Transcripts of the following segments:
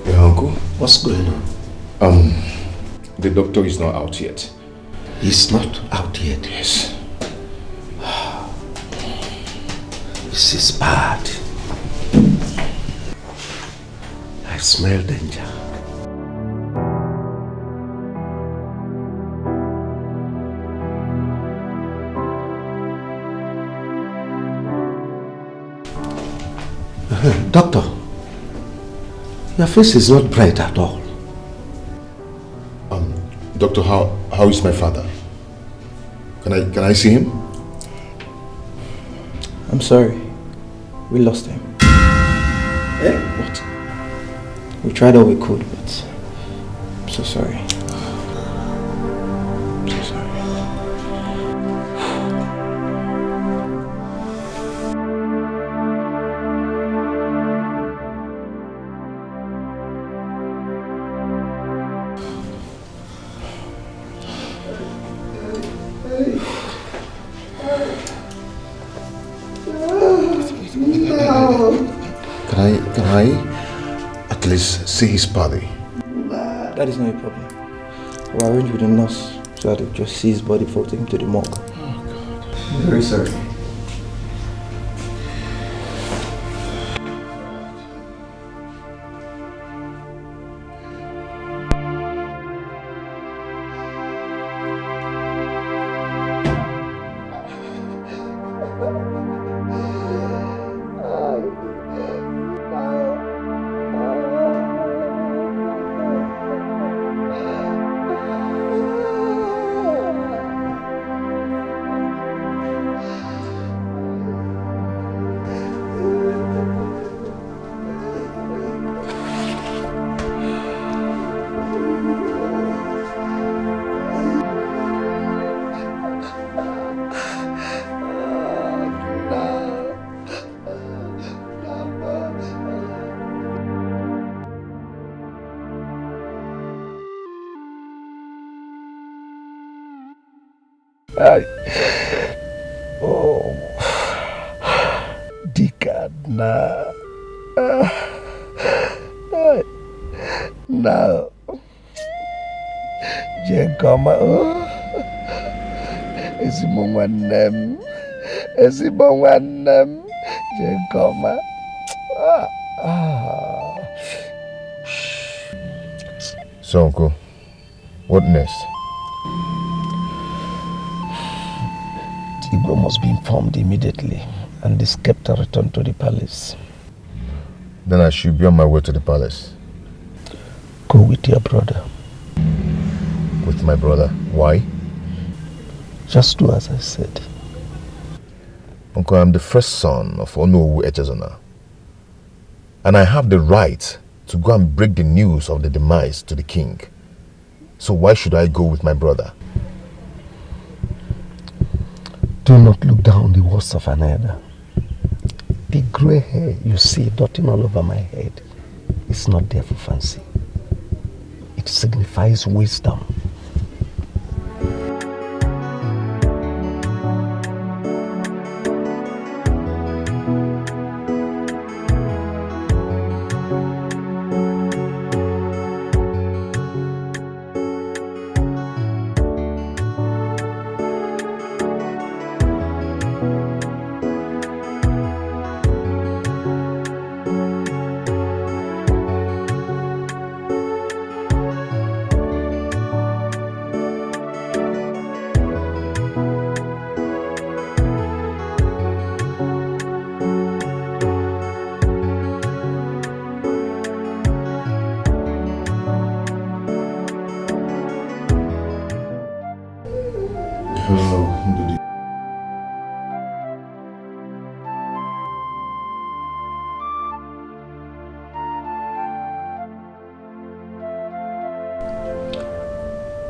Yeah, uncle. What's going on? The doctor is not out yet. He's not out yet? Yes. This is bad. I smell danger. Doctor, your face is not bright at all. Doctor, how is my father? Can I see him? I'm sorry. We lost him. Eh? What? We tried all we could, but I'm so sorry. I'm so sorry. Can I at least see his body? That is not a problem. We'll arrange with the nurse so that they'll just see his body before we take him to the morgue. Oh, God. I'm very sorry. Dikeh now Jekoma ezigbo nwanne m Jekoma. So, uncle, what next? Igbo must be informed immediately and the scepter return to the palace. Then I should be on my way to the palace. Go with your brother. With my brother? Why? Just do as I said. Uncle, I'm the first son of Onny Echezona. And I have the right to go and break the news of the demise to the king. So why should I go with my brother? Do not look down the worst of another. The grey hair you see dotting all over my head is not there for fancy. It signifies wisdom.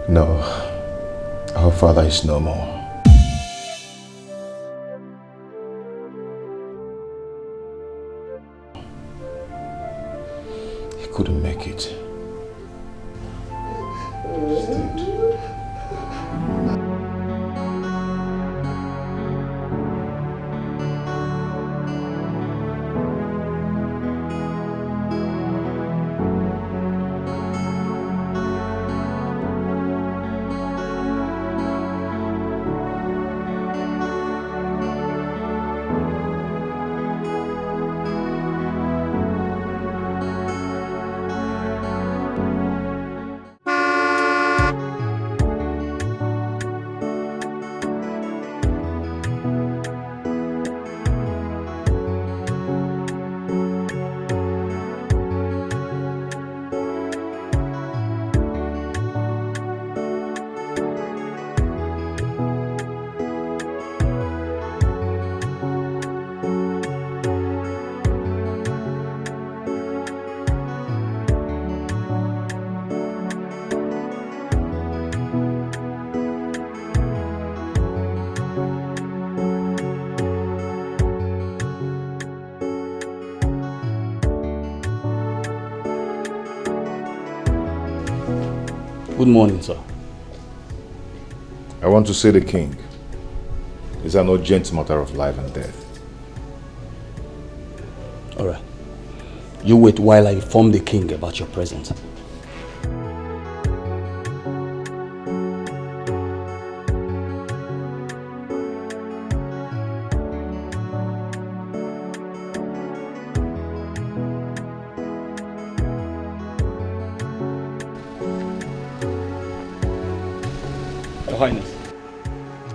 No, our father is no more. couldn't make it. Good morning, sir. I want to see the king. It's an urgent matter of life and death. All right. You wait while I inform the king about your presence. Your Highness.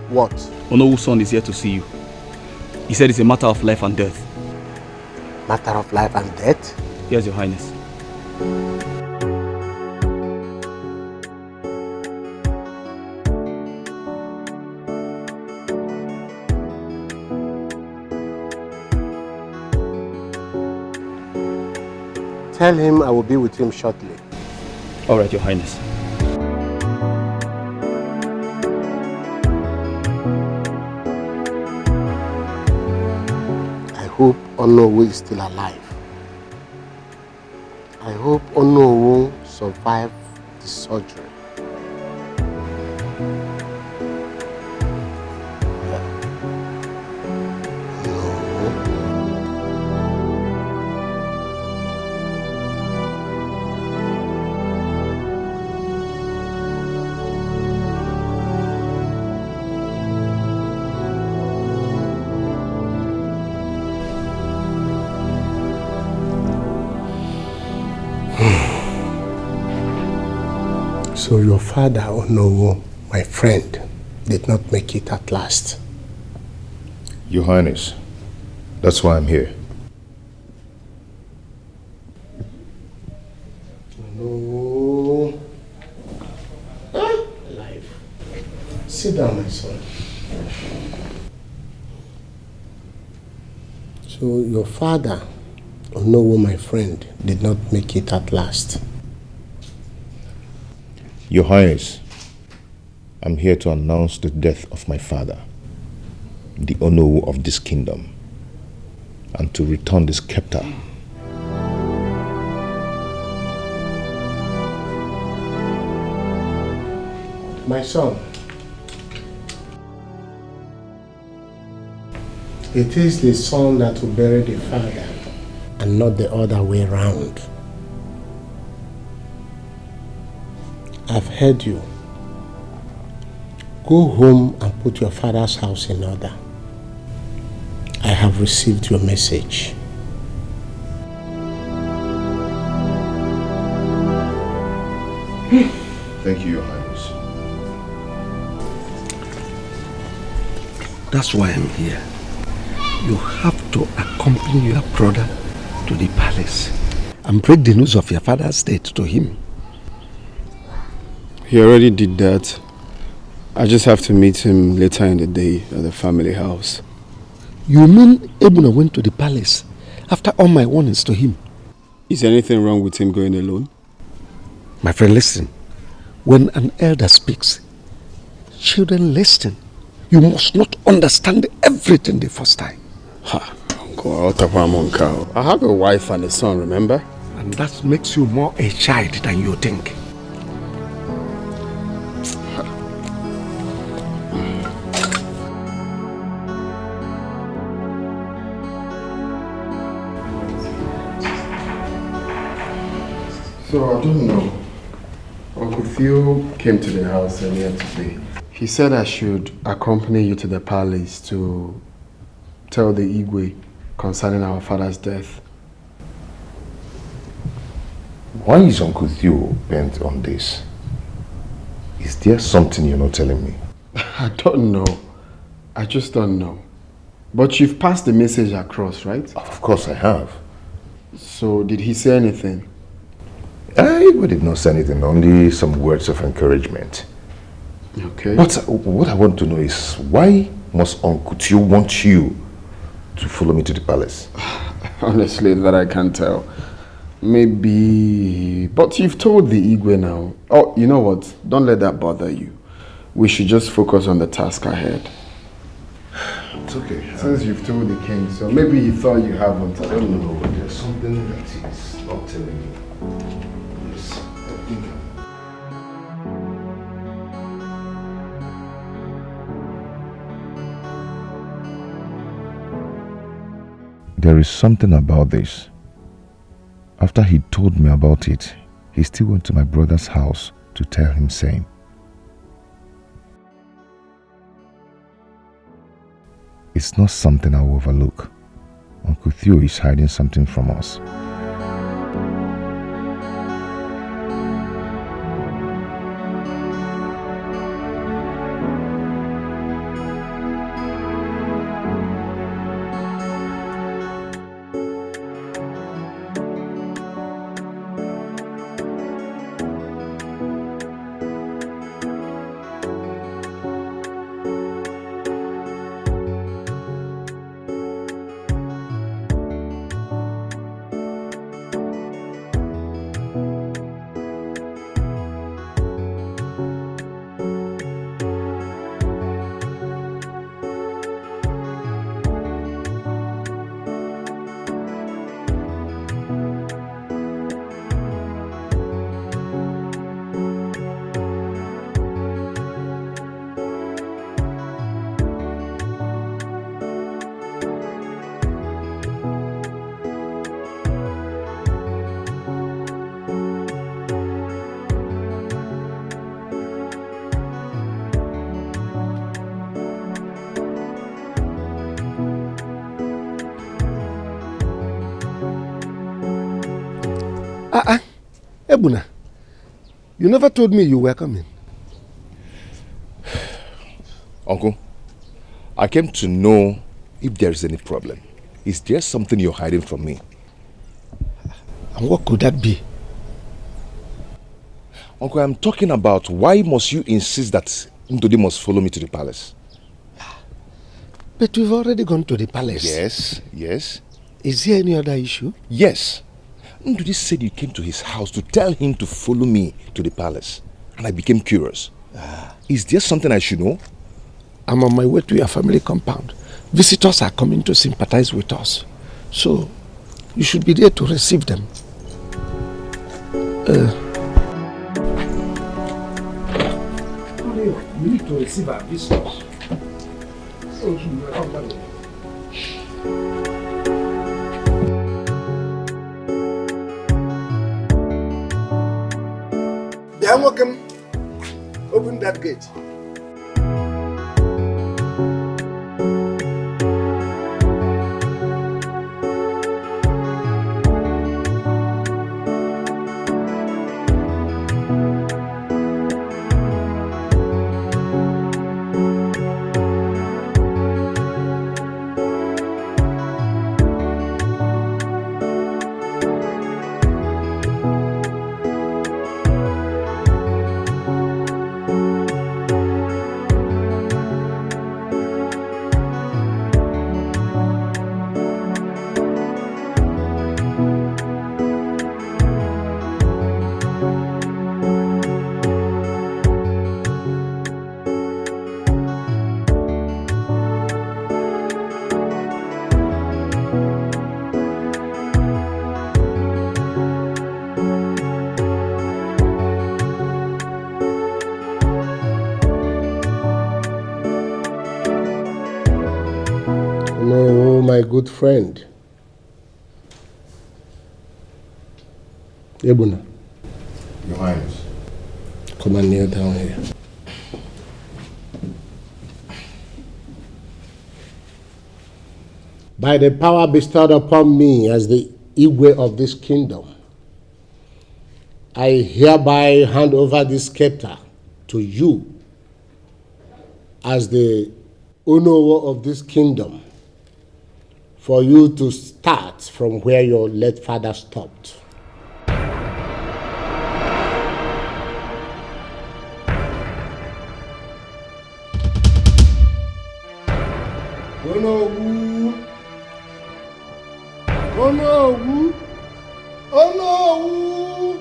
What? Onowo's son is here to see you. He said it's a matter of life and death. Matter of life and death? Yes, Your Highness. Tell him I will be with him shortly. All right, Your Highness. I hope Onowu is still alive. I hope Onowu survived the surgery. So your father, Onowu, my friend, did not make it at last. Your Highness, that's why I'm here. Onowu. Alive. Sit down, my son. So your father, Onowu, my friend, did not make it at last. Your Highness, I'm here to announce the death of my father, the Onowu of this kingdom, and to return the scepter. My son, it is the son that will bury the father and not the other way round. I've heard you. Go home and put your father's house in order. I have received your message. Thank you, Your Highness. That's why I'm here. You have to accompany your brother to the palace and break the news of your father's death to him. He already did that. I just have to meet him later in the day at the family house. You mean Ebuna went to the palace after all my warnings to him? Is anything wrong with him going alone? My friend, listen. When an elder speaks, children listen. You must not understand everything the first time. Ha, Uncle, I have a wife and a son, remember? And And that makes you more a child than you think. So I don't know. Uncle Theo came to the house earlier today. He said I should accompany you to the palace to tell the Igwe concerning our father's death. Why is Uncle Theo bent on this? Is there something you're not telling me? I don't know. I just don't know. But you've passed the message across, right? Of course I have. So did he say anything? Igwe did not say anything, only some words of encouragement. Okay. But what I want to know is, why must Uncle Theo want you to follow me to the palace? Honestly, that I can't tell. Maybe... But you've told the Igwe now. Oh, you know what? Don't let that bother you. We should just focus on the task ahead. It's okay. Since you've told the king, so maybe he thought you haven't. I don't know. But there's something that he's not telling me. Yes, I think there is something about this. After he told me about it, he still went to my brother's house to tell him same. It's not something I will overlook. Uncle Theo is hiding something from us. Ebuna, you never told me you were coming. Uncle, I came to know if there is any problem. Is there something you're hiding from me? And what could that be? Uncle, I'm talking about why must you insist that Ndodi must follow me to the palace? But we've already gone to the palace. Yes, yes. Is there any other issue? Yes. Ndodi said you came to his house to tell him to follow me to the palace. And I became curious. Is there something I should know? I'm on my way to your family compound. Visitors are coming to sympathize with us. So, you should be there to receive them. We need to receive our visitors. Welcome. Open that gate. good friend. Ebuna. Your Highness. Come and kneel down here. By the power bestowed upon me as the Igwe of this kingdom, I hereby hand over this scepter to you as the Onowo of this kingdom for you to start from where your late father stopped. Onowu! Onowu! Onowu!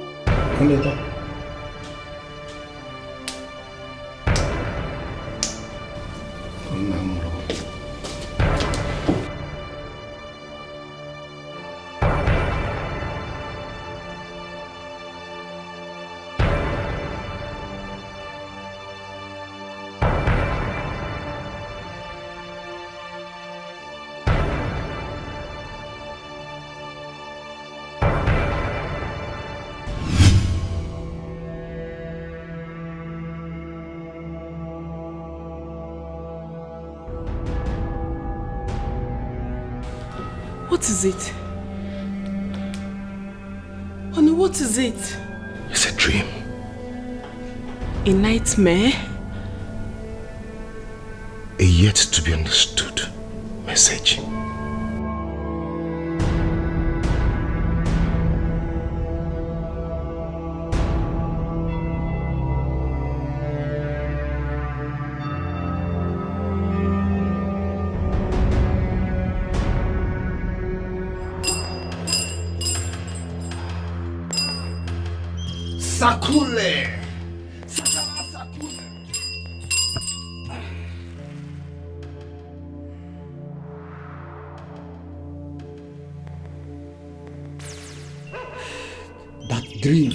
What is it? Honey, what is it? It's a dream. A nightmare? A yet to be understood message. Sakule! That dream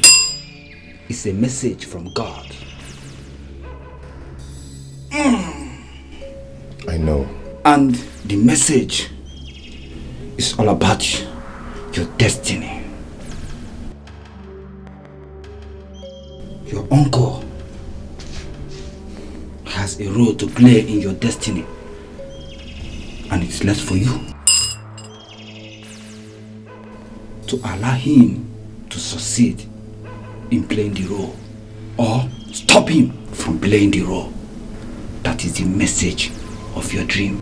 is a message from God. I know. And the message is all about your destiny. Your uncle has a role to play in your destiny, and it's left for you to allow him to succeed in playing the role or stop him from playing the role. That is the message of your dream.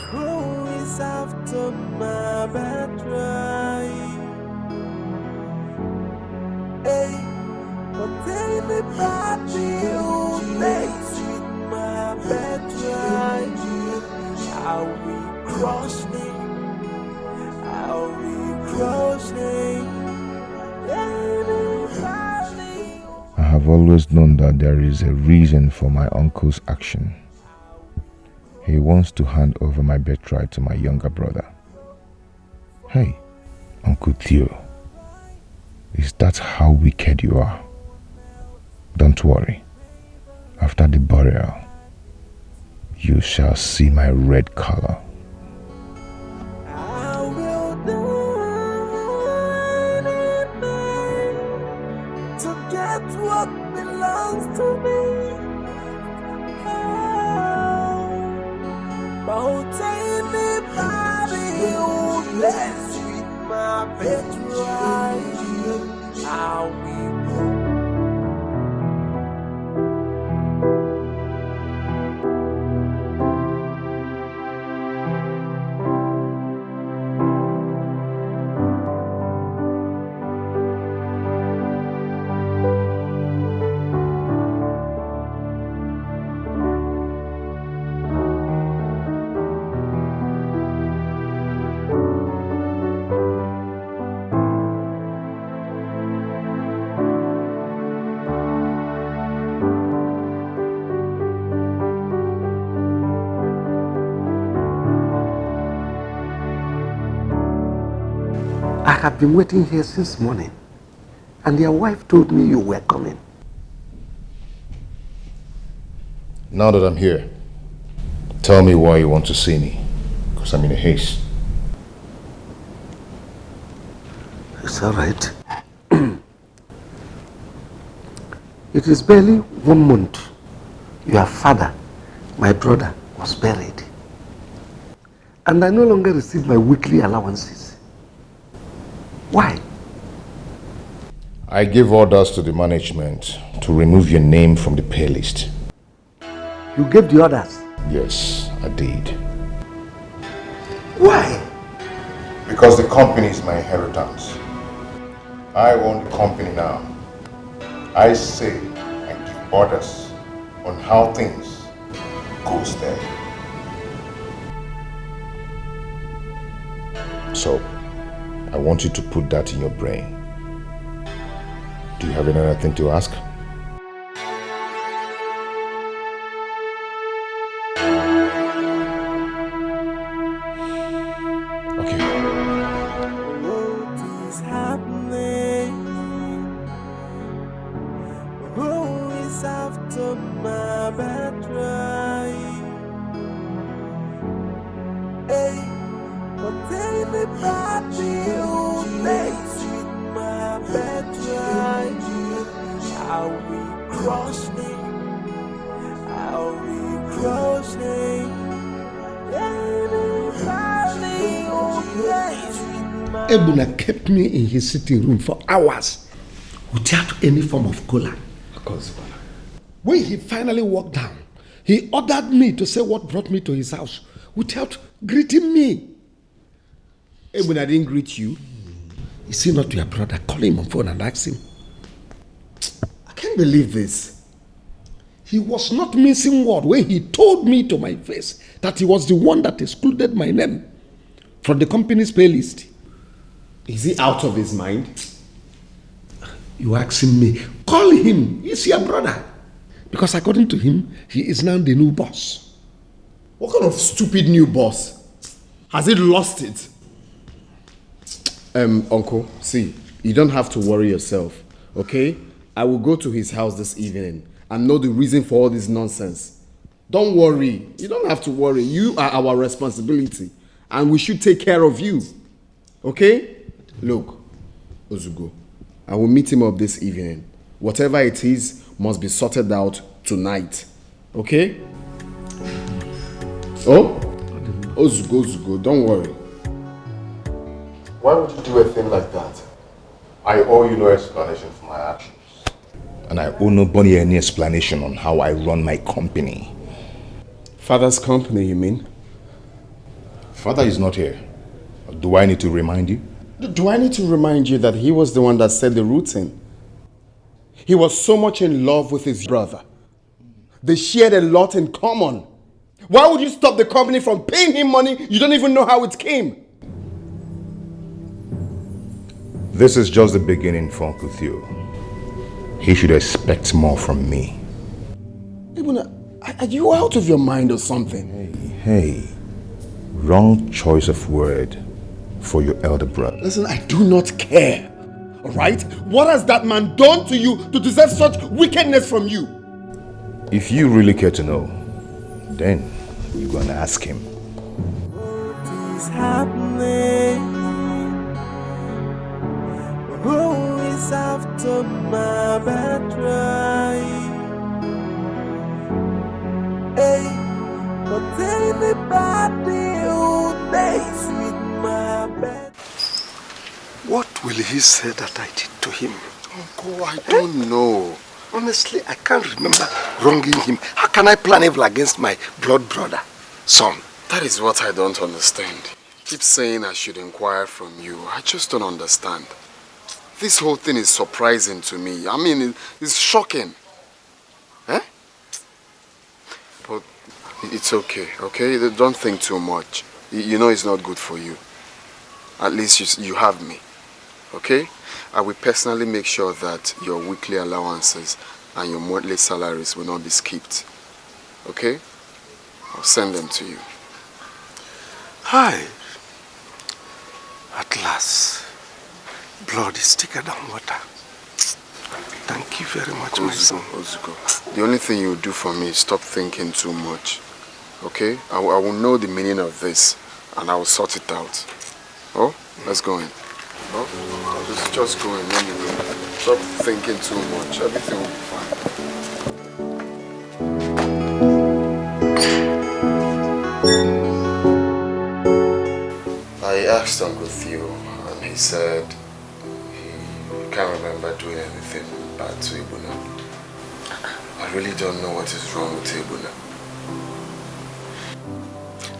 Who is after my birthright? Hey, but anybody who makes it my birthright, I'll be crossing, I'll be crossing. I have always known that there is a reason for my uncle's action. He wants to hand over my birthright to my younger brother. Hey, Uncle Theo, is that how wicked you are? Don't worry. After the burial, you shall see my red color. I will do anything to get what belongs to me. About anybody who lets with my birthright, I will. I have been waiting here since morning, and your wife told me you were coming. Now that I'm here, Tell me why you want to see me, because I'm in a haste. It's all right. It is barely 1 month. Your father, my brother, was buried. And I no longer receive my weekly allowances. Why? I gave orders to the management to remove your name from the pay list. You gave the orders? Yes, I did. Why? Because the company is my inheritance. I own the company now. I say and give orders on how things goes there. So, I want you to put that in your brain. Do you have another thing to ask? Okay. What is happening? Who is after my birthright? Hey, but anybody who makes with my birthright, I'll be crushing. I'll be crushing. Anybody who makes with my Ebuna kept me in his sitting room for hours without any form of cola. When he finally walked down, he ordered me to say what brought me to his house without greeting me. Ebuna didn't greet you. Is he not your brother? Call him on phone and ask him. I can't believe this. He was not missing word when he told me to my face that he was the one that excluded my name from the company's pay list. Is he out of his mind? You asking me? Call him. He's your brother. Because according to him, he is now the new boss. What kind of stupid new boss? Has he lost it? Uncle, see, you don't have to worry yourself, okay? I will go to his house this evening and know the reason for all this nonsense. Don't worry. You don't have to worry. You are our responsibility and we should take care of you. Okay? Look, Ozugo, I will meet him up this evening. Whatever it is must be sorted out tonight. Okay? Oh? Ozugo, don't worry. Why would you do a thing like that? I owe you no explanation for my actions. And I owe nobody any explanation on how I run my company. Father's company, you mean? Father is not here. Do I need to remind you? Do I need to remind you that he was the one that set the routine? He was so much in love with his brother. They shared a lot in common. Why would you stop the company from paying him money you don't even know how it came? This is just the beginning for Uncle Theo. He should expect more from me. Ibuna, are you out of your mind or something? Hey, wrong choice of word for your elder brother. Listen, I do not care. Alright? What has that man done to you to deserve such wickedness from you? If you really care to know, then you're gonna ask him. What is happening? Who is after my birthright? Hey, but anybody who plays with my birthright. What will he say that I did to him? Uncle, I don't know. Honestly, I can't remember wronging him. How can I plan evil against my blood brother, son? That is what I don't understand. Keep saying I should inquire from you. I just don't understand. This whole thing is surprising to me. I mean, it's shocking. Eh? But it's okay, okay? Don't think too much. You know it's not good for you. At least you have me, okay? I will personally make sure that your weekly allowances and your monthly salaries will not be skipped, okay? I'll send them to you. Hi. At last, blood is thicker than water. Thank you very much, my son. Ozuko, the only thing you do for me is stop thinking too much. Okay? I will know the meaning of this and I will sort it out. Oh, let's go in. Oh, just go in anyway. Stop thinking too much. Everything will be fine. I asked Uncle Theo and he said he can't remember doing anything bad to Ibuna. I really don't know what is wrong with Ibuna.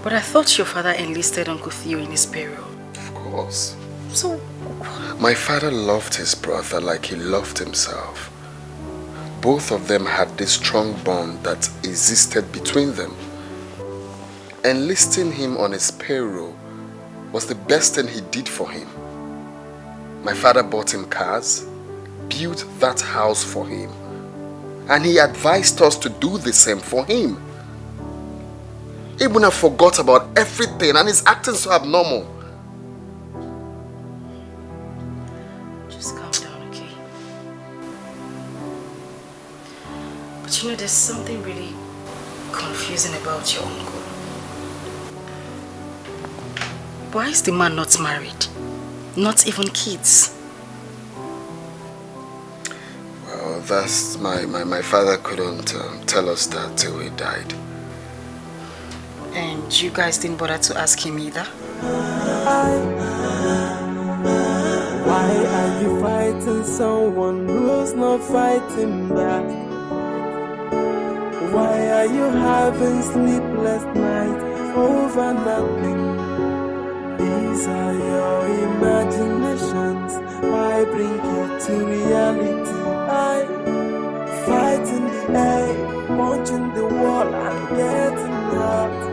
But I thought your father enlisted Uncle Theo in his burial. Of course. So... My father loved his brother like he loved himself. Both of them had this strong bond that existed between them. Enlisting him on his payroll was the best thing he did for him. My father bought him cars, built that house for him, and he advised us to do the same for him. Ibuna forgot about everything and is acting so abnormal. Just calm down, okay? But you know, there's something really confusing about your uncle. Why is the man not married? Not even kids? Well, that's my father couldn't tell us that till he died. And you guys didn't bother to ask him either? Why are you fighting someone who's not fighting back? Why are you having sleepless nights over nothing? These are your imaginations. Why bring it to reality? I fight in the air, punching the wall and getting hurt.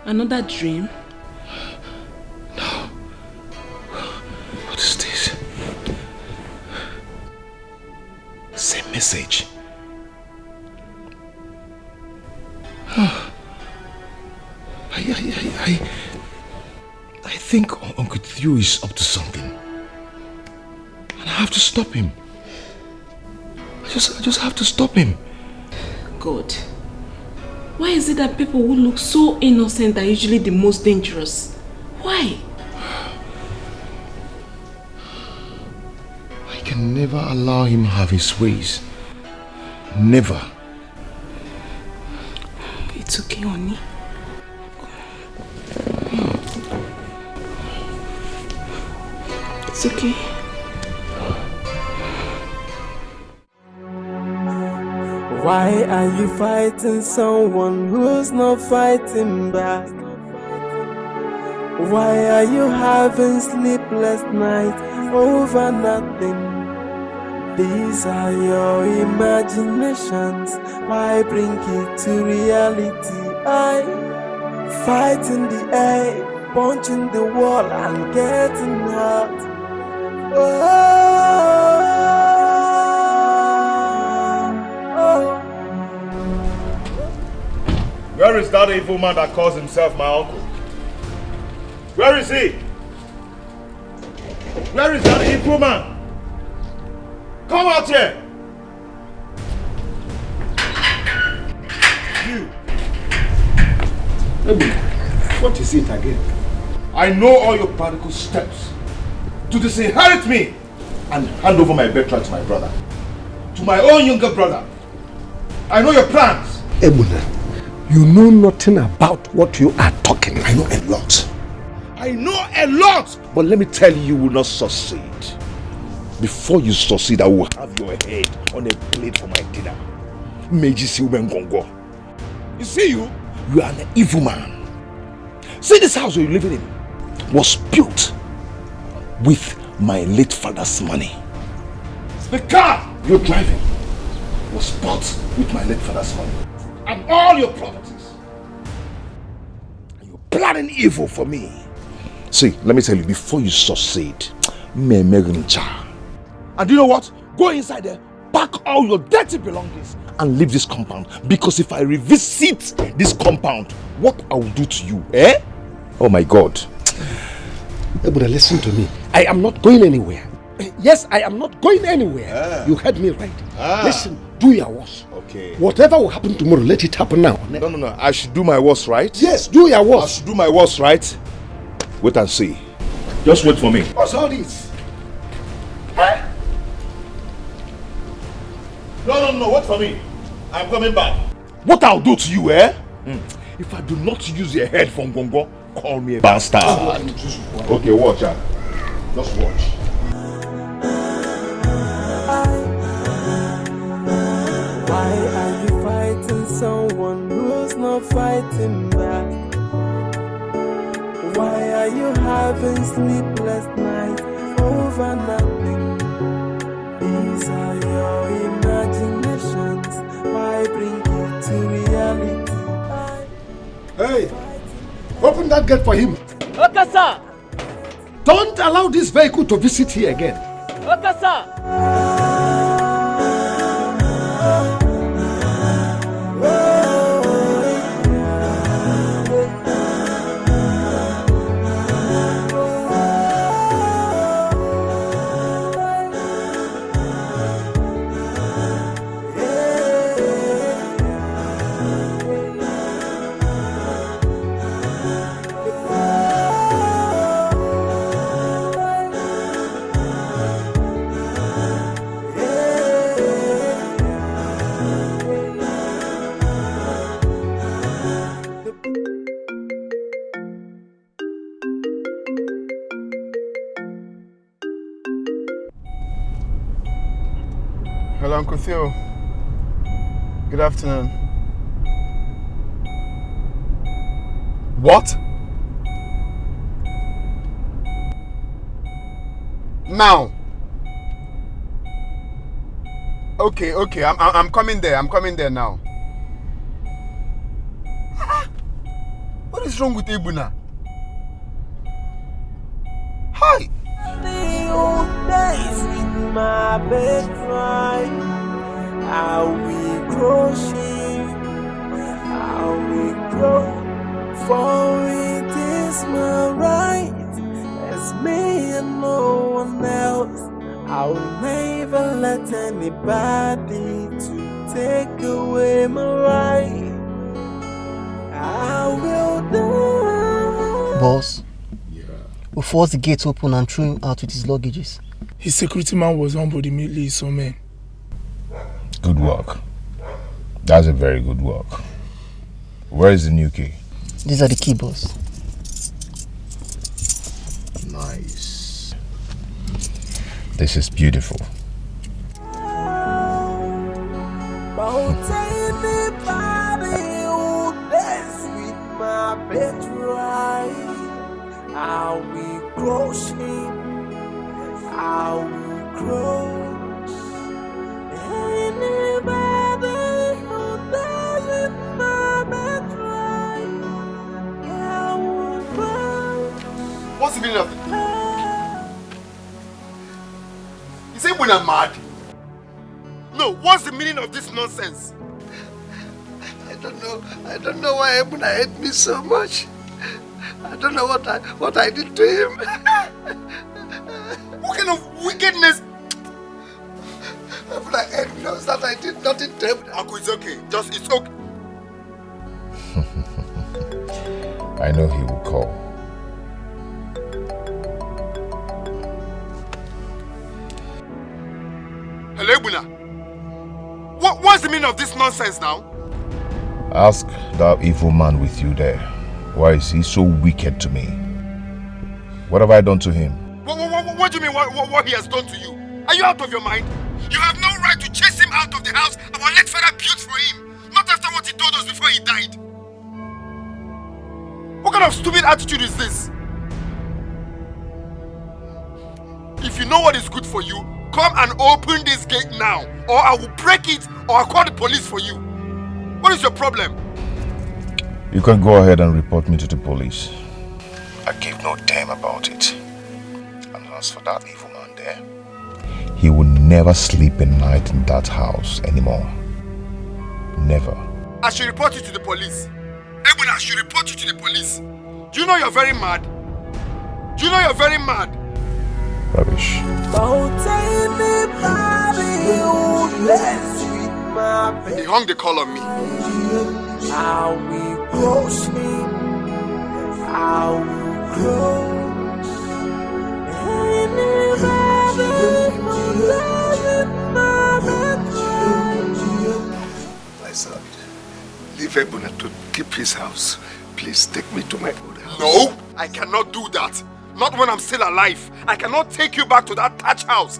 Another dream? No. What is this? Same message. I think Uncle Theo is up to something. And I have to stop him. I just have to stop him. God. Why is it that people who look so innocent are usually the most dangerous? Why? I can never allow him have his ways. Never. It's okay, Onny. It's okay. Why are you fighting someone who's not fighting back? Why are you having sleepless nights over nothing? These are your imaginations. Why bring it to reality? I fight in the air, punching the wall and getting hurt. Oh, oh. Where is that evil man that calls himself my uncle? Where is he? Where is that evil man? Come out here! You! What is it again? I know all your practical steps to disinherit me and hand over my birthright to my brother. To my own younger brother. I know your plans. Ebuna, you know nothing about what you are talking. I know a lot. I know a lot! But let me tell you, you will not succeed. Before you succeed, I will have your head on a plate for my dinner. Meiji Silbengongo. You see you are an evil man. See, this house you're living in was built with my late father's money. The car you're driving was bought with my late father's money. And all your properties. And you're planning evil for me. See, let me tell you, before you succeed, and do you know what? Go inside there, pack all your dirty belongings and leave this compound. Because if I revisit this compound, what I will do to you, eh? Oh my God. But listen to me. I am not going anywhere. Yes, I am not going anywhere. You heard me right. Listen, do your worst. Okay. Whatever will happen tomorrow, let it happen now. No. I should do my worst, right? Yes, do your worst. I should do my worst, right? Wait and see. Just wait for me. What's all this? No, wait for me. I'm coming back. What I'll do to you, eh? If I do not use your head from Gongo, call me a bastard. Okay, watch out. Just watch. Why are you fighting someone who's not fighting back? Why are you having sleepless nights over nothing? These are your imaginations. Why bring you to reality? Hey, open that gate for him. Okay, sir. Don't allow this vehicle to visit here again. Okay, sir. Hello, Uncle Theo. Good afternoon. What? Now? Okay, I'm coming there. I'm coming there now. What is wrong with Ibuna? Hi. The old days with my bed right. How we crochet, how we grow. For it is my right, as me and no one else. I'll never let anybody to take away my right. I will die. Boss, we forced the gate open and threw him out with his luggages. His security man was on board immediately, so man. Good work. That's a very good work. Where is the new key? These are the key, boss. Nice. This is beautiful. Won't anybody who dance with my bed right. How we grow sheep, how we grow. Anybody who dance with my bed right. How we grow. What's the meaning of it? Is Ebuna mad? No, what's the meaning of this nonsense? I don't know why Ebuna hate me so much. I don't know what I did to him. What kind of wickedness? Ebuna knows that I did nothing to him. Uncle, it's okay. It's okay. I know he will call. Hello, Ebuna. What's the meaning of this nonsense now? Ask that evil man with you there. Why is he so wicked to me? What have I done to him? What do you mean what he has done to you? Are you out of your mind? You have no right to chase him out of the house our late father built for him. Not after what he told us before he died. What kind of stupid attitude is this? If you know what is good for you, come and open this gate now, or I will break it, or I'll call the police for you. What is your problem? You can go ahead and report me to the police. I give no damn about it. And as for that evil man there, he will never sleep a night in that house anymore. Never. I should report you to the police. Ebuna, I should report you to the police. Do you know you're very mad? Do you know you're very mad? Rubbish. He hung the call on me. I will crush him. I will crush. My son, leave Ebuna to keep his house. Please take me to my own house. No, I cannot do that. Not when I'm still alive. I cannot take you back to that thatch house.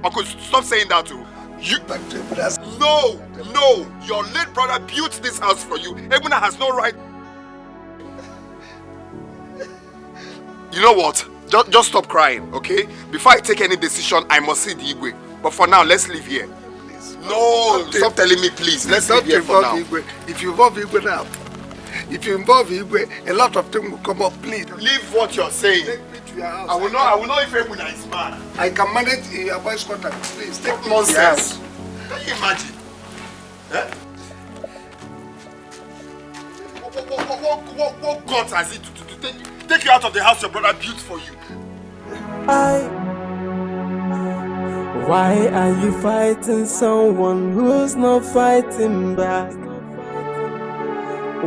Uncle, stop saying that too. You back to Ebuna's. No. Your late brother built this house for you. Ebuna has no right. You know what? Just stop crying, okay? Before I take any decision, I must see the Igwe. But for now, let's leave here. Please. No, stop telling me, please. Let's leave here for now. Igwe. If you involve Igwe now, a lot of things will come up. Please leave what you're saying. Take me to your house. I will know if Ebuna is mad. I can manage your boy's contact. Please take me nonsense. to your house. Can you imagine? Eh? What guts has it to take you out of the house your brother built for you? Why are you fighting someone who's not fighting back?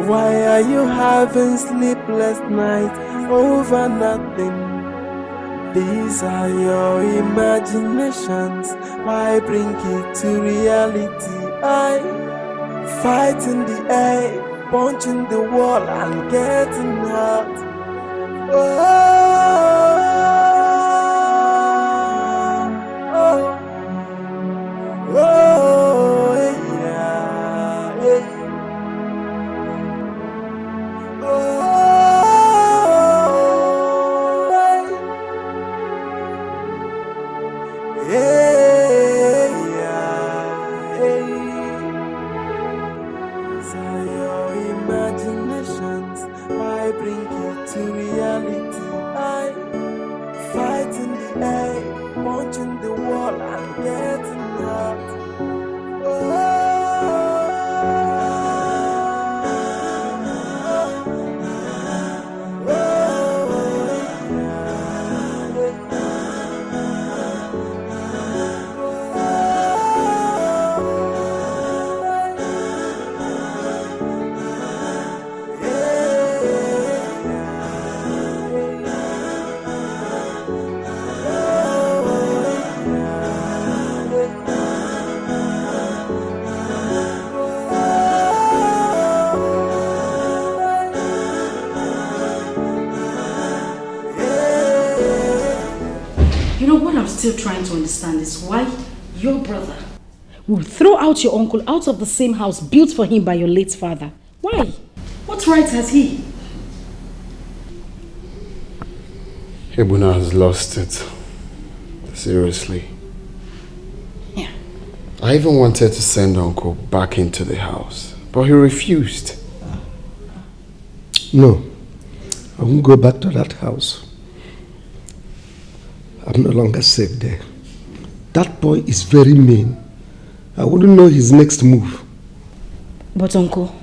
Why are you having sleepless nights over nothing? These are your imaginations. Why bring it to reality? I fight in the air, punching the wall and getting hurt. Still trying to understand is why your brother will throw out your uncle out of the same house built for him by your late father. Why? What right has he? Ebuna has lost it. Seriously. Yeah. I even wanted to send Uncle back into the house, but he refused. No. I won't go back to that house. I'm no longer safe there. That boy is very mean. I wouldn't know his next move. But uncle,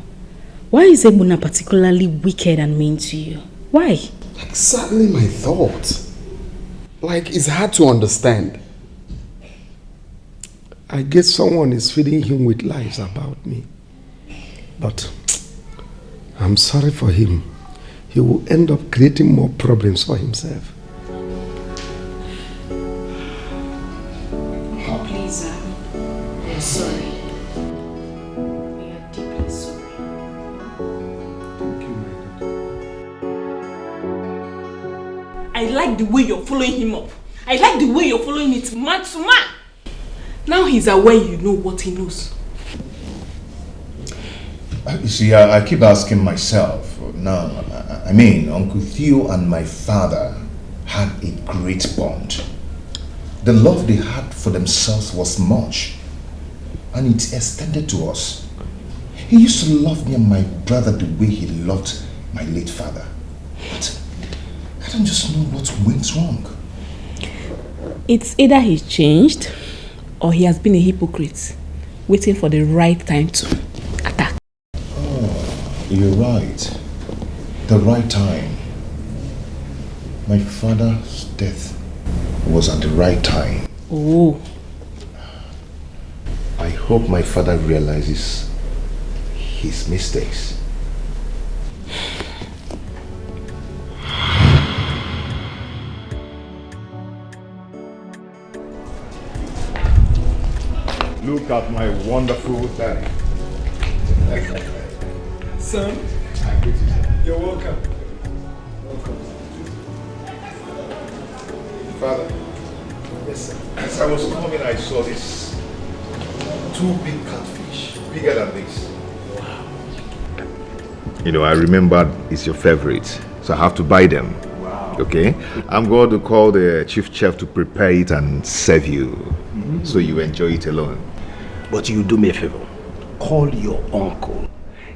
why is Ebuna particularly wicked and mean to you? Why? Exactly my thought. Like, it's hard to understand. I guess someone is feeding him with lies about me. But I'm sorry for him. He will end up creating more problems for himself. Oh, please, we're sorry. We are deeply sorry. Thank you, my I like the way you're following him up. I like the way you're following it man to man. Now he's aware you know what he knows. You see, I keep asking myself, now, I mean, Uncle Theo and my father had a great bond. The love they had for themselves was much, and it extended to us. He used to love me and my brother the way he loved my late father. But I don't just know what went wrong. It's either he changed or he has been a hypocrite, waiting for the right time to attack. You're right. The right time. My father's death was at the right time. Oh. I hope my father realizes his mistakes. Look at my wonderful daddy. Son, you're welcome. Father, yes, sir. As I was coming, I saw this 2 big catfish, bigger than this. Wow. You know, I remembered it's your favorite, so I have to buy them. Wow. Okay? I'm going to call the chief chef to prepare it and serve you, so you enjoy it alone. But you do me a favor. Call your uncle.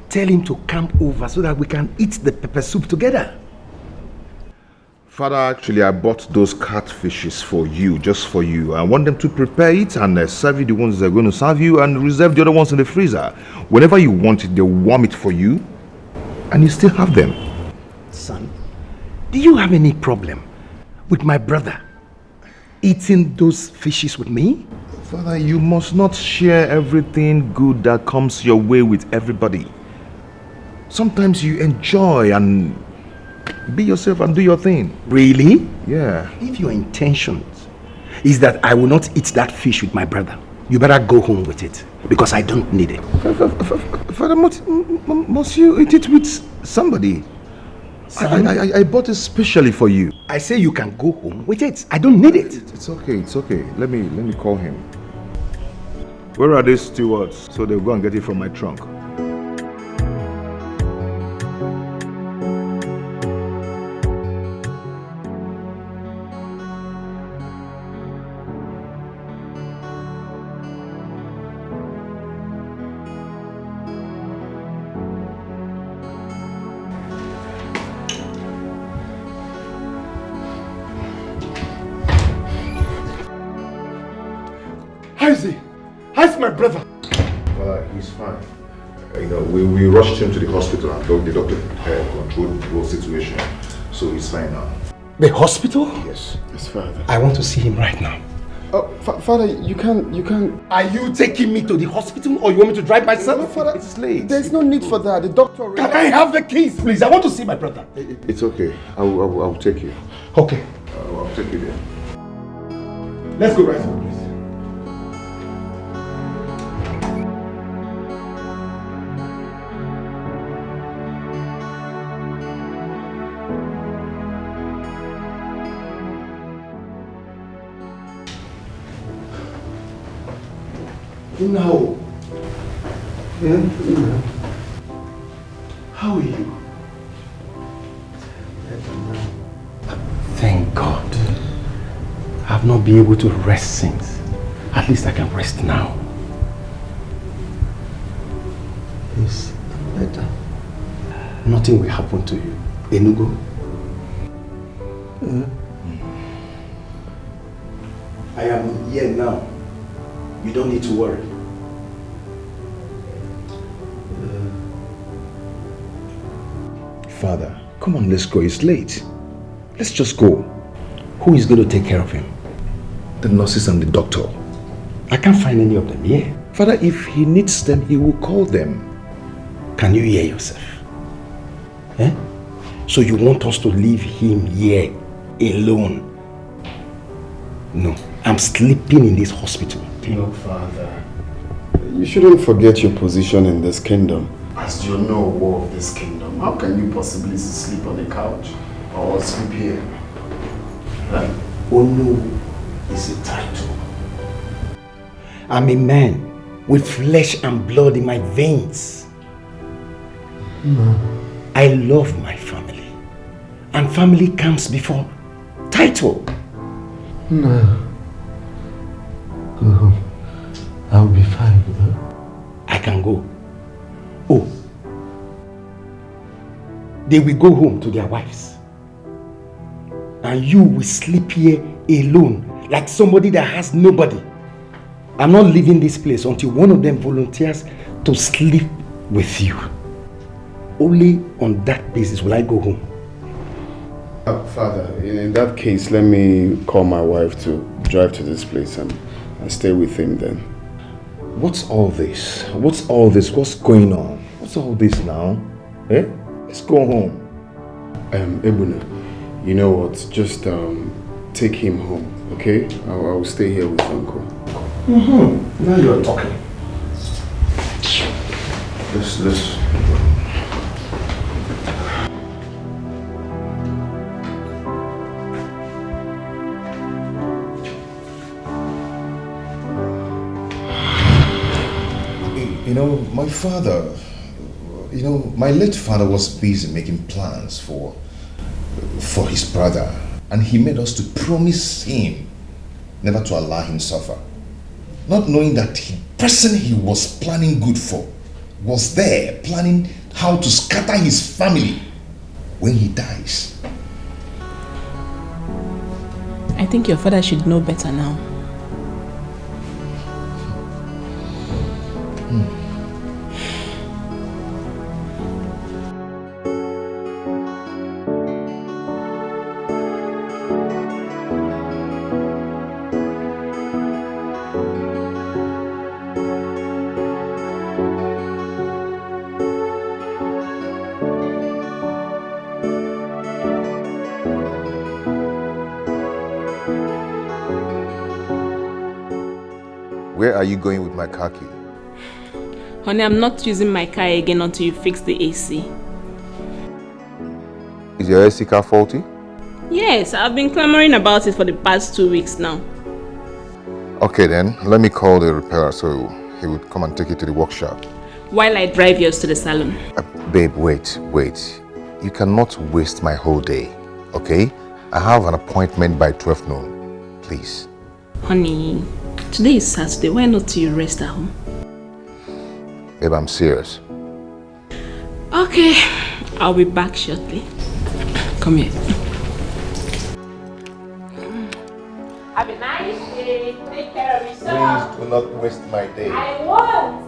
Tell him to come over so that we can eat the pepper soup together. Father, actually, I bought those catfishes for you, just for you. I want them to prepare it and serve you the ones they're going to serve you and reserve the other ones in the freezer. Whenever you want it, they'll warm it for you and you still have them. Son, do you have any problem with my brother eating those fishes with me? Father, you must not share everything good that comes your way with everybody. Sometimes you enjoy and be yourself and do your thing. Really? Yeah. If your intention is that I will not eat that fish with my brother, you better go home with it because I don't need it. Father, must you eat it with somebody? I bought it specially for you. I say you can go home with it. I don't need it. It's okay, it's okay. Let me call him. Where are these stewards? So they'll go and get it from my trunk. How is he? How's my brother? He's fine. You know, we rushed him to the hospital and the doctor controlled the whole situation. So he's fine now. The hospital? Yes. Yes, Father. I want to see him right now. Father, you can't. Are you taking me to the hospital or you want me to drive myself? No, Father, it's late. There's no need for that. The doctor already... Can I have the keys, please? I want to see my brother. It's okay. I'll take you. Okay. I'll take you there. Let's go right now, please. No. Yeah? No. How are you? Thank God. I've not been able to rest since. At least I can rest now. It's better. Nothing will happen to you. Enugo, I am here now. You don't need to worry. Father, come on, let's go. It's late. Let's just go. Who is going to take care of him? The nurses and the doctor. I can't find any of them here. Father, if he needs them, he will call them. Can you hear yourself? Eh? So you want us to leave him here alone? No, I'm sleeping in this hospital. No, Father. You shouldn't forget your position in this kingdom. As you know war of this kingdom, how can you possibly sleep on the couch or sleep here? Right? Onny is a title. I'm a man with flesh and blood in my veins. No. I love my family. And family comes before title. No. Go home. I'll be fine with her. I can go. Oh. They will go home to their wives. And you will sleep here alone, like somebody that has nobody. I'm not leaving this place until one of them volunteers to sleep with you. Only on that basis will I go home. Father, in that case, let me call my wife to drive to this place and stay with him then. What's all this? What's all this? What's going on? What's all this now? Eh? Let's go home. Ebuna, you know what? Just take him home, okay? I will stay here with Uncle. Now you're talking. Let's. You know, my father, my late father was busy making plans for his brother, and he made us to promise him never to allow him suffer. Not knowing that the person he was planning good for was there planning how to scatter his family when he dies. I think your father should know better now. Where are you going with my car key? Honey, I'm not using my car again until you fix the AC. Is your AC car faulty? Yes, I've been clamoring about it for the past 2 weeks now. Okay then, let me call the repairer so he would come and take it to the workshop. While I drive yours to the salon. Babe, wait. You cannot waste my whole day, okay? I have an appointment by 12 noon. Please. Honey, today is Saturday. Why not you rest at home? Babe, I'm serious. Okay, I'll be back shortly. Come here. Have a nice day. Take care of yourself. Please do not waste my day. I won't.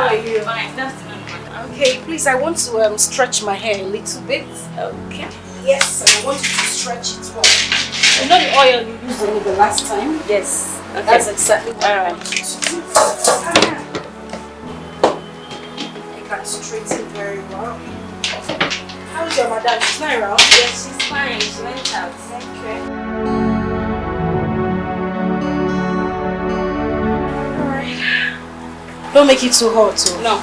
How are you? Fine, that's good. Okay, please, I want to stretch my hair a little bit. Okay. Yes, and I want you to stretch it well. You know the oil you used on me the last time? Yes. Okay. That's exactly what I Alright. want you to do. You can straighten very well. How's your madam? She's not around? Yes, she's fine. She went out. Okay. Alright. Don't make it too hot, too. No.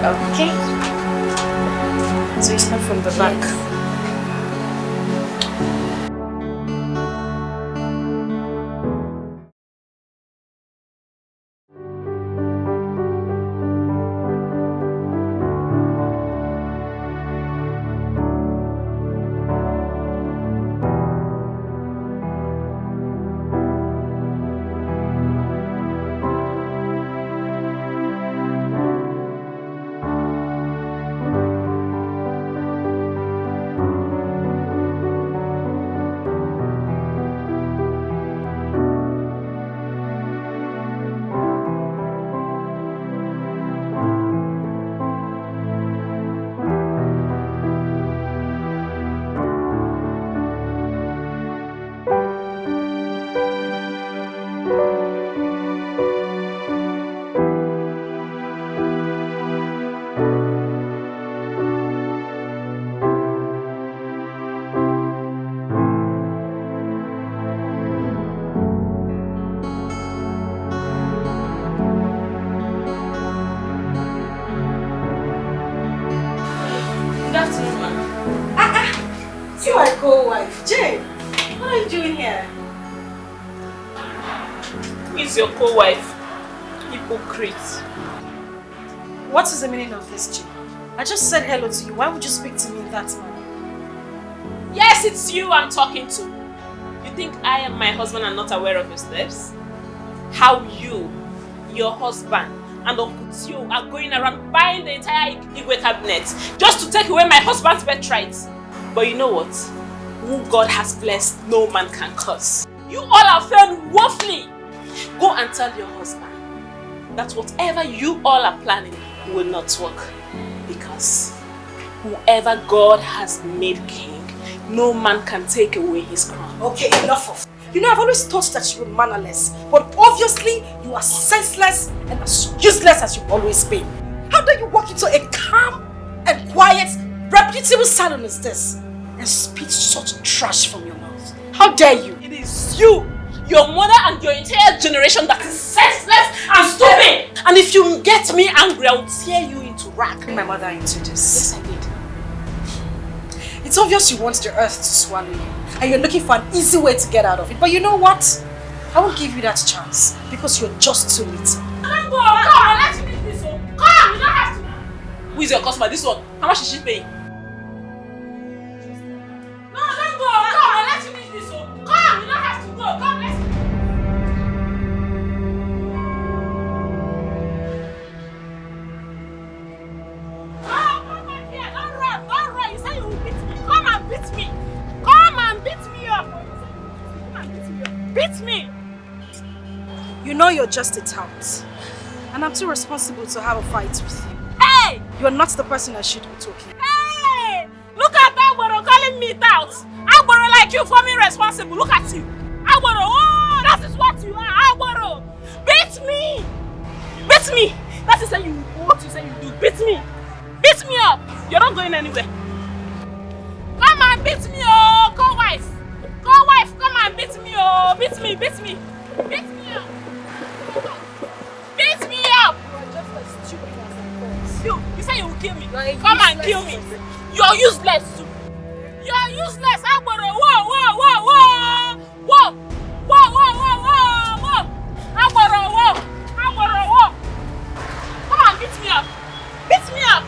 Okay. So you start from the back. Co-wife, Jane, what are you doing here? Who is your co-wife? Hypocrite. What is the meaning of this, Jane? I just said hello to you. Why would you speak to me in that manner? Yes, it's you I'm talking to. You think I am my husband and not aware of your steps? How you, your husband, and Uncle Tio are going around buying the entire Igwe cabinet just to take away my husband's birthright. But you know what? Who God has blessed, no man can curse. You all have failed woefully. Go and tell your husband that whatever you all are planning will not work. Because whoever God has made king, no man can take away his crown. Okay, enough of. You know, I've always thought that you were mannerless, but obviously you are senseless and as useless as you've always been. How dare you walk into a calm and quiet, reputable salon as this and spit such trash from your mouth? How dare you? It is you, your mother and your entire generation that is senseless and stupid. And if you get me angry, I will tear you into rack. Bring my mother into this. Yes, I did. It's obvious you want the earth to swallow you and you're looking for an easy way to get out of it. But you know what? I won't give you that chance because you're just too little. Come on, let's finish this one. Come, you don't have to. Who is your customer? This one. How much is she paying? You know you're just a tout, and I'm too responsible to have a fight with you. Hey! You're not the person I should be talking. Hey! Look at Agboro calling me tout. Agboro like you for me responsible. Look at you. Agboro, oh, that is what you are. Agboro, beat me. Beat me. That is what you say you do. Beat me. Beat me up. You're not going anywhere. Come and beat me, oh, co-wife. Co-wife, come and beat me, oh. Beat me, beat me. Beat me up. Beat me up! You are just as stupid as I thought. You say you will kill me. Come and kill me. You're useless too. You're useless. Agboro. Whoa, whoa, whoa, whoa. Whoa. Whoa, whoa, whoa, whoa, whoa. Agboro, whoa. Agboro, whoa. Come on, beat me up. Beat me up.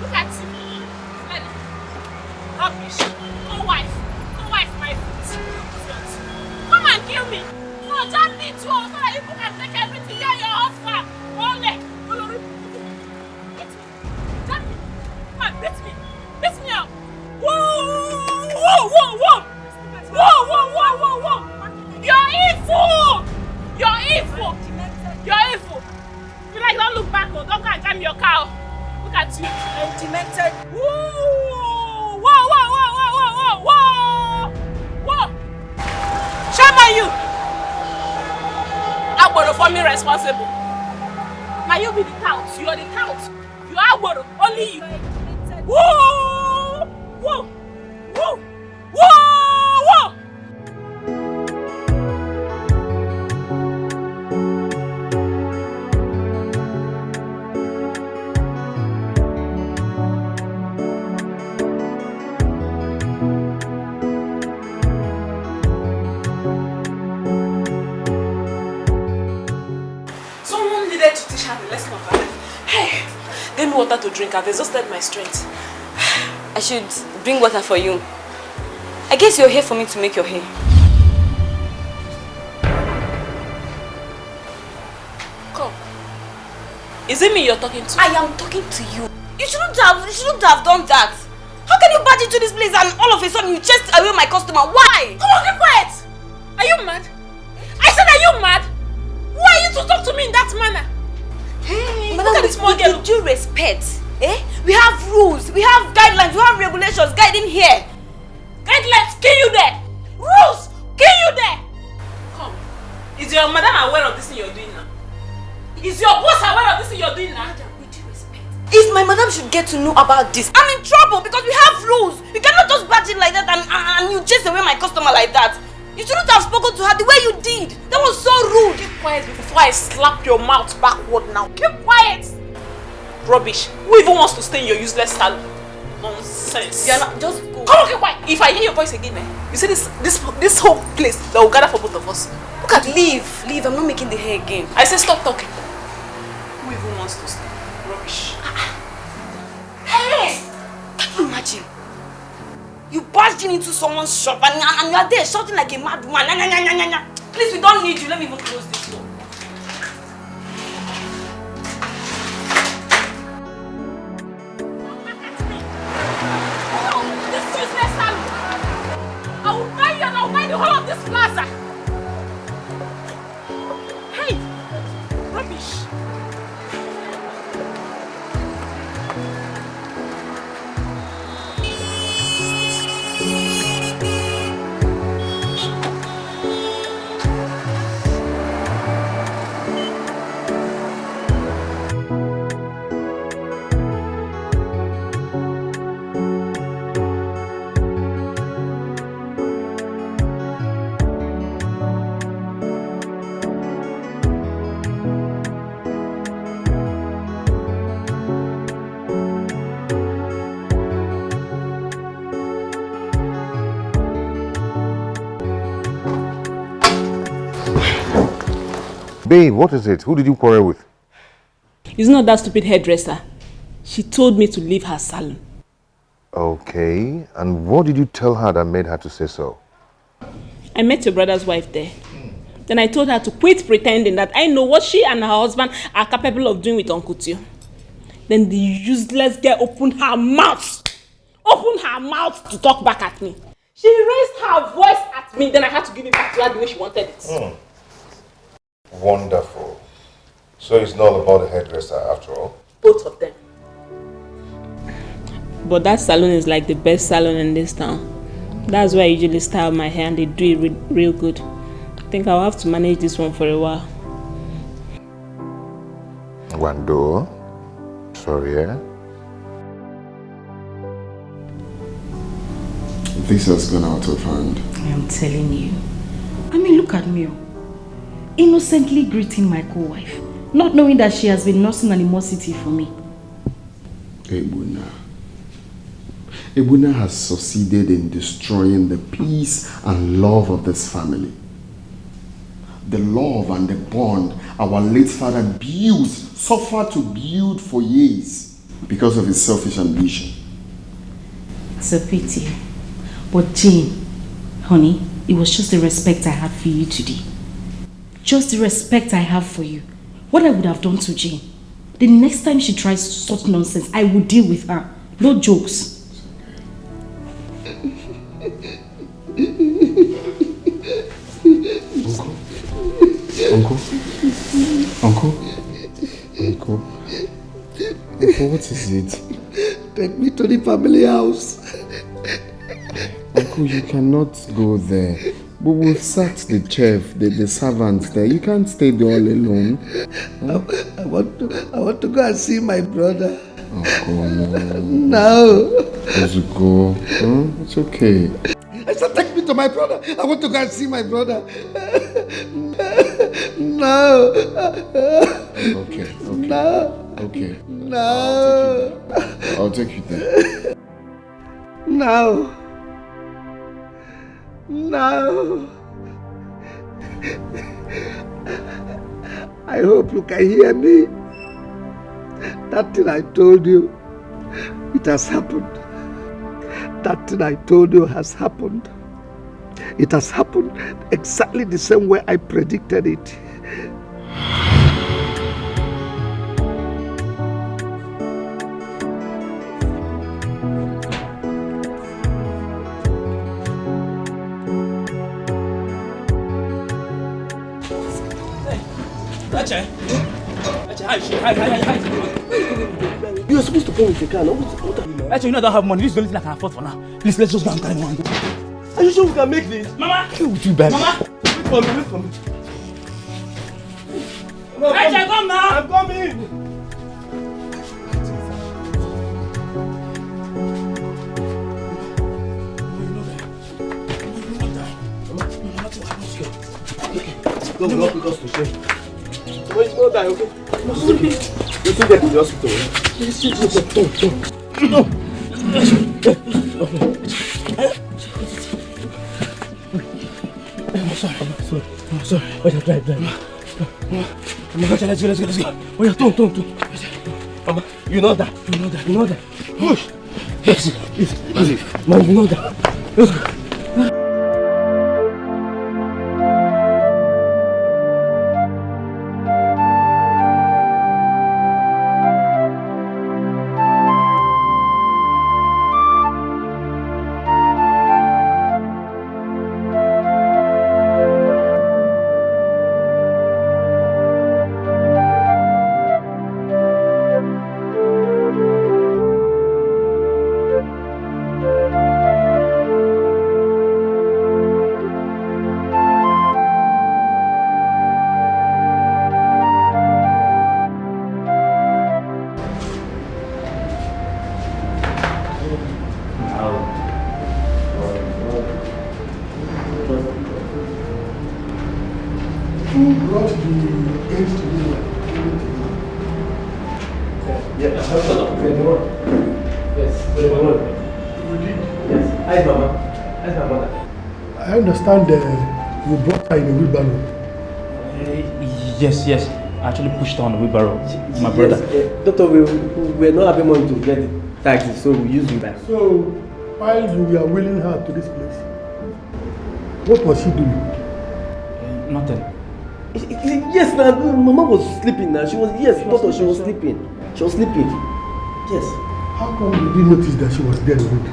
Look at you. Rubbish. Co-wife. Co-wife, my foot. Come and kill me. No, just me too, so that you can take everything. You're your husband. Ole. Beat me. Just me. Come on, beat me. Beat me up. Whoa! Whoa, whoa, whoa! Whoa, whoa, whoa, whoa, whoa! You're evil! You're evil! You're evil! You like don't look back. responsible. Now you be the tout. You are the tout. You are Woro. Only you. Whoa! Whoa! Whoa! Whoa! Whoa! Someone needed to teach her the lesson of life. Hey, give me water to drink. I've exhausted my strength. I should bring water for you. I guess you're here for me to make your hair. Come. Is it me you're talking to? I am talking to you. You shouldn't have done that. How can you barge into this place and all of a sudden you chased away my customer? Why? Come on, keep quiet! Are you mad? I said, are you mad? Why are you to talk to me in that manner? Hey, look at this small girl. With due respect, we have rules, we have guidelines, we have regulations guiding here. Guidelines, kill you there. Rules, kill you there. Come. Is your madam aware of this thing you're doing now? Is your boss aware of this thing you're doing now? With due respect. If my madam should get to know about this, I'm in trouble because we have rules. You cannot just barge in like that and you chase away my customer like that. You shouldn't have spoken to her the way you did. That was so rude. Keep quiet before I slap your mouth backward now. Keep quiet. Rubbish. Who even wants to stay in your useless salon? Nonsense. You're not, just go. Come on, keep quiet. If I hear your voice again, you see this whole place that will gather for both of us. Look at leave. I'm not making the hair again. I say stop talking. Who even wants to stay? Rubbish. Hey! Can you imagine? You barged into someone's shop and you are there shouting like a mad woman. Please, we don't need you. Let me even close this door. This useless salon. I will buy you and I will buy the whole of this plaza. Hey! Rubbish. Babe, what is it? Who did you quarrel with? It's not that stupid hairdresser. She told me to leave her salon. Okay, and what did you tell her that made her to say so? I met your brother's wife there. Then I told her to quit pretending that I know what she and her husband are capable of doing with Uncle Tio. Then the useless girl opened her mouth to talk back at me. She raised her voice at me, then I had to give it back to her the way she wanted it. Wonderful. So it's not about the hairdresser after all? Both of them. But that salon is like the best salon in this town. That's where I usually style my hair and they do it real good. I think I'll have to manage this one for a while. Wando, sorry, eh? This has gone out of hand. I am telling you. I mean, look at me. Innocently greeting my co-wife, not knowing that she has been nursing animosity for me. Ebuna has succeeded in destroying the peace and love of this family. The love and the bond our late father suffered to build for years because of his selfish ambition. It's a pity. But Jane, honey, it was just the respect I had for you today. Just the respect I have for you. What I would have done to Jane. The next time she tries such nonsense, I will deal with her. No jokes. Uncle, what is it? Take me to the family house. Uncle, you cannot go there. But we've sacked the chef, the servants there. You can't stay there all alone. I want to go and see my brother. Oh, come on. No. Let's go. It's okay. I said, take me to my brother. I want to go and see my brother. No. Okay. No. Okay. No. I'll take you there. No. No. I hope you can hear me. That thing I told you, it has happened. That thing I told you has happened. It has happened exactly the same way I predicted it. You are supposed to come with the car. What are you doing? Actually, I don't have money. This is the only thing I can afford for now. Please, let's just go and carry one. Are you sure we can make this? Mama! What you bad? Mama! Wait for me. Actually, come now! I'm coming! Go, we help us to share. Wait, no die, okay? No, sorry. Let's get to the hospital. No. I'm sorry. Wait, drive. Mama, let's go. Oh yeah, don't. Mama, you know that. Push. Yes. Man, you know that. Let's go. I understand you brought her in a wheelbarrow. Yes. I actually pushed her on the wheelbarrow. My brother. Yes, Doctor, we're not having money to get the taxi, so we use wheelbarrow. So, while you were wheeling her to this place, what was she doing? Nothing. Yes, Mama was sleeping now. She was sleeping. Yes. How come you didn't notice that she was dead already?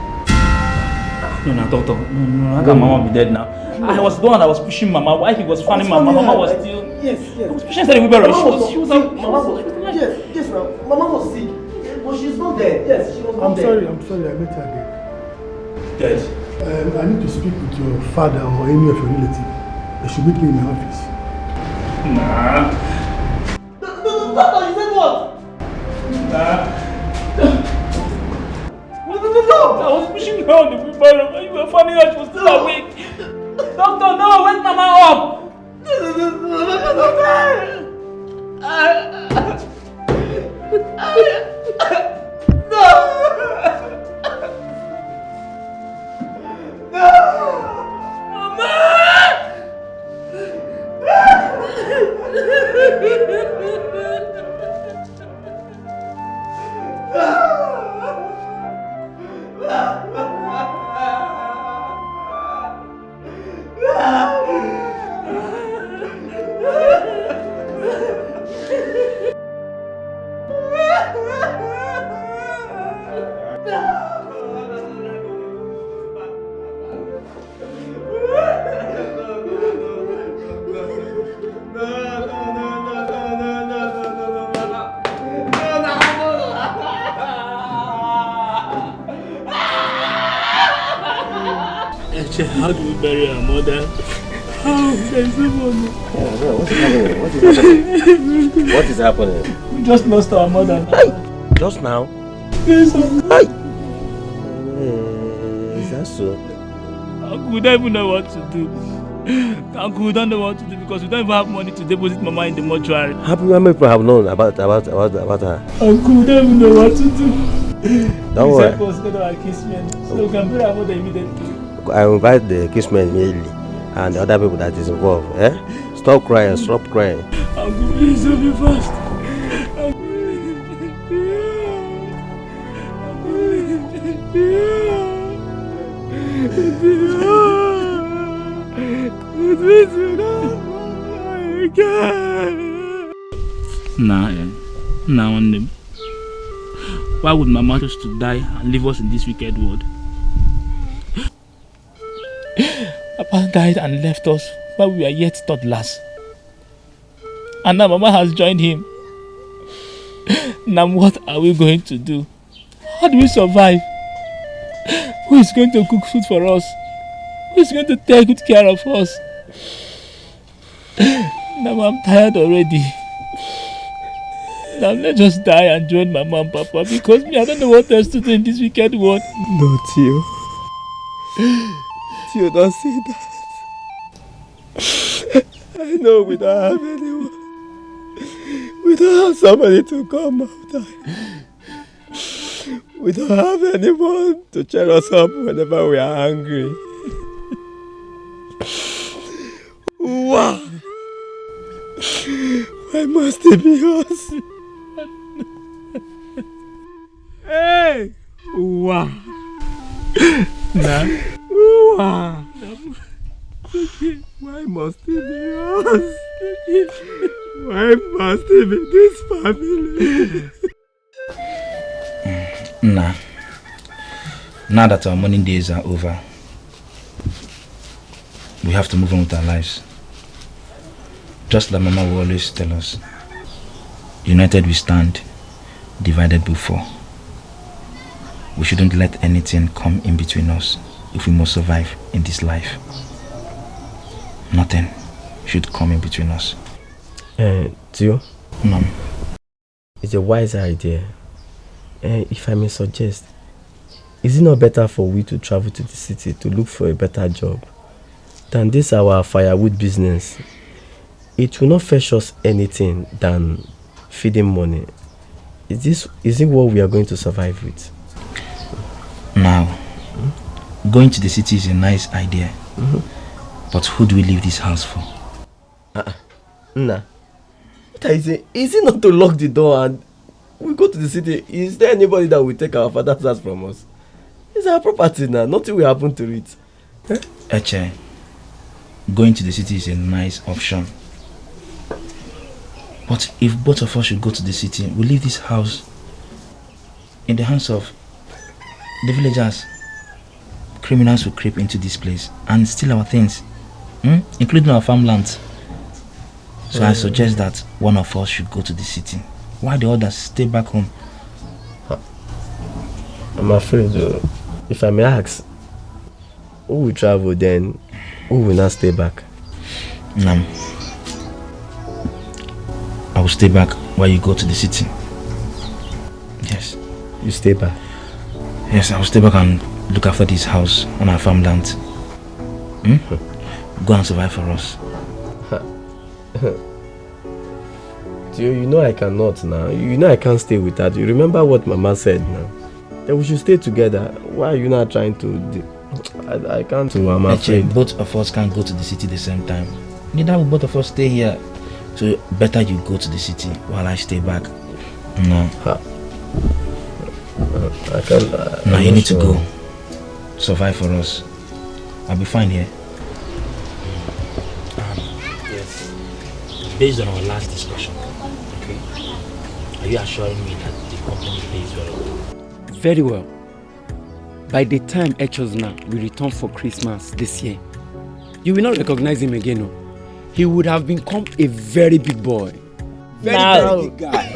No, Doctor. No, how can Mama be dead now? I was the one that was pushing Mama. While he was fanning Mama, Mama was still... Yes. I was pushing her in the wheelbarrow. She was Yes, Mama was sick. But she's not dead. Yes, she was not dead. I'm sorry, I met her dead. Dead? I need to speak with your father or any of your relatives. They should meet me in my office. Nah. Doctor, you said what? Nah. No! I was pushing her on the wheelbarrow and you were funny her, she was still awake. Doctor, no! Wake Mama up! said, how do we bury our mother? How? There's no money. What's happening? What is happening? What is happening? We just lost our mother. Just now? Yes, sir. Is that so? Uncle, we don't even know what to do. Uncle, we don't know what to do because we don't even have money to deposit Mama in the mortuary. How many people have known about her? Uncle, we don't even know what to do. Don't worry. Please help us get our kissmen so we can bury our mother immediately. I invite the kissmen immediately and the other people that is involved. Stop crying, stop crying. Uncle, please help me fast. Nah, on them. Why would Mama choose to die and leave us in this wicked world? Papa died and left us while we were yet toddlers. And now Mama has joined him. Now what are we going to do? How do we survive? Who is going to cook food for us? Who is going to take good care of us? Now I'm tired already. Now let's just die and join Mama and Papa because I don't know what else to do in this wicked world. No, Tio. Tio, don't say that. I know we don't have anyone. We don't have somebody to come after. We don't have anyone to cheer us up whenever we are hungry. Wow! Why must it be us? Hey! Wow! Nah. Wow! Why must it be us? Why must it be this family? Nah. Now that our mourning days are over, we have to move on with our lives. Just like Mama will always tell us, united we stand, divided we fall. We shouldn't let anything come in between us if we must survive in this life. Nothing should come in between us. Tio? Mom. It's a wise idea. If I may suggest, is it not better for we to travel to the city to look for a better job than this our firewood business? It will not fetch us anything than feeding money. Is it what we are going to survive with? Now, going to the city is a nice idea. But who do we leave this house for? Nah. What are you saying? Is it not to lock the door and we go to the city? Is there anybody that will take our father's house from us? It's our property now. Nothing will happen to it. Eche, going to the city is a nice option. But if both of us should go to the city, we leave this house in the hands of the villagers. Criminals will creep into this place and steal our things, including our farmlands. So I suggest that one of us should go to the city, while the others stay back home. I'm afraid, if I may ask, who will travel then? Who will not stay back? I will stay back while you go to the city. Yes. You stay back? Yes, I will stay back and look after this house on our farmland. Go and survive for us. You know I cannot now. You know I can't stay without you. Remember what Mama said now? That we should stay together. Why are you not trying to... I can't. I'm afraid. Both of us can't go to the city at the same time. Neither will both of us stay here. So better you go to the city while I stay back. No. I can't. No, you need to go. Survive for us. I'll be fine here. Yes. Based on our last discussion, okay, are you assuring me that the company pays very well? Very well. By the time Echozna will return for Christmas this year, you will not recognize him again. No? He would have become a very big boy. Very big guy.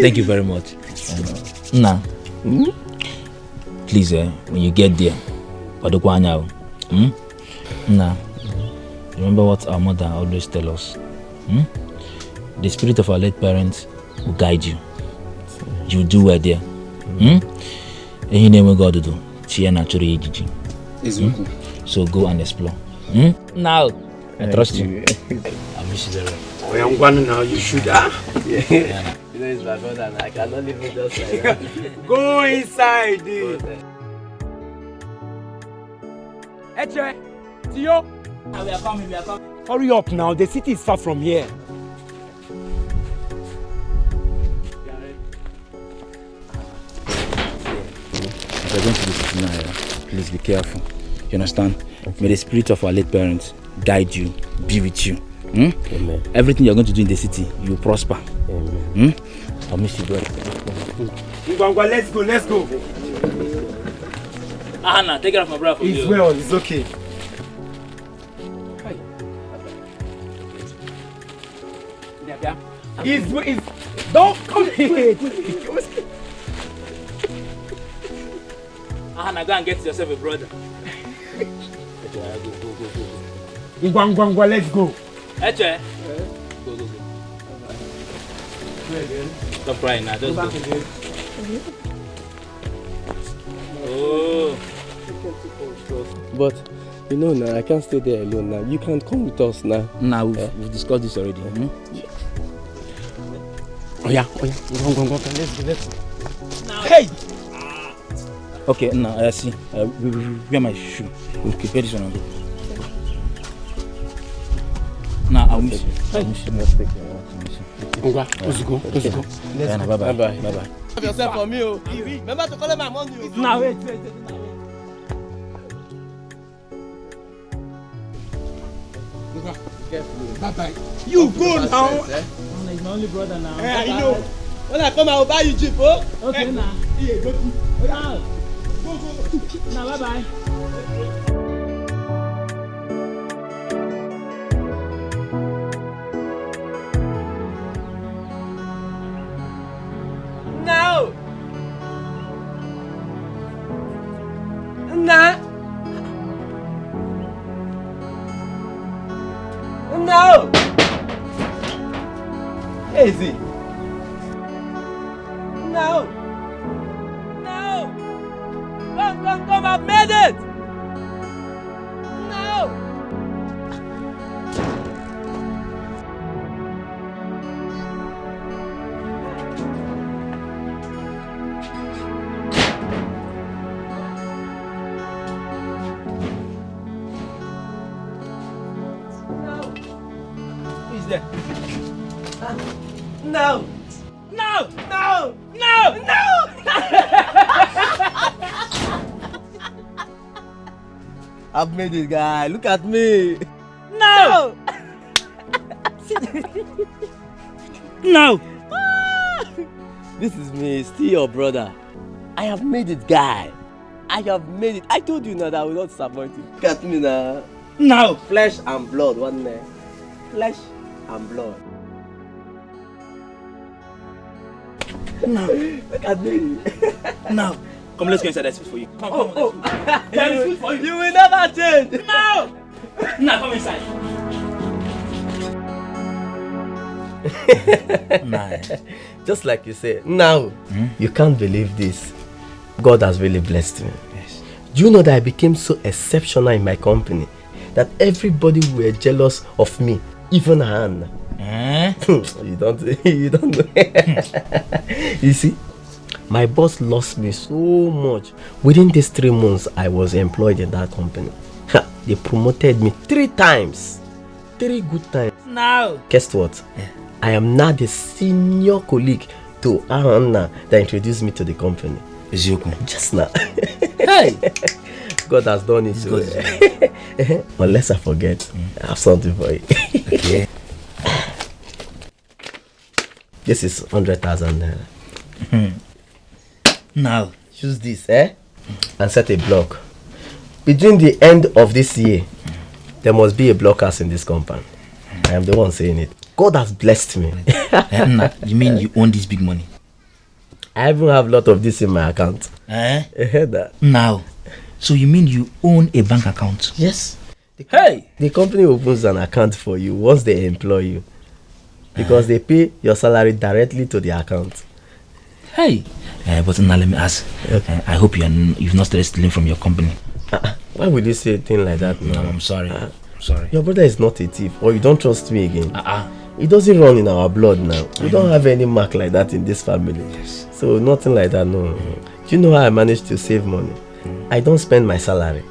Thank you very much. Now, Please, when you get there, Now, remember what our mother always tells us. The spirit of our late parents will guide you. You do well there. And you know what God to do. So go and explore. Now, I trust you. I miss you very well. Oh, I'm going now. You should. Yeah. You know, it's my brother, and I cannot leave it just like that. Go inside. Eche, Tio. We are coming. Hurry up now. The city is far from here. If you're going to the city now, please be careful. You understand? Okay. May the spirit of our late parents guide you, be with you. Amen. Everything you're going to do in the city, you will prosper. Amen. I'll miss you, brother. Let's go. Anna, take care of my brother for you. It's well, it's okay. Don't come here. Anna, go and get yourself a brother. Go. Let's go. Eche. Go. Stop crying now, just go. Oh. But you know now, I can't stay there alone now. You can come with us now. Now we've discussed this already. Oh yeah. Go. Let's go. Now. Hey. Okay, now I see. Wear my shoe. Okay, wear this one and go. Now I'll miss you. Let's take care. Let's go. Bye-bye. Have yourself for me, oh. Remember to call my money. Now wait. Bye-bye. You go now. He's my only brother now. Yeah, I know. When I come, I will buy you jeep, oh. Okay, now. Yeah, go. Now. Go. Now, bye-bye. No. Easy. No. Come, I've made it. No. Who's there? No. I've made it, guy. Look at me. No. No. This is me, still your brother. I have made it, guy. I have made it. I told you now that I will not disappoint you. Look at me now. No. Flesh and blood, one day. Flesh and blood. No. Look at me. No. Come, let's go inside. There's food for you. Come. There is food for you. You will never change. No. Now come inside. Just like you say, now you can't believe this. God has really blessed me. Yes. Do you know that I became so exceptional in my company that everybody were jealous of me, even Hannah. You don't know. You see, my boss lost me so much. Within these 3 months I was employed in that company, they promoted me 3 times. 3 good times. Now. Guess what? Yeah. I am now the senior colleague to Anna that introduced me to the company. Just now. Hey! God has done it. So. Unless I forget, I have something for you. Okay. This is 100,000 naira. Now. Use this, and set a block. Between the end of this year, there must be a blockhouse in this compound. I am the one saying it. God has blessed me. You mean you own this big money? I even have a lot of this in my account. Eh? I heard that. Now, so you mean you own a bank account? Yes. Hey! The company opens an account for you once they employ you. Because they pay your salary directly to the account. Hey! But now let me ask. I hope you've not started stealing from your company. Why would you say a thing like that? No, I'm sorry. I'm sorry. Your brother is not a thief, or you don't trust me again. It doesn't run in our blood now. We don't have any mark like that in this family. Yes. So nothing like that, no. Do you know how I managed to save money? I don't spend my salary.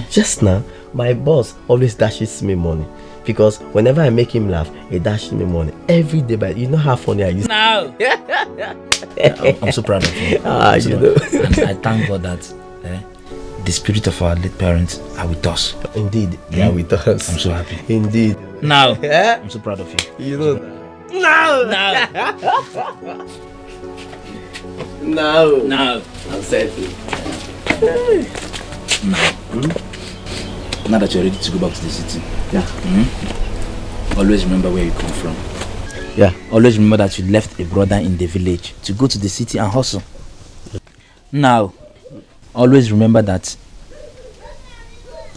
Just now, my boss always dashes me money. Because whenever I make him laugh, he dashes me money. Every day, but you know how funny I used to. No! I'm so proud of you. You know. And I thank God that the spirit of our late parents are with us. Indeed, they are with us. I'm so happy. Indeed. Now, I'm so proud of you. You know. Now. I'm set. Now that you're ready to go back to the city. Yeah. Always remember where you come from. Yeah. Always remember that you left a brother in the village to go to the city and hustle. Now, always remember that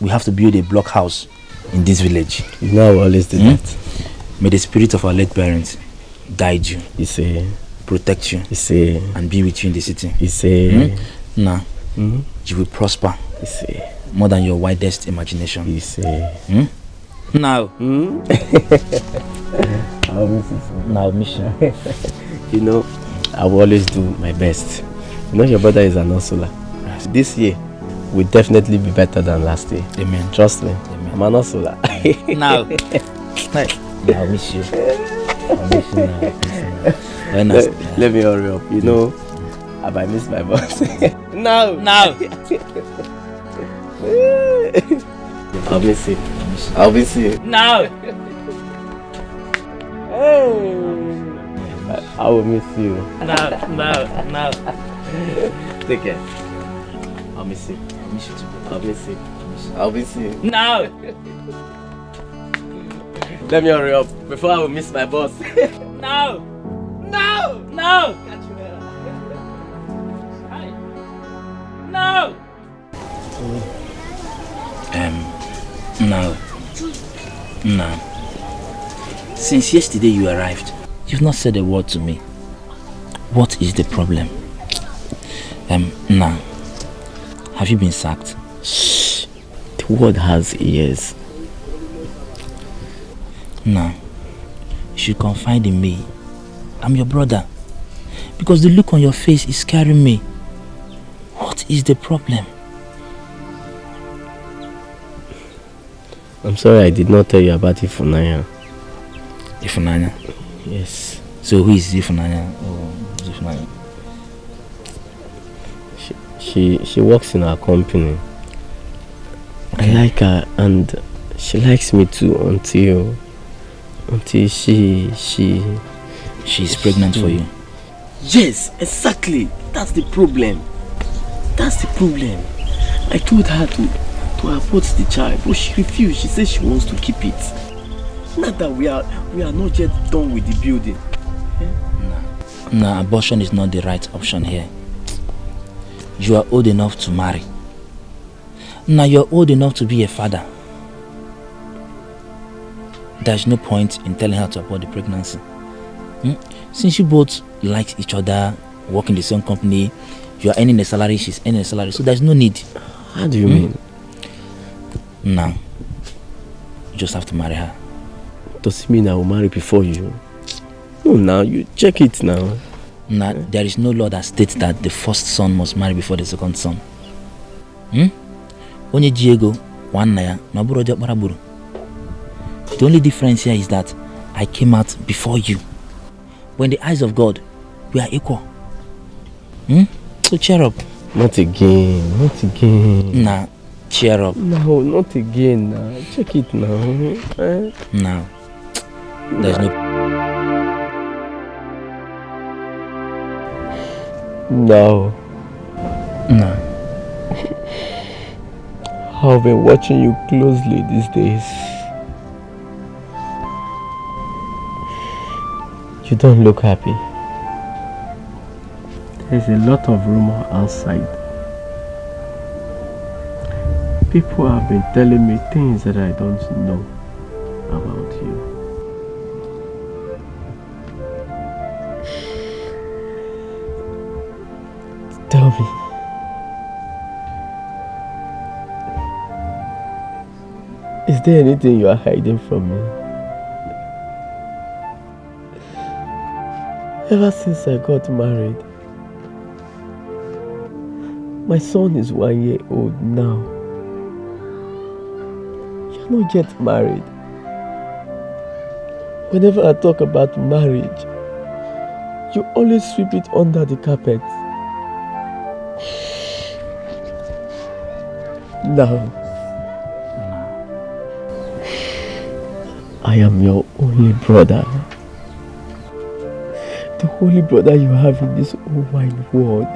we have to build a block house in this village. You know I always do that. May the spirit of our late parents guide you. You say. Protect you. You say. And be with you in the city. You say. Now, you will prosper. You say. More than your widest imagination. You say. Now. I'll miss you. Now, mission. You know, I will always do my best. You know, your brother is an hustler. This year will definitely be better than last year. Amen. Trust me. Amen. I'm an hustler. Now. I'll miss you. I'll miss you now. Let me hurry up. You know, I might miss my boss. Now. I'll miss you. I'll miss you. Now. I will miss you. Now. Take care. I'll miss you. I'll miss you too. I'll miss you. I'll miss you. Now. Let me hurry up before I will miss my boss. Now. No. Now. Now. Now. Since yesterday you arrived, you've not said a word to me. What is the problem? Now. Have you been sacked? Shh. The word has ears. Now, you should confide in me. I'm your brother. Because the look on your face is scaring me. What is the problem? I'm sorry I did not tell you about Ifunanya. Ifunanya? Yes. So who is Ifunanya? Oh, who's Ifunanya? She works in our company. Okay. I like her and she likes me too until she's pregnant for you. Yes, exactly. That's the problem. I told her to abort the child, but she refused. She said she wants to keep it. Not that we are not yet done with the building. No, abortion is not the right option here. You are old enough to marry. Now you're old enough to be a father. There's no point in telling her to abort the pregnancy. Since you both like each other, work in the same company, you are earning a salary, she's earning a salary, so there's no need. How do you mean? Now, you just have to marry her. Does it mean I will marry before you? No, now you check it now. Now, there is no law that states that the first son must marry before the second son. Onye Diego, one naya, noburo baraburu. The only difference here is that I came out before you. When the eyes of God, we are equal. So cheer up. Not again. Nah, cheer up. No, not again now. Check it now. Now, there's no... No. I've been watching you closely these days. You don't look happy. There's a lot of rumor outside. People have been telling me things that I don't know about you. Tell me. Is there anything you are hiding from me? Ever since I got married, my son is 1 year old now. You're not yet married. Whenever I talk about marriage, you always sweep it under the carpet. Now, I am your only brother. The only brother you have in this whole wide world.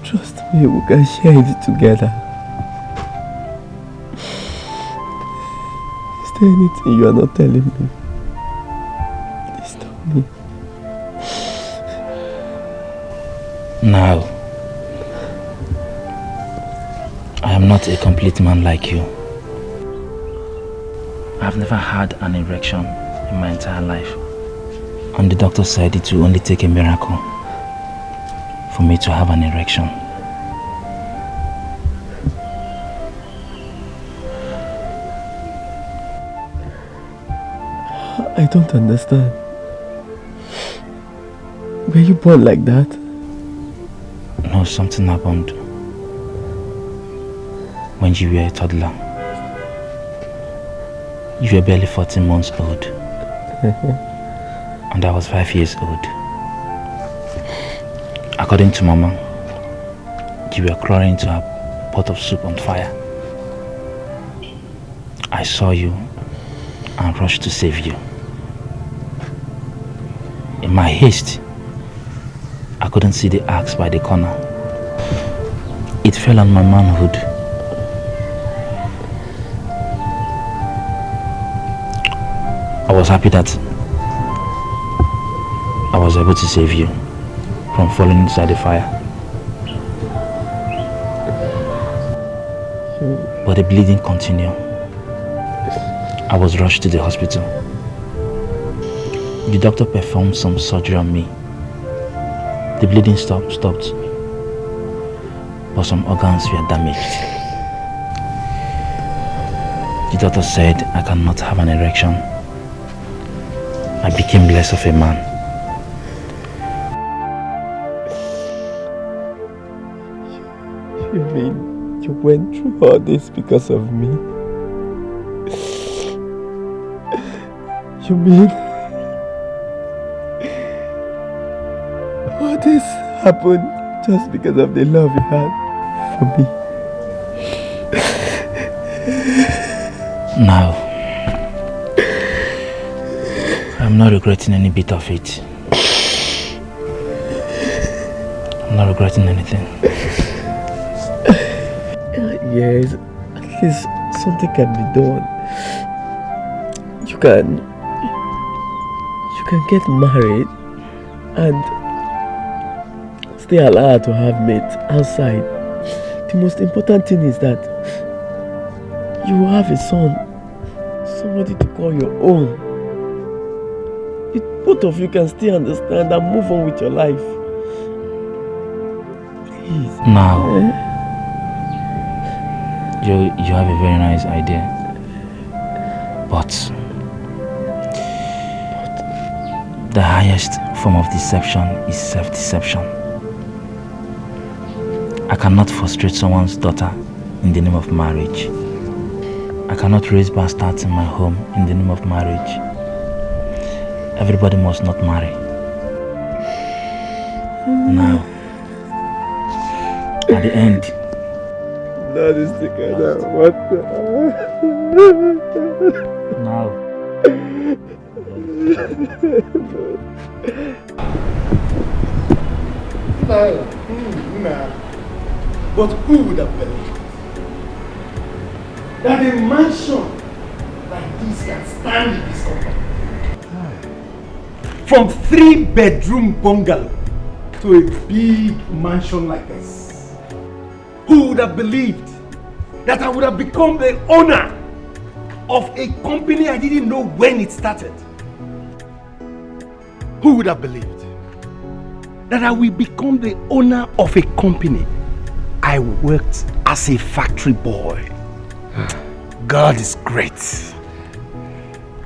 Trust me, we can share it together. Is there anything you are not telling me? Please tell me. Now, I am not a complete man like you. I've never had an erection in my entire life. And the doctor said it will only take a miracle for me to have an erection. I don't understand. Were you born like that? No, something happened when you were a toddler. You were barely 14 months old. And I was 5 years old. According to Mama, you were crawling into a pot of soup on fire. I saw you and rushed to save you. In my haste, I couldn't see the axe by the corner. It fell on my manhood. I was happy that I was able to save you from falling inside the fire. But the bleeding continued. I was rushed to the hospital. The doctor performed some surgery on me. The bleeding stopped, but some organs were damaged. The doctor said I cannot have an erection. I became less of a man. You mean you went through all this because of me? You mean all this happened just because of the love you had for me? Now, I'm not regretting any bit of it. I'm not regretting anything. Yes, at least something can be done. You can get married and stay allowed to have mates outside. The most important thing is that you will have a son, somebody to call your own. Both of you can still understand and move on with your life. Please. Now, you have a very nice idea, but the highest form of deception is self-deception. I cannot frustrate someone's daughter in the name of marriage. I cannot raise bastards in my home in the name of marriage. Everybody must not marry. Now, at the end, that is the kind of what now. Nah. But who would have believed that a mansion like this can stand in this company? from 3-bedroom bungalow to a big mansion like this. Who would have believed that I would have become the owner of a company I didn't know when it started? Who would have believed that I will become the owner of a company I worked as a factory boy? God is great.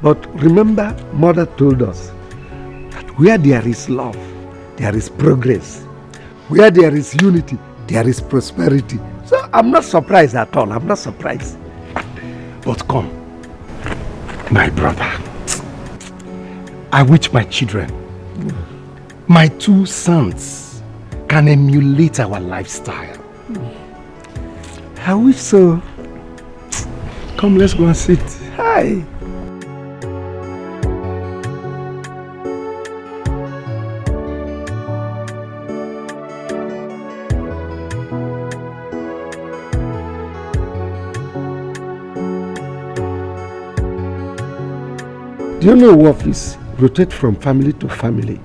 But remember, Mother told us that where there is love, there is progress. Where there is unity, there is prosperity. So I'm not surprised at all. I'm not surprised. But come, my brother, I wish my children, my 2 sons, can emulate our lifestyle. I wish so. Come, let's go and sit. Hi. Do you know office rotate from family to family?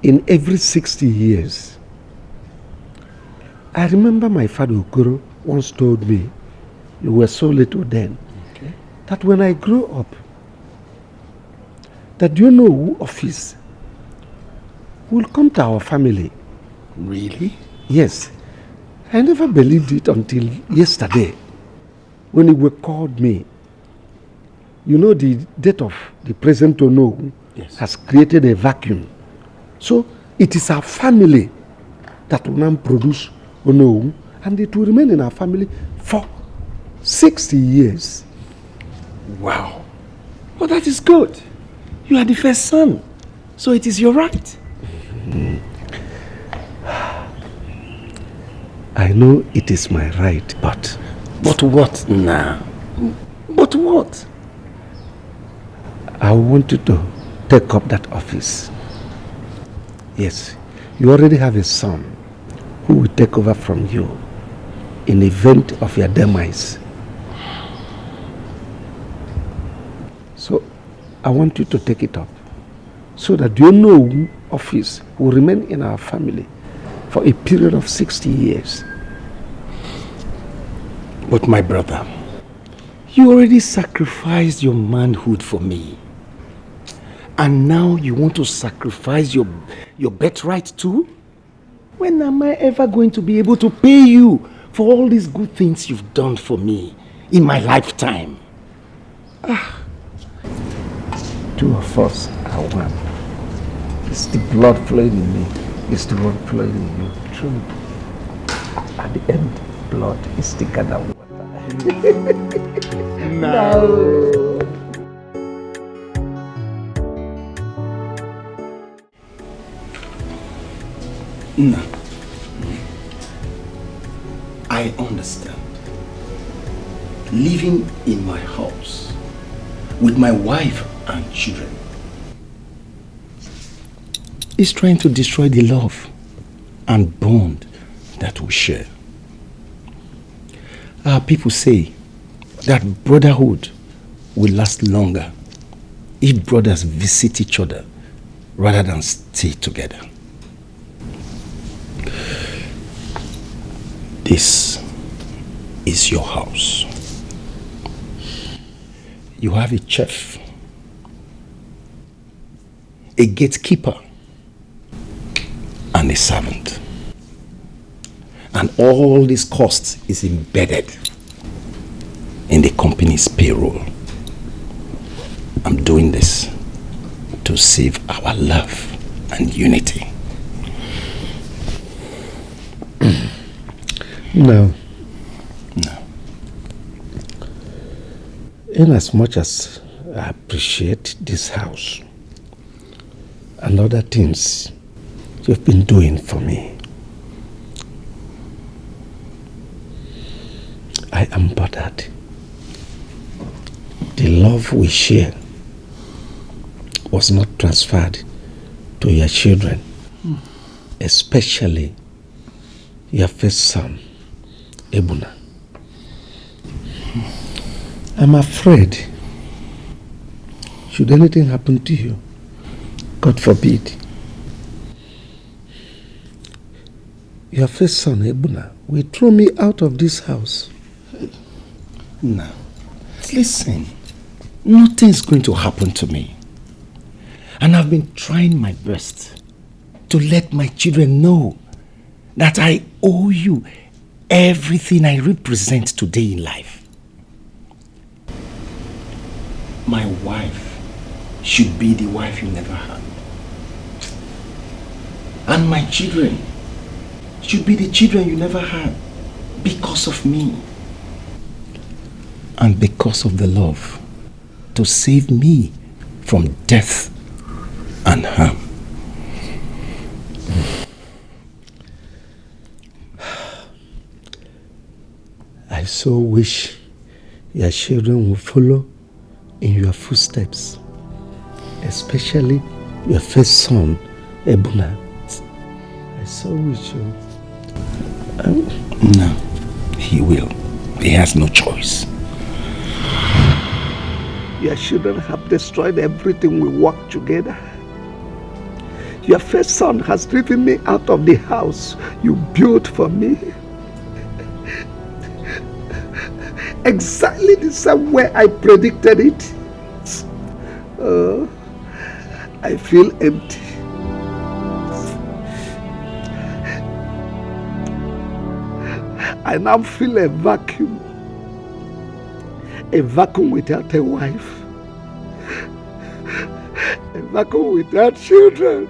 In every 60 years. I remember my father Okoro once told me, you were so little then, that when I grow up, that do you know who office will come to our family? Really? Yes. I never believed it until yesterday when he called me. You know, the death of the present Ono has created a vacuum. So it is our family that will now produce Ono, and it will remain in our family for 60 years. Wow. Well, that is good. You are the first son, so it is your right. I know it is my right, but... But what now? But what? I want you to take up that office. Yes, you already have a son who will take over from you in the event of your demise. So, I want you to take it up so that your new office will remain in our family for a period of 60 years. But my brother, you already sacrificed your manhood for me. And now you want to sacrifice your birthright too? When am I ever going to be able to pay you for all these good things you've done for me in my lifetime? Two of us are one. It's the blood flowing in me. It's the blood flowing in you. True. At the end, blood is thicker than water. No. No. I understand. Living in my house with my wife and children is trying to destroy the love and bond that we share. Our people say that brotherhood will last longer if brothers visit each other rather than stay together. This is your house. You have a chef, a gatekeeper, and a servant. And all this cost is embedded in the company's payroll. I'm doing this to save our love and unity. No. No. In as much as I appreciate this house and other things you've been doing for me, I am bothered. The love we share was not transferred to your children, especially your first son, Ebuna. I'm afraid Should anything happen to you, God forbid, your first son, Ebuna, will throw me out of this house. Now, listen, nothing's going to happen to me. And I've been trying my best to let my children know that I owe you everything I represent today in life. My wife should be the wife you never had. And my children should be the children you never had because of me. And because of the love to save me from death and harm. I so wish your children will follow in your footsteps, especially your first son, Ebuna. I so wish you. No, he will. He has no choice. Your children have destroyed everything we worked together. Your first son has driven me out of the house you built for me. Exactly the same way I predicted it. I feel empty. I now feel a vacuum. A vacuum without a wife. A vacuum without children.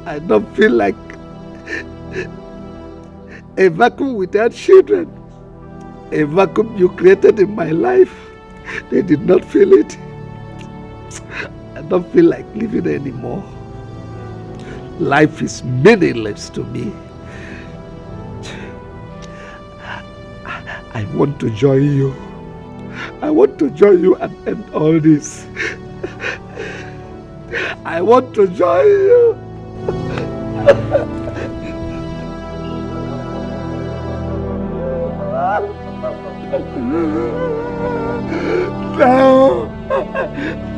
I don't feel like a vacuum without children. A vacuum you created in my life. They did not feel it. I don't feel like living anymore. Life is meaningless to me. I want to join you. I want to join you and end all this. I want to join you. No.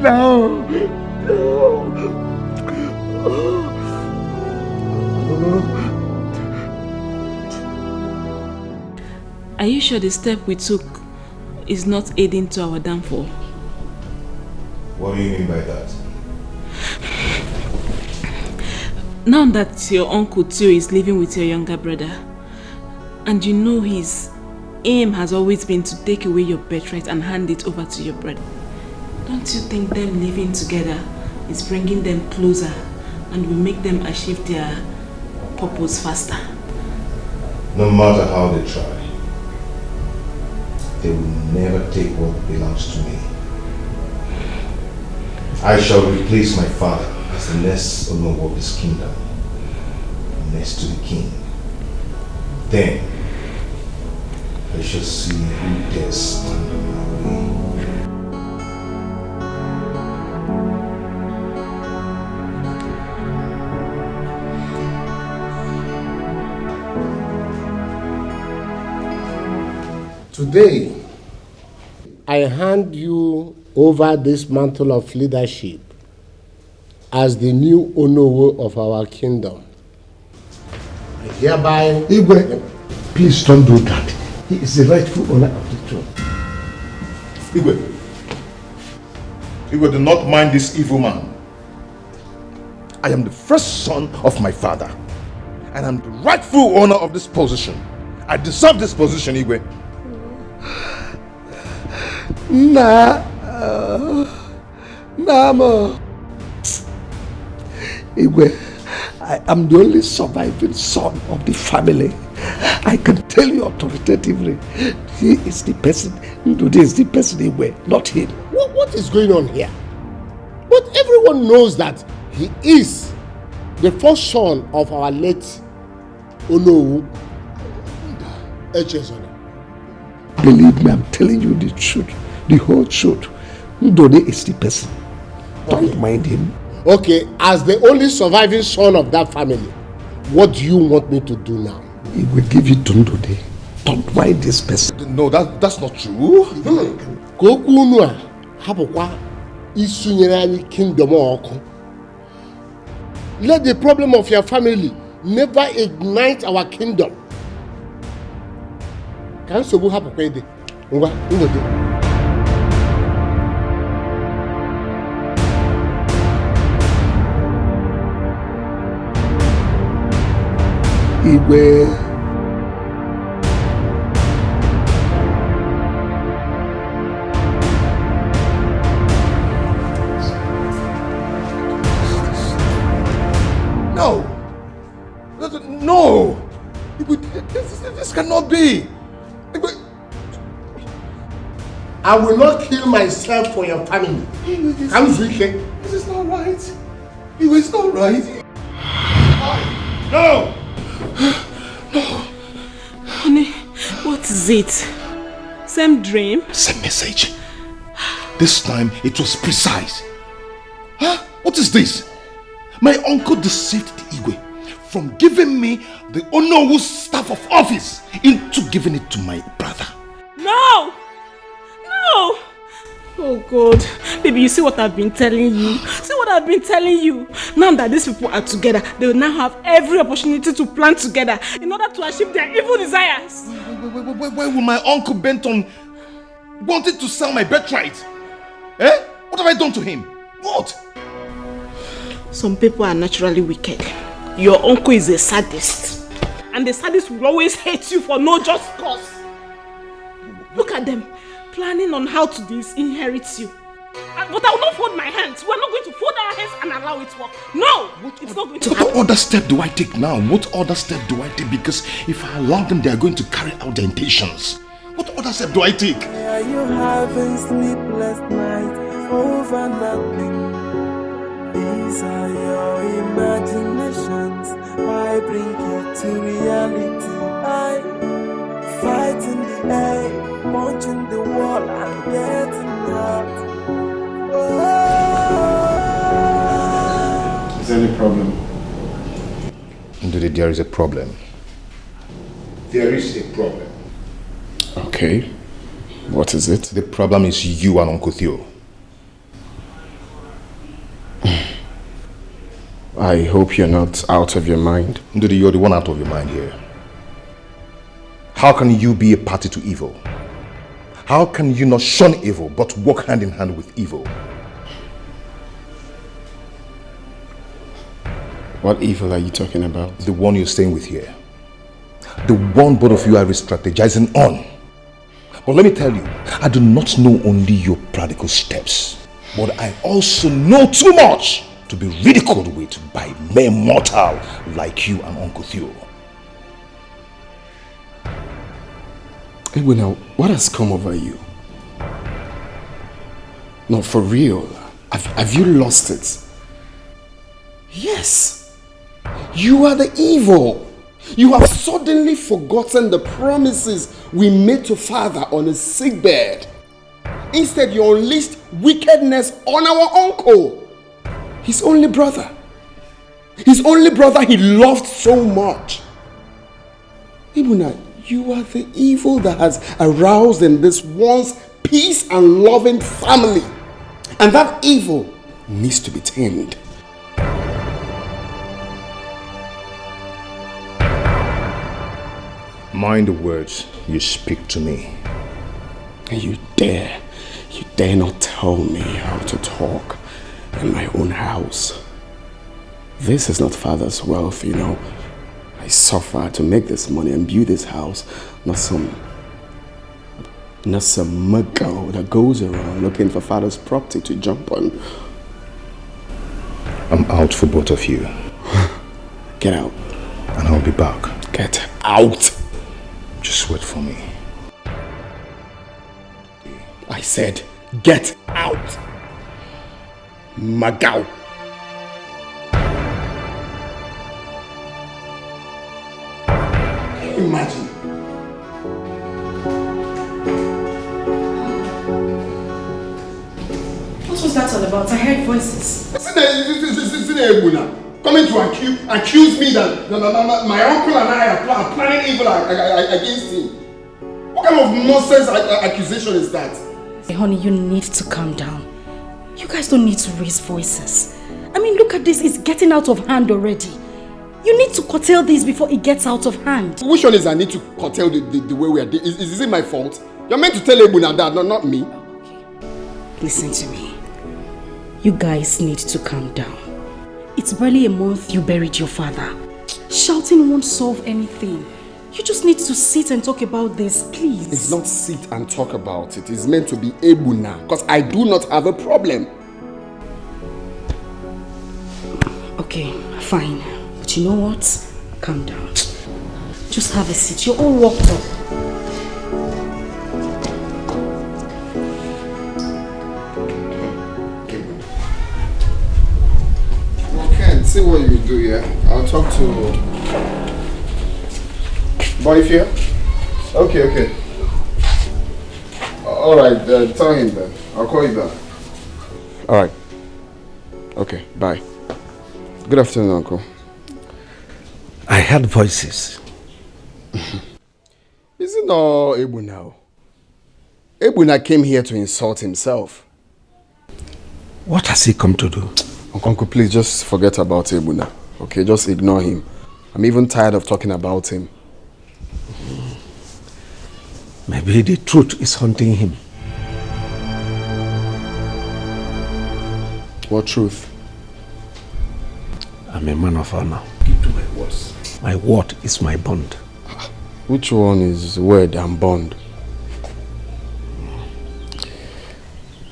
No. Are you sure the step we took is not aiding to our downfall? What do you mean by that? Now that your uncle Tio is living with your younger brother, and you know his aim has always been to take away your birthright and hand it over to your brother, don't you think them living together is bringing them closer and will make them achieve their purpose faster? No matter how they try, they will never take what belongs to me. I shall replace my father as the next owner of this kingdom, next to the king. Then I shall see who dares stand in my way. Today, I hand you over this mantle of leadership as the new Onowo of our kingdom. I hereby... Igwe, please don't do that. He is the rightful owner of the throne. Igwe, do not mind this evil man. I am the first son of my father, and I'm the rightful owner of this position. I deserve this position, Igwe. Namo. Igwe, I am the only surviving son of the family. I can tell you authoritatively, he is the person, Ndude is the person Igwe, not him. What is going on here? But everyone knows that he is the first son of our late Onowu Echezona. Believe me, I'm telling you the truth, the whole truth. Ndude is the person. Don't mind him. Okay, as the only surviving son of that family, What do you want me to do now? He will give you tonto day. Don't mind this person. No, that's not true. Kokunua, hapokwa isunyere anyị kingdom ọkụ. Let the problem of your family never ignite our kingdom. Can nsogbu hapokwa ide? Ngwa, ngode. Igwe. No! This cannot be! I will not kill myself for your family. This is not right. It's not right. No! No! Honey, what is it? Same dream? Same message. This time it was precise. Huh? What is this? My uncle deceived the Igwe from giving me the Onowu staff of office into giving it to my brother. No! No! Oh God, baby, you see what I've been telling you? See what I've been telling you? Now that these people are together, they will now have every opportunity to plan together in order to achieve their evil desires. Why will my uncle bent on wanting to sell my birthright? Eh? What have I done to him? What? Some people are naturally wicked. Your uncle is a sadist. And the sadist will always hate you for no just cause. Look at them, planning on how to disinherit you. But I will not fold my hands. We are not going to fold our hands and allow it to work. No! It's not going to happen. What other step do I take now? What other step do I take? Because if I allow them, they are going to carry out their intentions. What other step do I take? Are you having sleepless nights over nothing? These are your imaginations. Why bring you to reality? I fight in the air, punching the wall and getting hurt. Is there any problem? Indeed, there is a problem. There is a problem. Okay. What is it? The problem is you and Uncle Theo. I hope you're not out of your mind. Indeed, you're the one out of your mind here. How can you be a party to evil? How can you not shun evil but walk hand in hand with evil? What evil are you talking about? The one you're staying with here. The one both of you are strategizing on. But let me tell you, I do not know only your practical steps, but I also know too much to be ridiculed with by mere mortal like you and Uncle Theo. Now, what has come over you? No, for real. Have you lost it? Yes. You are the evil. You have suddenly forgotten the promises we made to Father on his sickbed. Instead, you unleashed wickedness on our uncle. His only brother. His only brother he loved so much. Ibuna, you are the evil that has aroused in this once peace and loving family. And that evil needs to be tamed. Mind the words you speak to me. You dare not tell me how to talk in my own house. This is not Father's wealth, you know. I suffer to make this money and build this house, not some muggle that goes around looking for Father's property to jump on. I'm out for both of you. Get out. And I'll be back. Get out. Just wait for me. I said, get out. Magao. Imagine. What was that all about? I heard voices. Coming to accuse me that my uncle and I are planning evil against him. What kind of nonsense accusation is that? Hey, honey, you need to calm down. You guys don't need to raise voices. I mean, look at this. It's getting out of hand already. You need to curtail this before it gets out of hand. Which one is I need to curtail the way we are doing? Is it my fault? You're meant to tell Ebuna that, not me. Listen to me. You guys need to calm down. It's barely a month you buried your father. Shouting won't solve anything. You just need to sit and talk about this, please. It's not sit and talk about it. It's meant to be Ebuna, because I do not have a problem. Okay, fine. But you know what? Calm down. Just have a seat. You're all worked up. Okay, see what you do here. I'll talk to boy here. Okay. Alright, tell him then. I'll call you back. Alright. Okay, bye. Good afternoon, Uncle. I heard voices. Isn't all Ebuna now? Ebuna came here to insult himself. What has he come to do? Uncle, please just forget about Ebuna. Okay, just ignore him. I'm even tired of talking about him. Maybe the truth is haunting him. What truth? I'm a man of honor. Keep to my words. My word is my bond. Which one is word and bond?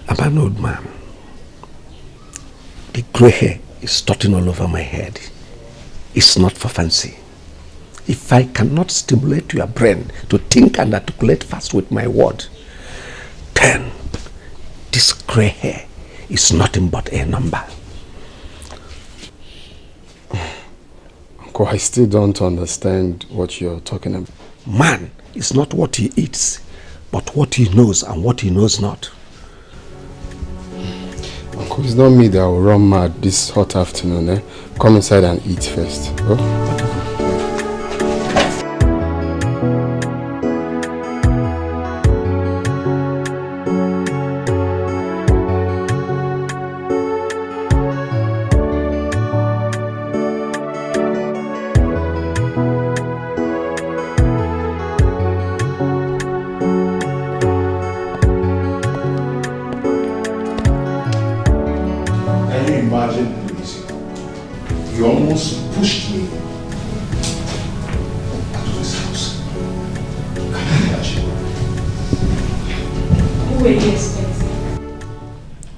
I'm an old man. The grey hair is starting all over my head. It's not for fancy. If I cannot stimulate your brain to think and articulate fast with my word, then this grey hair is nothing but a number. Uncle, I still don't understand what you're talking about. Man is not what he eats, but what he knows and what he knows not. Uncle, it's not me that will run mad this hot afternoon. Eh? Come inside and eat first. Oh?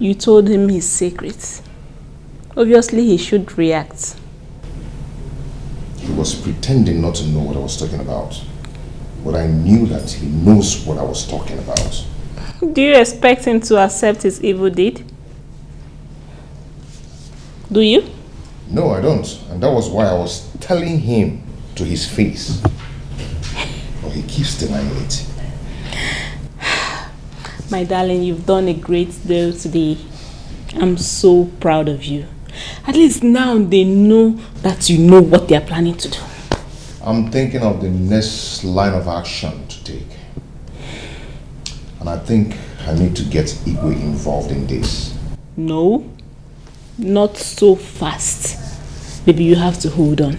You told him his secrets. Obviously, he should react. He was pretending not to know what I was talking about. But I knew that he knows what I was talking about. Do you expect him to accept his evil deed? Do you? No, I don't. And that was why I was telling him to his face. But he keeps denying it. My darling, you've done a great deal today. I'm so proud of you. At least now they know that you know what they're planning to do. I'm thinking of the next line of action to take. And I think I need to get Igwe involved in this. No, not so fast. Baby, you have to hold on.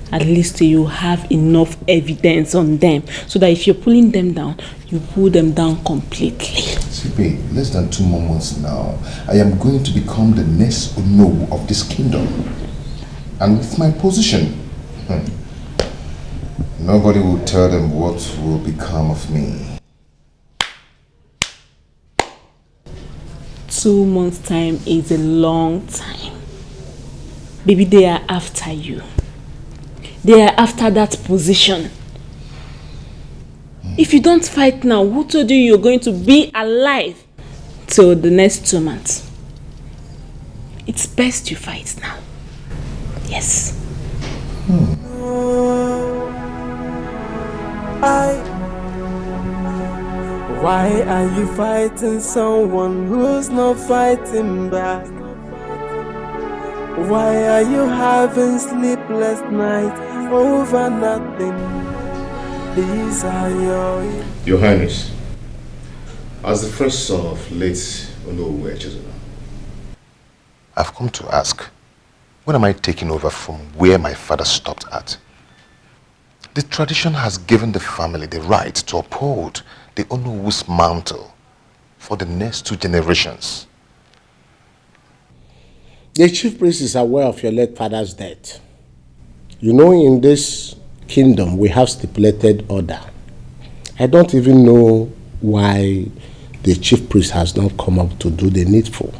At least you have enough evidence on them so that if you're pulling them down, you pull them down completely. See, babe, less than 2 more months now, I am going to become the next Ono of this kingdom. And with my position, nobody will tell them what will become of me. 2 months' time is a long time. Baby, they are after you. They are after that position. If you don't fight now, who told you you're going to be alive till the next 2 months? It's best you fight now. Yes. Why are you fighting someone who's not fighting back? Why are you having sleepless nights over nothing? These are Your Highness, as the first son of late Nollywood Channel, I've come to ask, when am I taking over from where my father stopped at? The tradition has given the family the right to uphold the Onowu's mantle for the next 2 generations. The chief priest is aware of your late father's death. You know, in this kingdom, we have stipulated order. I don't even know why the chief priest has not come up to do the needful.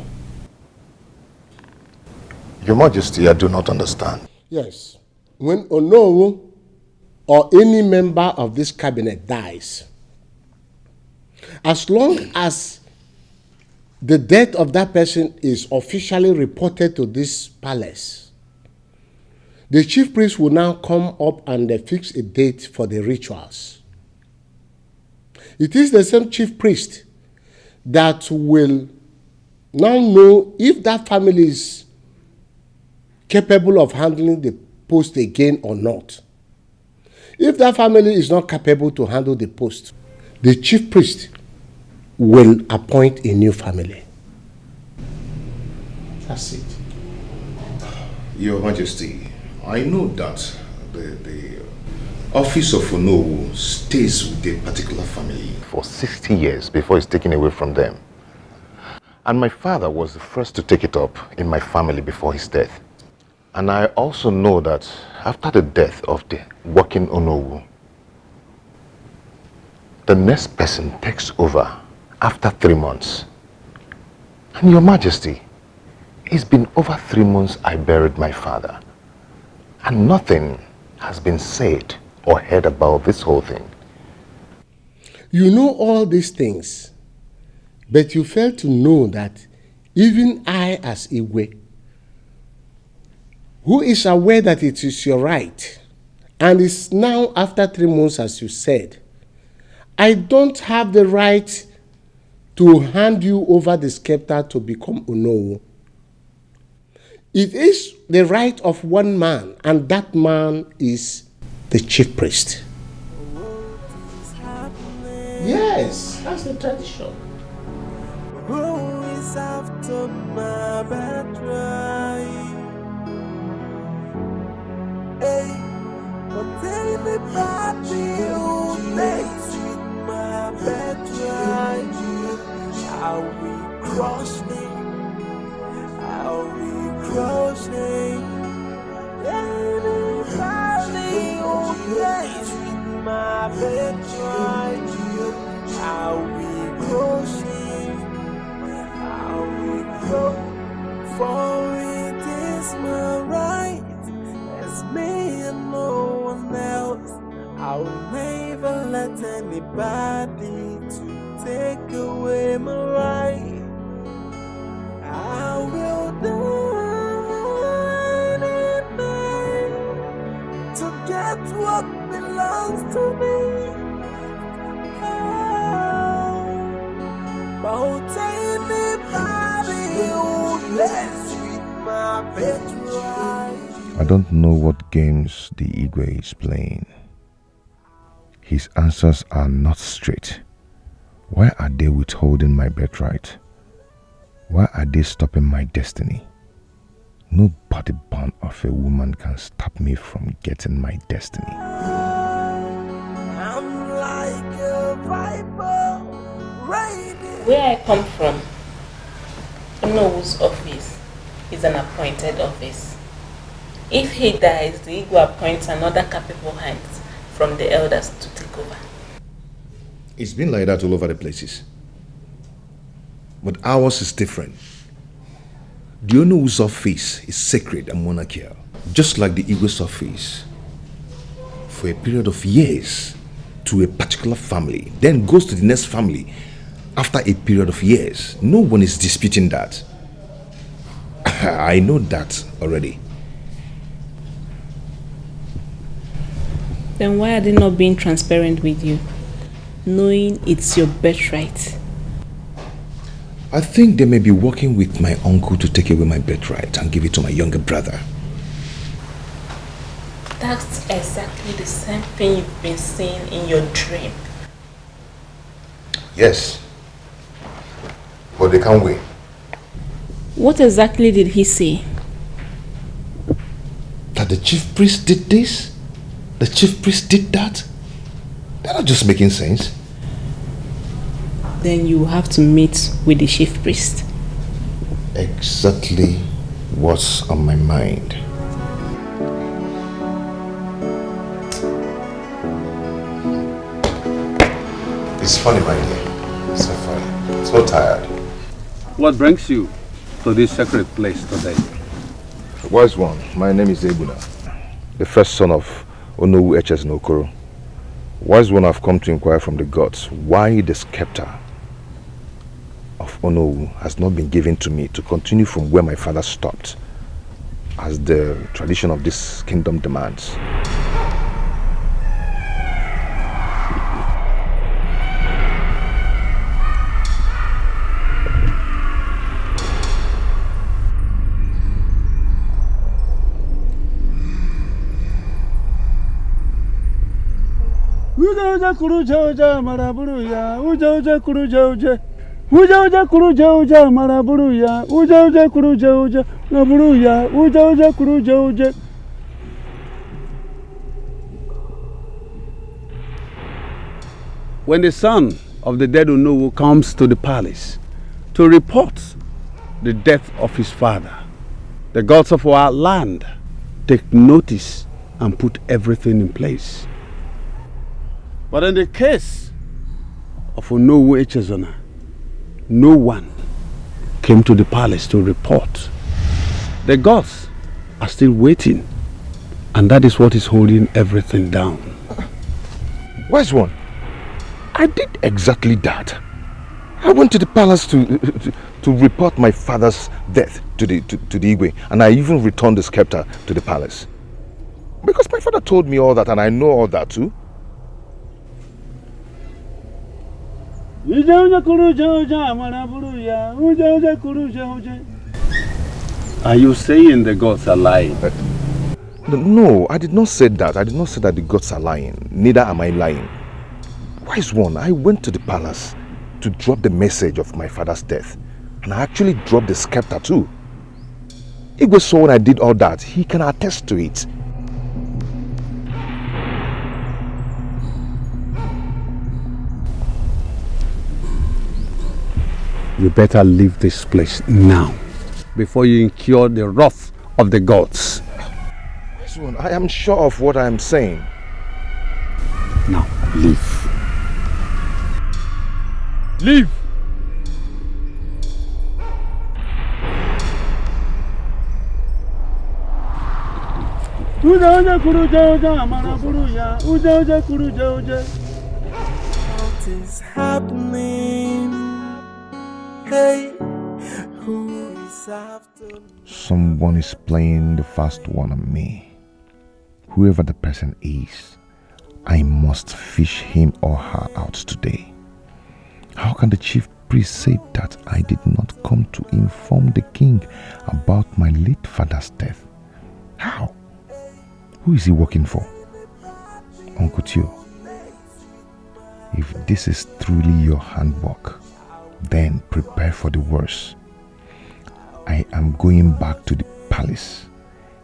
Your Majesty, I do not understand. Yes. When Onowu or any member of this cabinet dies, as long as the death of that person is officially reported to this palace, the chief priest will now come up and fix a date for the rituals. It is the same chief priest that will now know if that family is capable of handling the post again or not. If that family is not capable to handle the post, the chief priest will appoint a new family. That's it. Your Majesty, I know that the office of Onowu stays with a particular family for 60 years before it's taken away from them. And my father was the first to take it up in my family before his death. And I also know that after the death of the working Onowu, the next person takes over after 3 months. And Your Majesty, it's been over 3 months I buried my father. And nothing has been said or heard about this whole thing. You know all these things, but you fail to know that even I as Igwe, who is aware that it is your right, and is now after 3 months as you said, I don't have the right to hand you over the scepter to become Onowu. It is the right of one man, and that man is the chief priest. Yes, that's the tradition. Who is after my birthright? Hey, but anybody who plays with my birthright, I'll be crushing, I'll be crushing. Anybody who plays with my birthright, I'll be crushing, I'll be crushing. For it is my right, as me and no one else. I'll never let anybody to take away my right. I will do anything to get what belongs to me. About anybody who lets with my birthright. I don't know what games the Igwe is playing. His answers are not straight. Why are they withholding my birthright? Why are they stopping my destiny? No body bond of a woman can stop me from getting my destiny. I'm like a viper, Where I come from, Onowu's office is an appointed office. If he dies, the Igwe appoints another capable hands from the elders to take over. It's been like that all over the places. But ours is different. The Onowu's office is sacred and monarchical, just like the Igwe's office. For a period of years to a particular family, then goes to the next family after a period of years. No one is disputing that. I know that already. Then why are they not being transparent with you, knowing it's your birthright? I think they may be working with my uncle to take away my birthright and give it to my younger brother. That's exactly the same thing you've been seeing in your dream. Yes. But they can't win. What exactly did he say? That the chief priest did this? The chief priest did that? They're not just making sense. Then you have to meet with the chief priest. Exactly what's on my mind. It's funny, my dear. It's so funny. So tired. What brings you to this sacred place today? Wise one, my name is Ebuna, the first son of Onowu Okoli. Wise one, I've come to inquire from the gods why the scepter of Onowu has not been given to me to continue from where my father stopped, as the tradition of this kingdom demands. Uja kuruja maraburuya, uja kuruja. Uja kuruja maraburuya, uja kuruja maraburuya, uja kuruja. When the son of the dead Onowu comes to the palace to report the death of his father, the gods of our land take notice and put everything in place. But in the case of Onowu Echezona, no one came to the palace to report. The gods are still waiting, and that is what is holding everything down. Wise one, I did exactly that. I went to the palace to report my father's death to the Igwe, and I even returned the scepter to the palace. Because my father told me all that, and I know all that too. Are you saying the gods are lying? No, I did not say that. I did not say that the gods are lying. Neither am I lying. Wise one, I went to the palace to drop the message of my father's death. And I actually dropped the scepter too. Igwe saw when I did all that. He can attest to it. You better leave this place now, before you incur the wrath of the gods. I am sure of what I am saying. Now, leave. Leave! What is happening? Hey, who is after me? Someone is playing the fast one on me. Whoever the person is, I must fish him or her out today. How can the chief priest say that I did not come to inform the king about my late father's death? How? Who is he working for? Uncle Tio, if this is truly your handwork, then prepare for the worst. I am going back to the palace.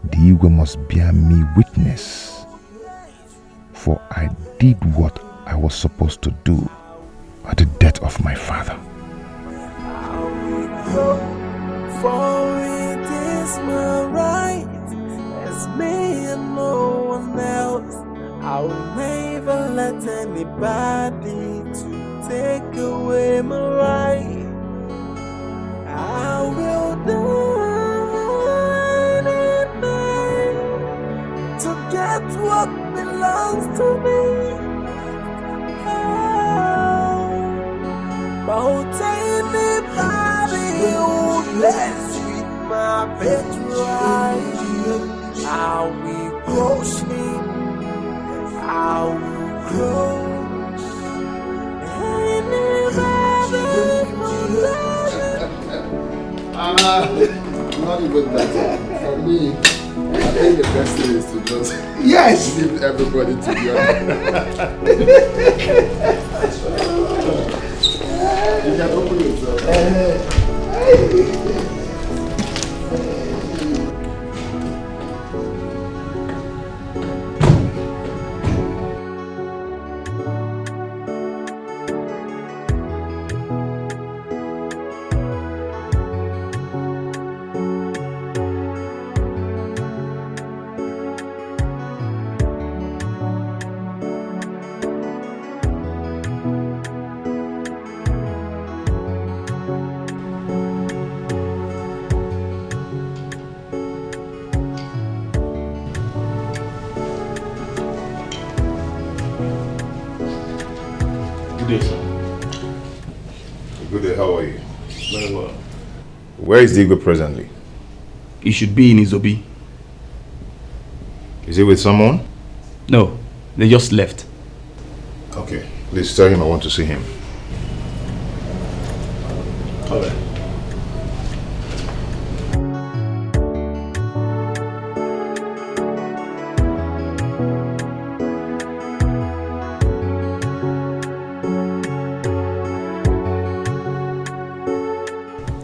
The Igwe must bear me witness, for I did what I was supposed to do at the death of my father. For it is my right, as me and no one else. I will never let anybody to take away my right. I will die to get what belongs to me. But anybody who lets with my birthright, I will crush him. I will crush anybody who lets Not even that. For me, I think the best thing is to just leave everybody to be honest. You can open yourself. Good day, sir. Good day, how are you? Very well. Where is Dikeh presently? He should be in his obi. Is he with someone? No, they just left. Okay, please tell him I want to see him. Alright.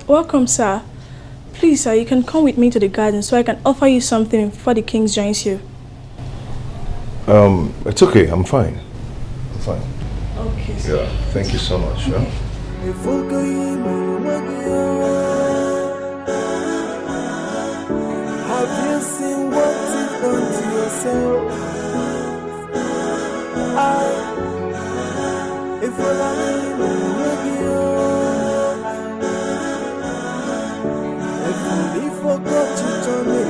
Welcome, sir. Please, sir, you can come with me to the garden so I can offer you something before the king joins you. It's okay, I'm fine. I'm fine. Okay, sir. Yeah, thank you so much. Yeah? Have you seen what you've done to yourself? If you forgot you told me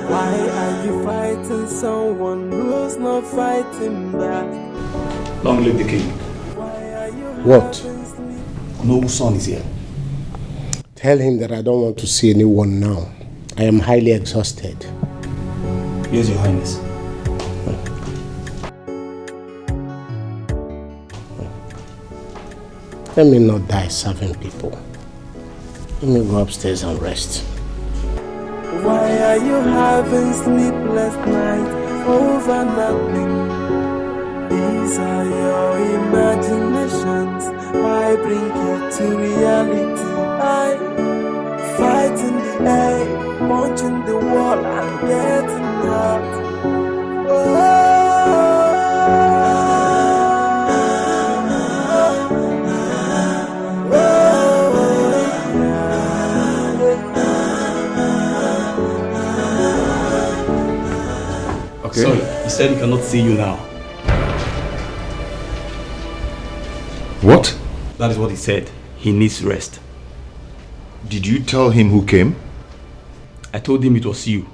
why are you fighting someone who's not fighting back? Long live the king. What? No son is here. Tell him that I don't want to see anyone now. I am highly exhausted. Yes, Your Highness. Let me not die serving people. Let me go upstairs and rest. Why are you having sleepless nights over nothing? These are your imaginations. Why bring you to reality? I fight in the air, punching the wall and getting hurt. Okay. Sorry, he said he cannot see you now. What? That is what he said. He needs rest. Did you tell him who came? I told him it was you,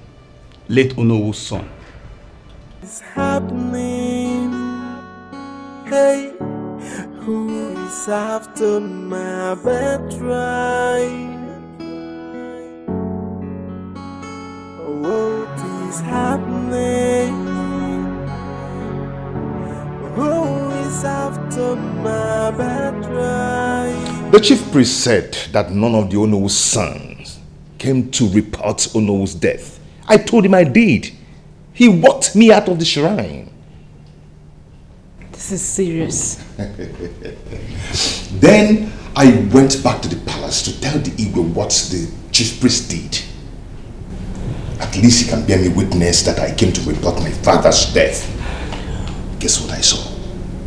late Onowu's son. It's happening. Hey, who is after my birthright? What is happening? Who is after my birthright? The chief priest said that none of the Onowu's sons came to report Onowu's death. I told him I did. He walked me out of the shrine. This is serious. Then I went back to the palace to tell the Igwe what the chief priest did. At least he can bear me witness that I came to report my father's death. Guess what I saw?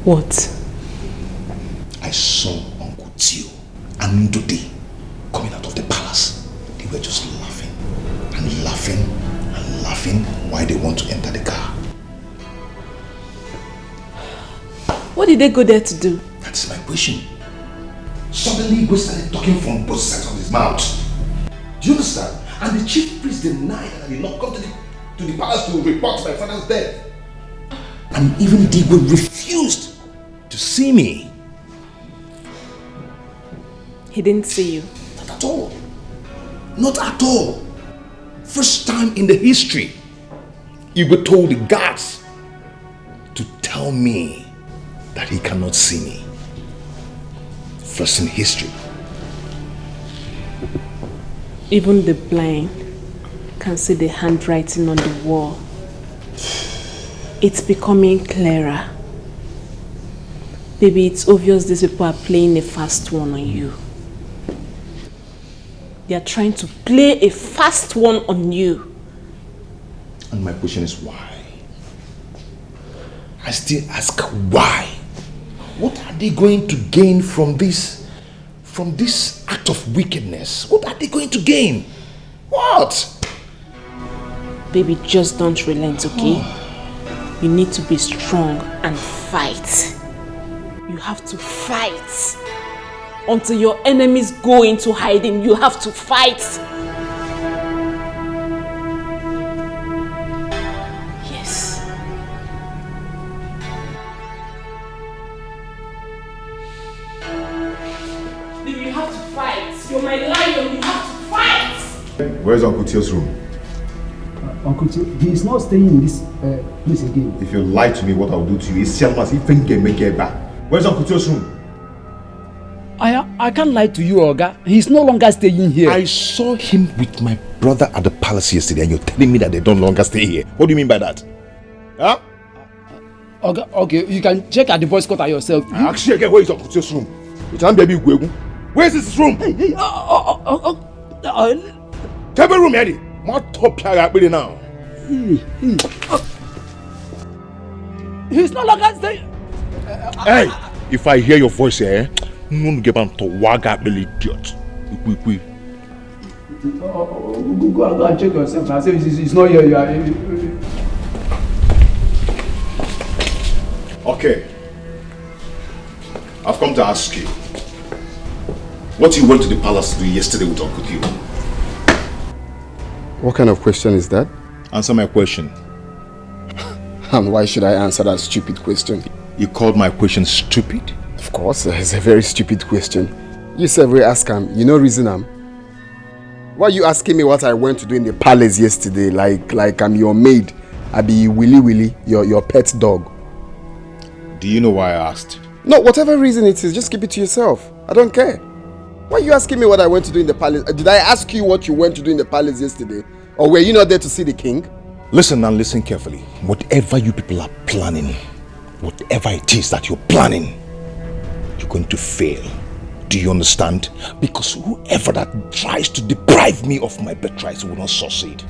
What? I saw Uncle Tio and Ndudi coming out of the palace. They were just laughing and laughing and laughing while they want to enter the car. What did they go there to do? That's my question. Suddenly Igwe started talking from both sides of his mouth. Do you understand? And the chief priest denied that I did not come to the palace to report my father's death. And even Igwe refused to see me. He didn't see you? Not at all. Not at all. First time in the history, Igwe told the guards to tell me that he cannot see me. First in history. Even the blind can see the handwriting on the wall. It's becoming clearer. Baby, it's obvious these people are playing a fast one on you. They are trying to play a fast one on you. And my question is why? I still ask why? What are they going to gain from this act of wickedness? What are they going to gain? What? Baby, just don't relent, okay? You need to be strong and fight. You have to fight. Until your enemies go into hiding, you have to fight. Yes. Baby, you have to fight. You're my lion, you have to fight. Where's Uncle Tio's room? Uncle Tio, he is not staying in this place again. If you lie to me, what I'll do to you is sell us if you can make it back. Where's Uncle Tio's room? I can't lie to you, Oga. He's no longer staying here. I saw him with my brother at the palace yesterday and you're telling me that they don't longer stay here. What do you mean by that? Huh? Oga, okay, you can check at the boys' quarter yourself. I asked you again, where is Uncle Tio's room? Where is his room? Hey, Tell me room, Eddie. Now. He's no longer staying. Hey, if I hear your voice here, I'm going to get on to waga the idiot. Go and check yourself. I say it's not here. You are. Okay. I've come to ask you what you went to the palace to do yesterday with Uncle Tio. What kind of question is that? Answer my question. And why should I answer that stupid question? You called my question stupid? Of course, it's a very stupid question. You said we ask him, you know reason I'm. Why are you asking me what I went to do in the palace yesterday? Like I'm your maid. I be Willy, your pet dog. Do you know why I asked? No, whatever reason it is, just keep it to yourself. I don't care. Why are you asking me what I went to do in the palace? Did I ask you what you went to do in the palace yesterday? Or were you not there to see the king? Listen and listen carefully. Whatever you people are planning, whatever it is that you're planning, you're going to fail. Do you understand? Because whoever that tries to deprive me of my birthright will not succeed.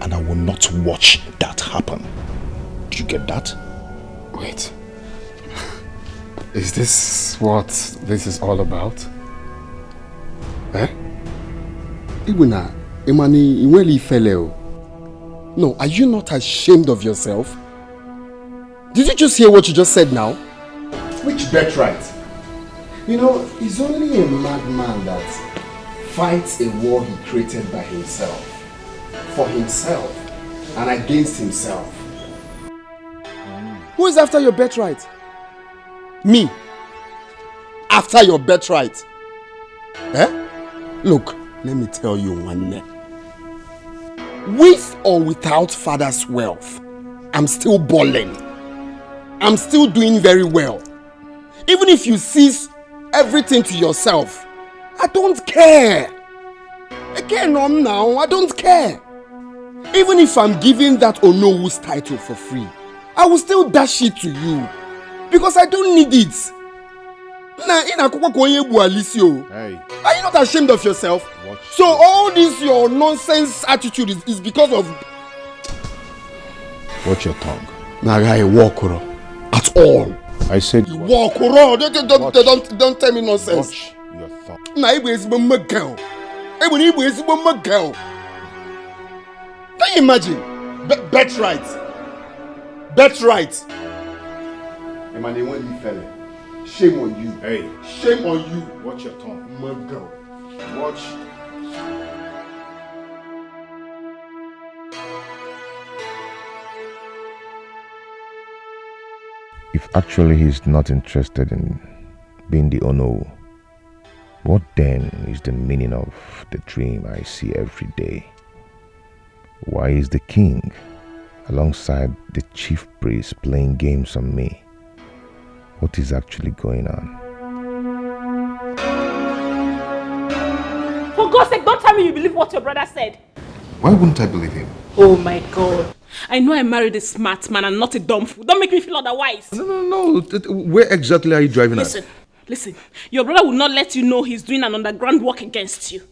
And I will not watch that happen. Do you get that? Wait. Is this what this is all about? Eh? Ibuna, Imani, Iweli Feleo. No, are you not ashamed of yourself? Did you just hear what you just said now? Which birthright? You know, it's only a madman that fights a war he created by himself. For himself and against himself. Who is after your birthright? Me. After your birthright. Eh? Look, let me tell you one thing. With or without father's wealth, I'm still balling. I'm still doing very well. Even if you seize everything to yourself, I don't care. Again, now, I don't care. Even if I'm giving that Onowu's title for free, I will still dash it to you. Because I don't need it. Hey. Are you not ashamed of yourself? So all this your nonsense attitude is because of... Watch your tongue. Nagai walk at all. I said walk around. Don't tell me nonsense. Watch your tongue. Can you imagine? Birthright. Shame on you. Hey. Shame on you. Watch your tongue. My girl. Watch. If actually he's not interested in being the Ono, what then is the meaning of the dream I see every day? Why is the king alongside the chief priest playing games on me? what is actually going on. For God's sake, don't tell me you believe what your brother said. Why wouldn't I believe him? Oh my God. I know I married a smart man and not a dumb fool. Don't make me feel otherwise. No. Where exactly are you driving at? Listen. Your brother will not let you know he's doing an underground work against you.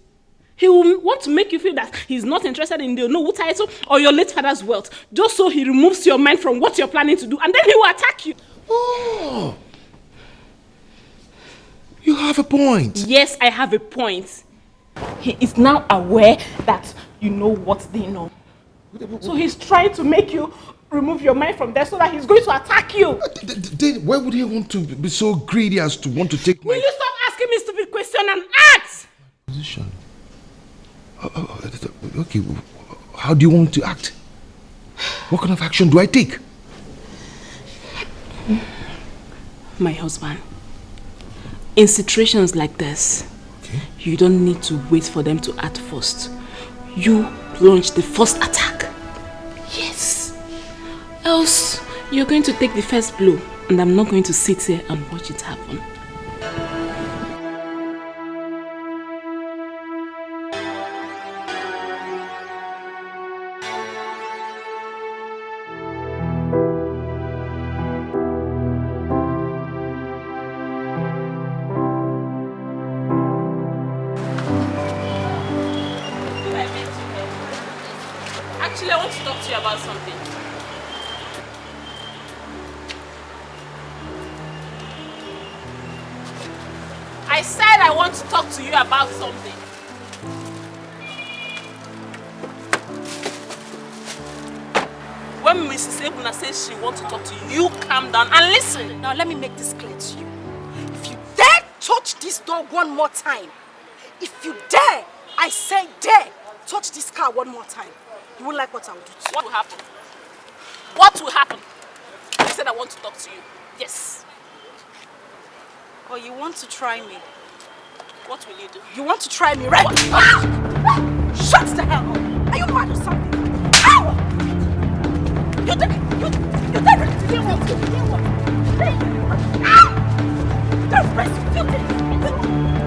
He will want to make you feel that he's not interested in the Onowu title or your late father's wealth, just so he removes your mind from what you're planning to do, and then he will attack you. Oh! You have a point. Yes, I have a point. He is now aware that you know what they know. So he's trying to make you remove your mind from there so that he's going to attack you. Why would he want to be so greedy as to want to take my... Will you stop asking me stupid questions and act? position? Okay, how do you want to act? What kind of action do I take? My husband, in situations like this, you don't need to wait for them to act first. You launch the first attack. Yes. Else, you're going to take the first blow, and I'm not going to sit here and watch it happen. Actually, I want to talk to you about something. I said I want to talk to you about something. When Mrs. Ebuna says she wants to talk to you, you calm down and listen. Now let me make this clear to you. If you dare touch this door one more time, if you dare, I say dare, touch this car one more time, you won't like what I will do to you. What will happen? What will happen? I said I want to talk to you. Yes. Or you want to try me? What will you do? You want to try me, right? Shut the hell up! Are you mad or something? Ow! You're ready to deal with it. Ow! Don't press me.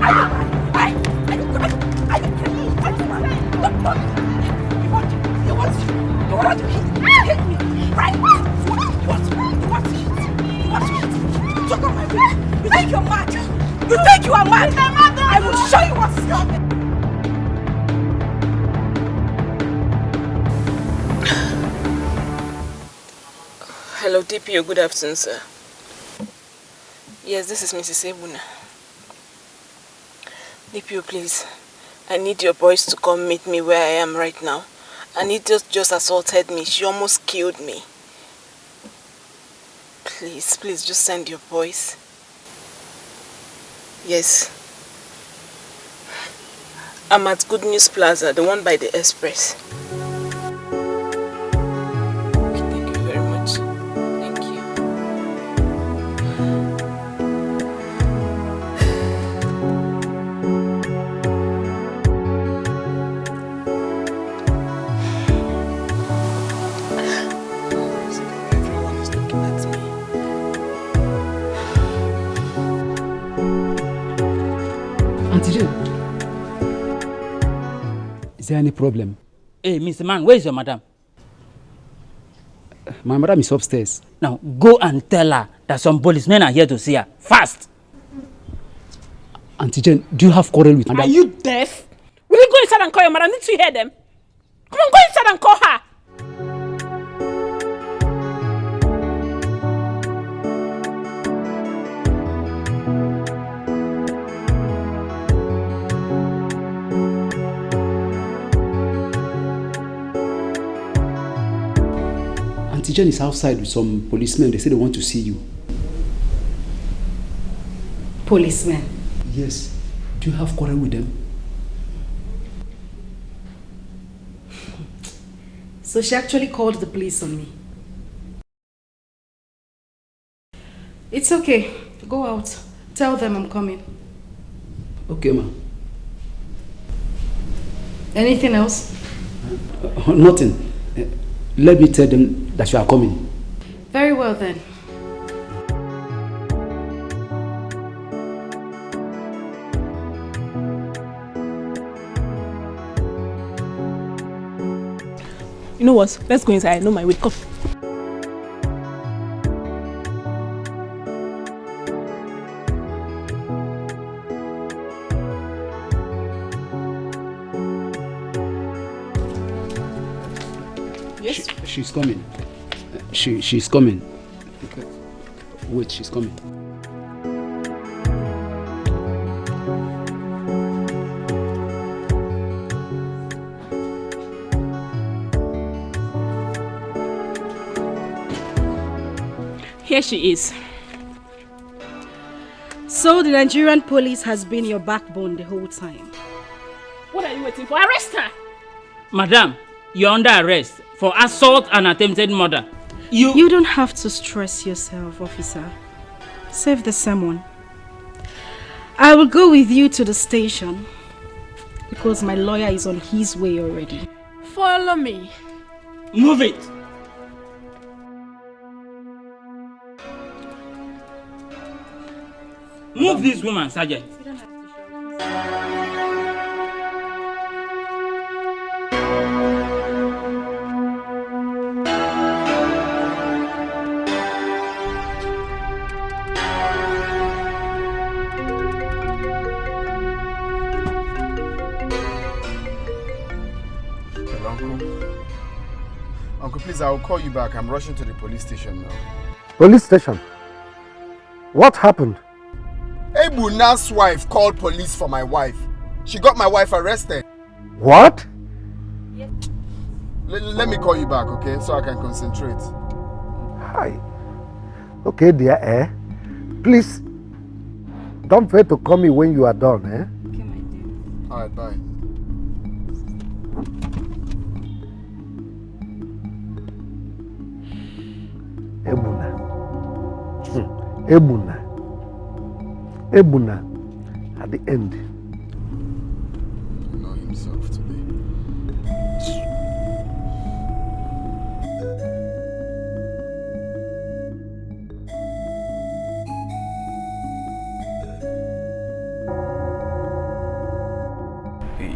Are you crazy? You want to hit me, right? You want to hit. Talk on my way. You think you're mad? You think you are mad? I will show you what's happening. Hello, DPO. Good afternoon, sir. Yes, this is Mrs. Ebuna. DPO, please. I need your boys to come meet me where I am right now. Anita just assaulted me. She almost killed me. Please, just send your boys. Yes. I'm at Good News Plaza, the one by the Express. Thank you very much. Thank you. Everyone is looking at me. Auntie Jane, is there any problem? Hey, Mr. Man, where is your madam? My madam is upstairs. Now, go and tell her that some policemen are here to see her. Fast! Auntie Jane, do you have quarrel with madam? Are you deaf? Will you go inside and call your madam? Didn't you hear them? Come on, go inside and call her. Auntie Jane is outside with some policemen. They say they want to see you. Policemen? Yes. Do you have quarrel with them? So she actually called the police on me. It's okay. Go out. Tell them I'm coming. Okay, ma. Anything else? Nothing. Let me tell them that you are coming. Very well then. You know what? Let's go inside. I know my way. Come. Yes? She's coming. She's coming. Okay. Wait, she's coming. Here she is. So the Nigerian police has been your backbone the whole time. What are you waiting for? Arrest her! Madam, you're under arrest for assault and attempted murder. You don't have to stress yourself, officer. Save the sermon. I will go with you to the station because my lawyer is on his way already. Follow me. Move it! Move this woman, Sergeant. Uncle, please, I'll call you back. I'm rushing to the police station now. Police station? What happened? Ebuna's wife called police for my wife. She got my wife arrested. What? Let me call you back, okay? So I can concentrate. Hi. Okay, dear, Please, don't forget to call me when you are done, Okay, my dear. Alright, bye. Ebuna, at the end. Know himself today.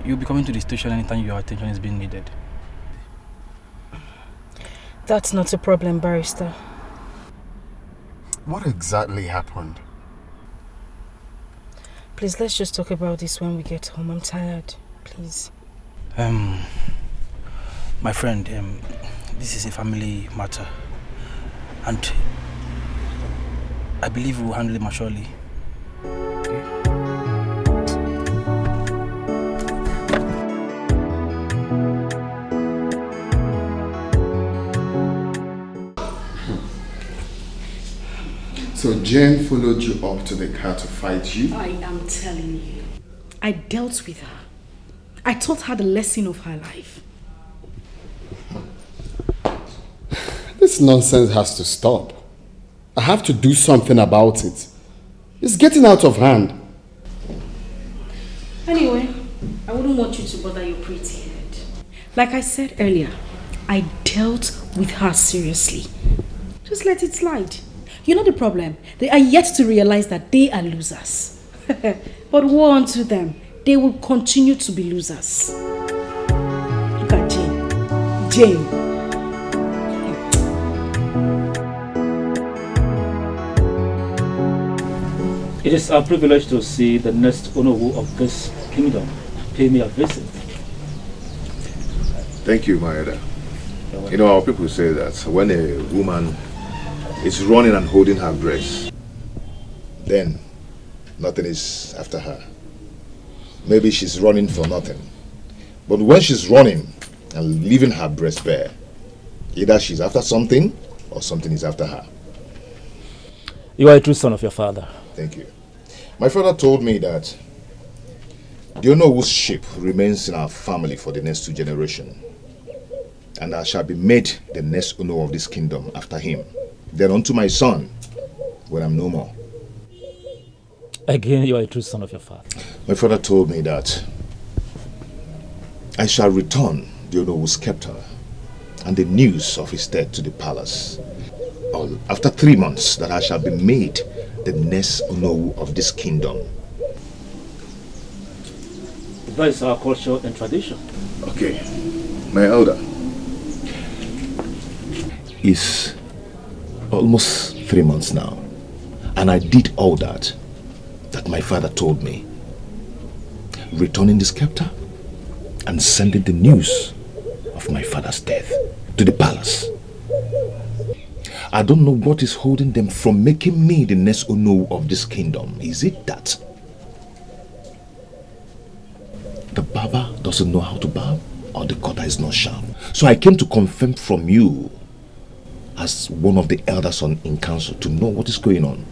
You'll be coming to the station anytime your attention is being needed. That's not a problem, barrister. What exactly happened? Please, let's just talk about this when we get home. I'm tired. Please. My friend, this is a family matter. And I believe we'll handle it maturely. So Jane followed you up to the car to fight you? I am telling you. I dealt with her. I taught her the lesson of her life. This nonsense has to stop. I have to do something about it. It's getting out of hand. Anyway, I wouldn't want you to bother your pretty head. Like I said earlier, I dealt with her seriously. Just let it slide. You know the problem? They are yet to realize that they are losers. But woe unto them. They will continue to be losers. Look at Jane. Jane. It is our privilege to see the next owner of this kingdom pay me a visit. Thank you, Maeda. You know, our people say that when a woman is running and holding her breast, then nothing is after her. Maybe she's running for nothing. But when she's running and leaving her breast bare, either she's after something or something is after her. You are a true son of your father. Thank you. My father told me that the Onowo's ship remains in our family for the next 2 generations. And I shall be made the next owner of this kingdom after him. Then unto my son, when I'm no more. Again, you are a true son of your father. My father told me that I shall return the Onowo's scepter and the news of his death to the palace. After 3 months, that I shall be made the next Onowu of this kingdom. That is our culture and tradition. Okay, my elder, is almost 3 months now. And I did all that my father told me. Returning the scepter and sending the news of my father's death to the palace. I don't know what is holding them from making me the next Ono of this kingdom. Is it that the barber doesn't know how to barb, or the cutter is not sharp? So I came to confirm from you, as one of the elders in council, to know what is going on.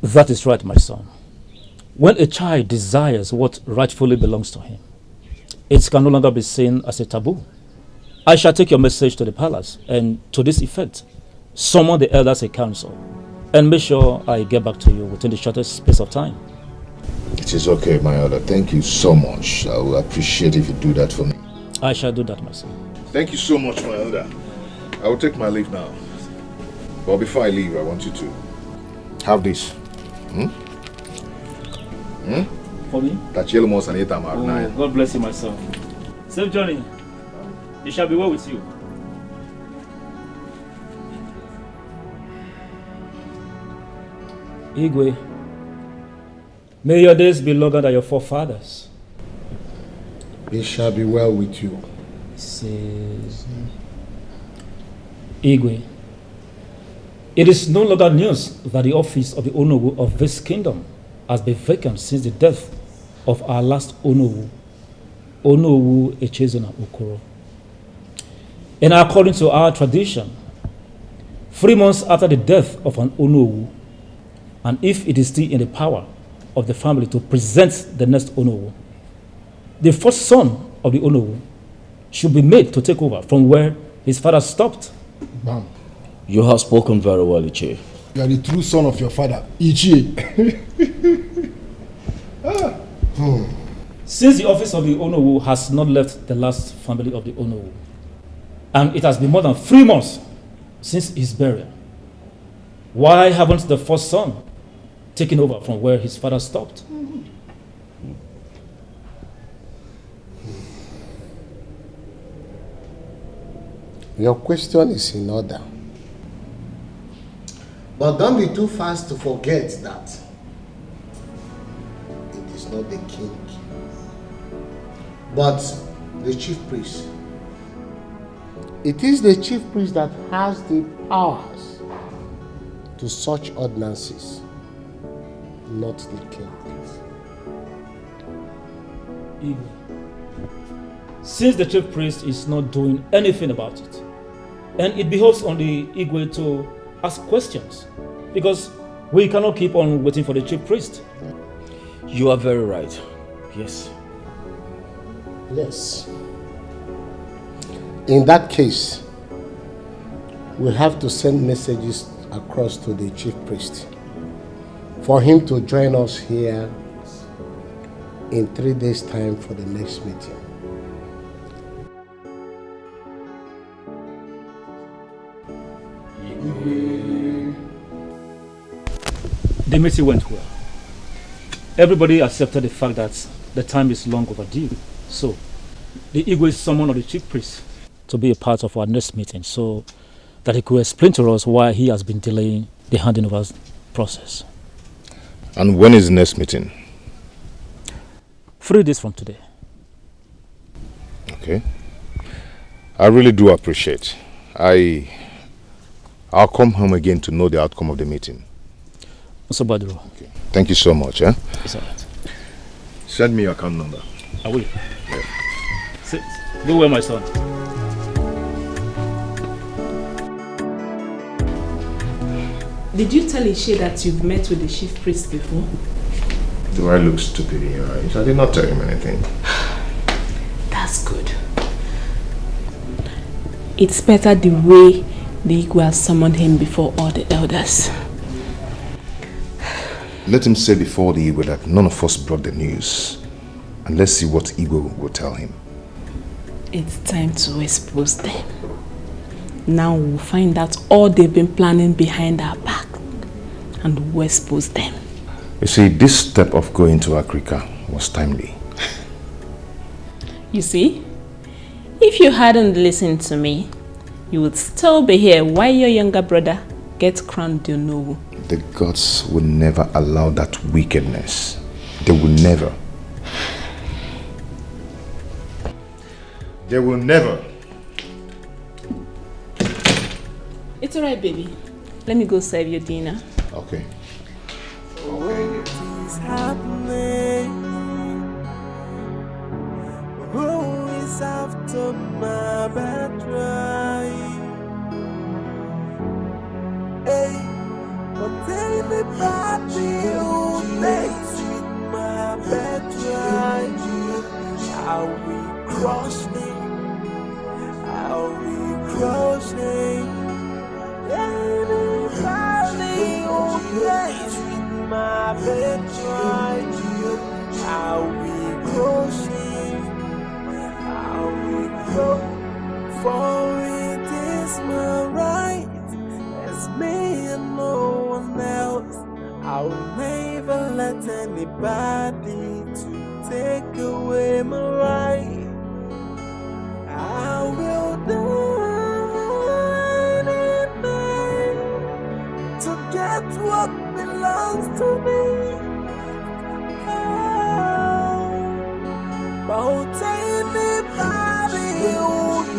That is right, my son. When a child desires what rightfully belongs to him, it can no longer be seen as a taboo. I shall take your message to the palace, and to this effect, summon the elders in council, and make sure I get back to you within the shortest space of time. It is okay, my elder. Thank you so much. I will appreciate if you do that for me. I shall do that, my son. Thank you so much, my elder. I will take my leave now. But before I leave, I want you to have this. For me? Oh, God bless you, my son. Safe journey. It shall be well with you. Igwe, may your days be longer than your forefathers. It shall be well with you. Says Igwe, it is no longer news that the office of the Onowu of this kingdom has been vacant since the death of our last Onowu, Onowu Echezona Okoro. And according to our tradition, 3 months after the death of an Onowu, and if it is still in the power of the family to present the next Onowu, the first son of the Onowu should be made to take over from where his father stopped. Bam. You have spoken very well, Ichie. You are the true son of your father, Ichie. Since the office of the Onowu has not left the last family of the Onowu, and it has been more than 3 months since his burial, why haven't the first son taken over from where his father stopped? Your question is in order. But don't be too fast to forget that it is not the king, but the chief priest. It is the chief priest that has the powers to such ordinances, not the king. Igwe, since the chief priest is not doing anything about it, and it behoves on the Igwe to ask questions, because we cannot keep on waiting for the chief priest. You are very right. Yes. Yes. In that case, we have to send messages across to the chief priest for him to join us here in 3 days' time for the next meeting. The meeting went well. Everybody accepted the fact that the time is long overdue. So, the Igwe summoned the chief priest to be a part of our next meeting so that he could explain to us why he has been delaying the handing over process. And when is the next meeting? 3 days from today. Okay. I really do appreciate. I'll come home again to know the outcome of the meeting. Mr. Baduro. Okay. Thank you so much. It's all right. Send me your account number. I will. Sit. Go well, my son. Did you tell Ishe that you've met with the chief priest before? Do I look stupid in your eyes? I did not tell him anything. That's good. It's better the way the Igwe has summoned him before all the elders. Let him say before the Igwe that none of us brought the news. And let's see what Igwe will tell him. It's time to expose them. Now we'll find out all they've been planning behind our back. And we'll expose them. You see, this step of going to Africa was timely. You see, if you hadn't listened to me, you would still be here while your younger brother gets crowned Onowu. The gods will never allow that wickedness. They will never. They will never. It's alright, baby. Let me go serve your dinner. Okay. What is happening? Who is after my birthright? Hey, but anybody who plays with my birthright, I will crush him. I will crush him. Anybody who plays with my birthright, I will crush him. I will go, for it is my right. It's me and no one else. I will never let anybody to take away my right. I will do anything to get what belongs to me. But anybody who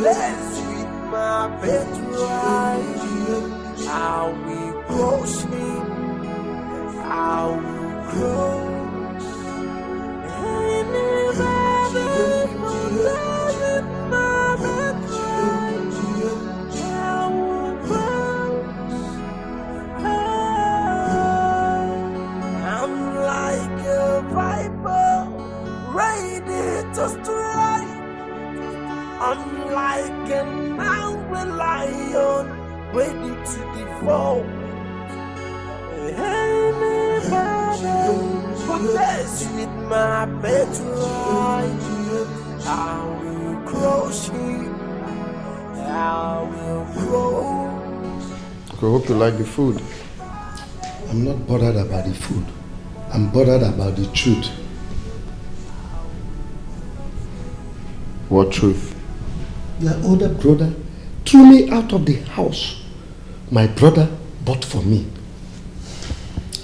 lets with my birthright, I will crush him. I will crush anybody who lets with my birthright. I will crush. I'm like a viper, ready to strike. I'm like an angry lion, ready to devour. Anybody who mess with my birthright, I will crush him. I will crush. I hope you like the food. I'm not bothered about the food. I'm bothered about the truth. What truth? Your older brother threw me out of the house my brother bought for me.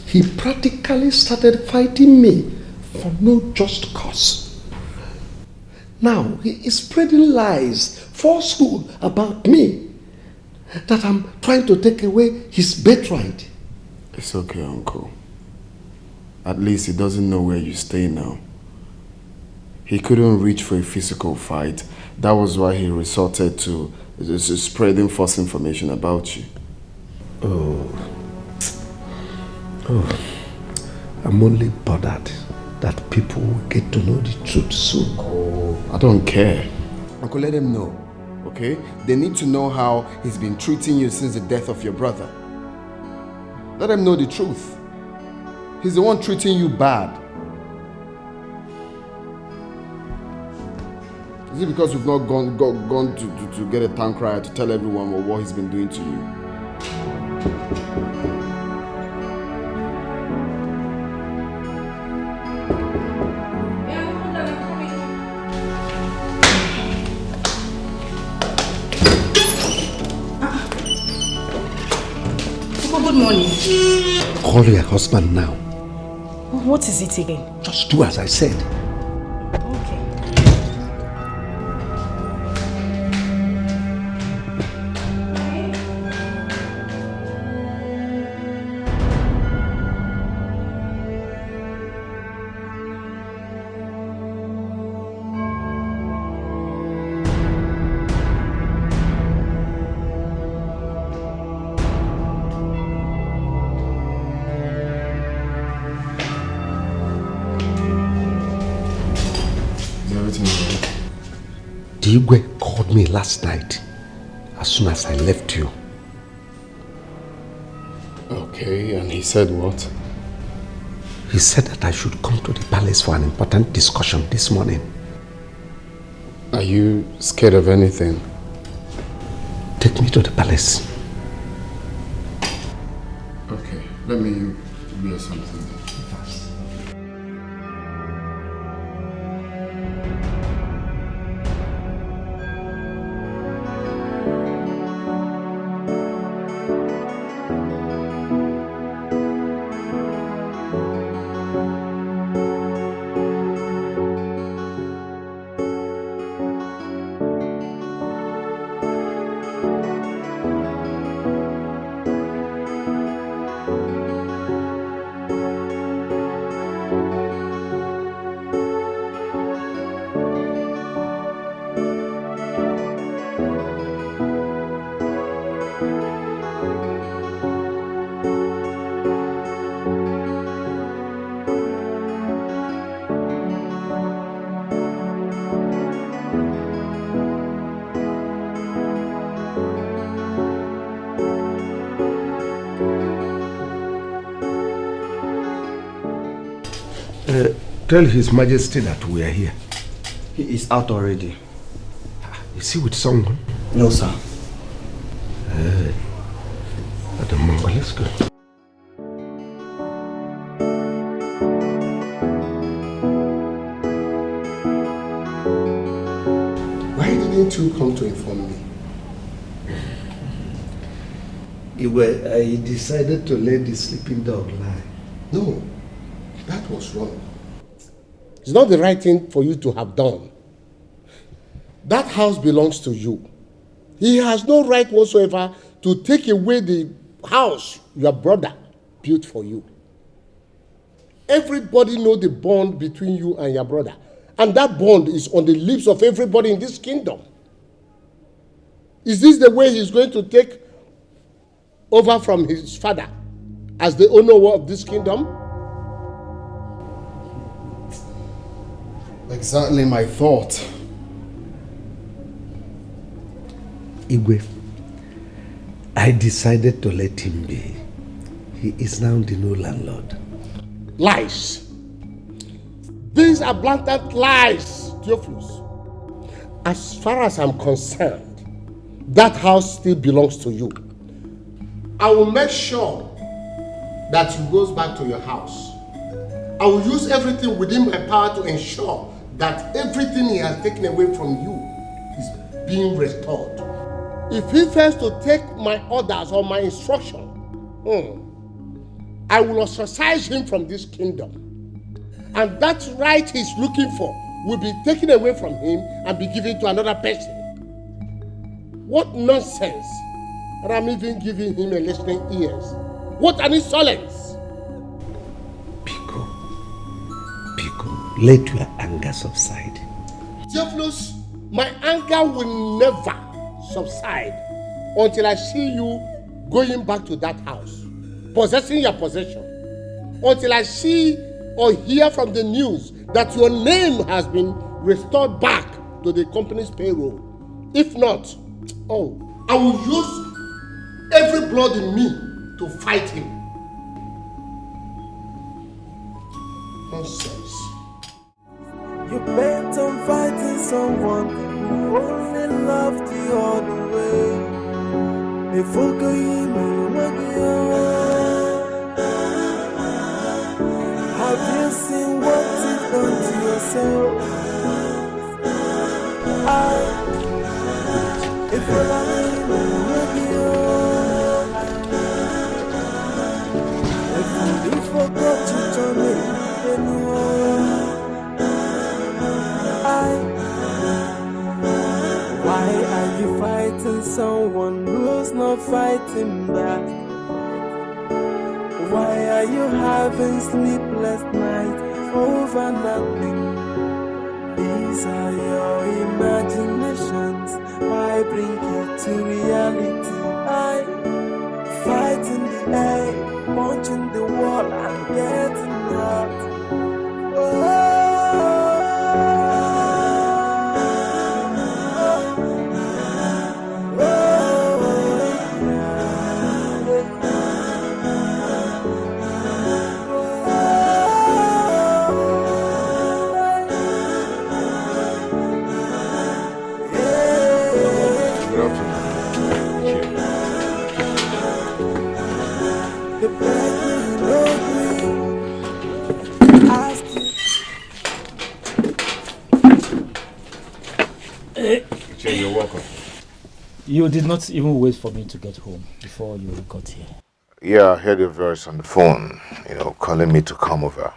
He practically started fighting me for no just cause. Now he is spreading lies, falsehood about me, that I'm trying to take away his birthright. It's okay, Uncle. At least he doesn't know where you stay now. He couldn't reach for a physical fight. That was why he resorted to spreading false information about you. Oh, I'm only bothered that people will get to know the truth soon. Oh, I don't care. Uncle, let them know, okay? They need to know how he's been treating you since the death of your brother. Let them know the truth. He's the one treating you bad. Is it because we've not gone to get a town crier to tell everyone what he's been doing to you? Good morning. Call your husband now. What is it again? Just do as I said. Dikeh called me last night as soon as I left you. Okay, and he said what? He said that I should come to the palace for an important discussion this morning. Are you scared of anything? Take me to the palace. Okay, let me wear something. Tell His Majesty that we are here. He is out already. Is he with someone? No, sir. Let's go. Why didn't you come to inform me? I decided to let the sleeping dog lie. No, that was wrong. It's not the right thing for you to have done. That house belongs to you. He has no right whatsoever to take away the house your brother built for you. Everybody knows the bond between you and your brother. And that bond is on the lips of everybody in this kingdom. Is this the way he's going to take over from his father as the owner of this kingdom? Exactly my thought. Igwe, I decided to let him be. He is now the new landlord. Lies. These are blatant lies, Theophilus. As far as I'm concerned, that house still belongs to you. I will make sure that you goes back to your house. I will use everything within my power to ensure that everything he has taken away from you is being restored. If he fails to take my orders or my instruction, I will ostracize him from this kingdom. And that right he's looking for will be taken away from him and be given to another person. What nonsense! And I'm even giving him a listening ears. What an insolence! Pico, let your anger subside. Theophilus, my anger will never subside until I see you going back to that house, possessing your possession. Until I see or hear from the news that your name has been restored back to the company's payroll. If not, I will use every blood in me to fight him. Nonsense. You bent on fighting someone who only loved you all the way. If have you seen what you've done to yourself? If you're lying, if you forgot you told me why are you fighting someone who's not fighting back? Why are you having sleepless nights over nothing? These are your imaginations. Why bring it to reality? I fight in the air, punching the wall and getting hurt. You're welcome. You did not even wait for me to get home before you got here. Yeah, I heard your voice on the phone, calling me to come over.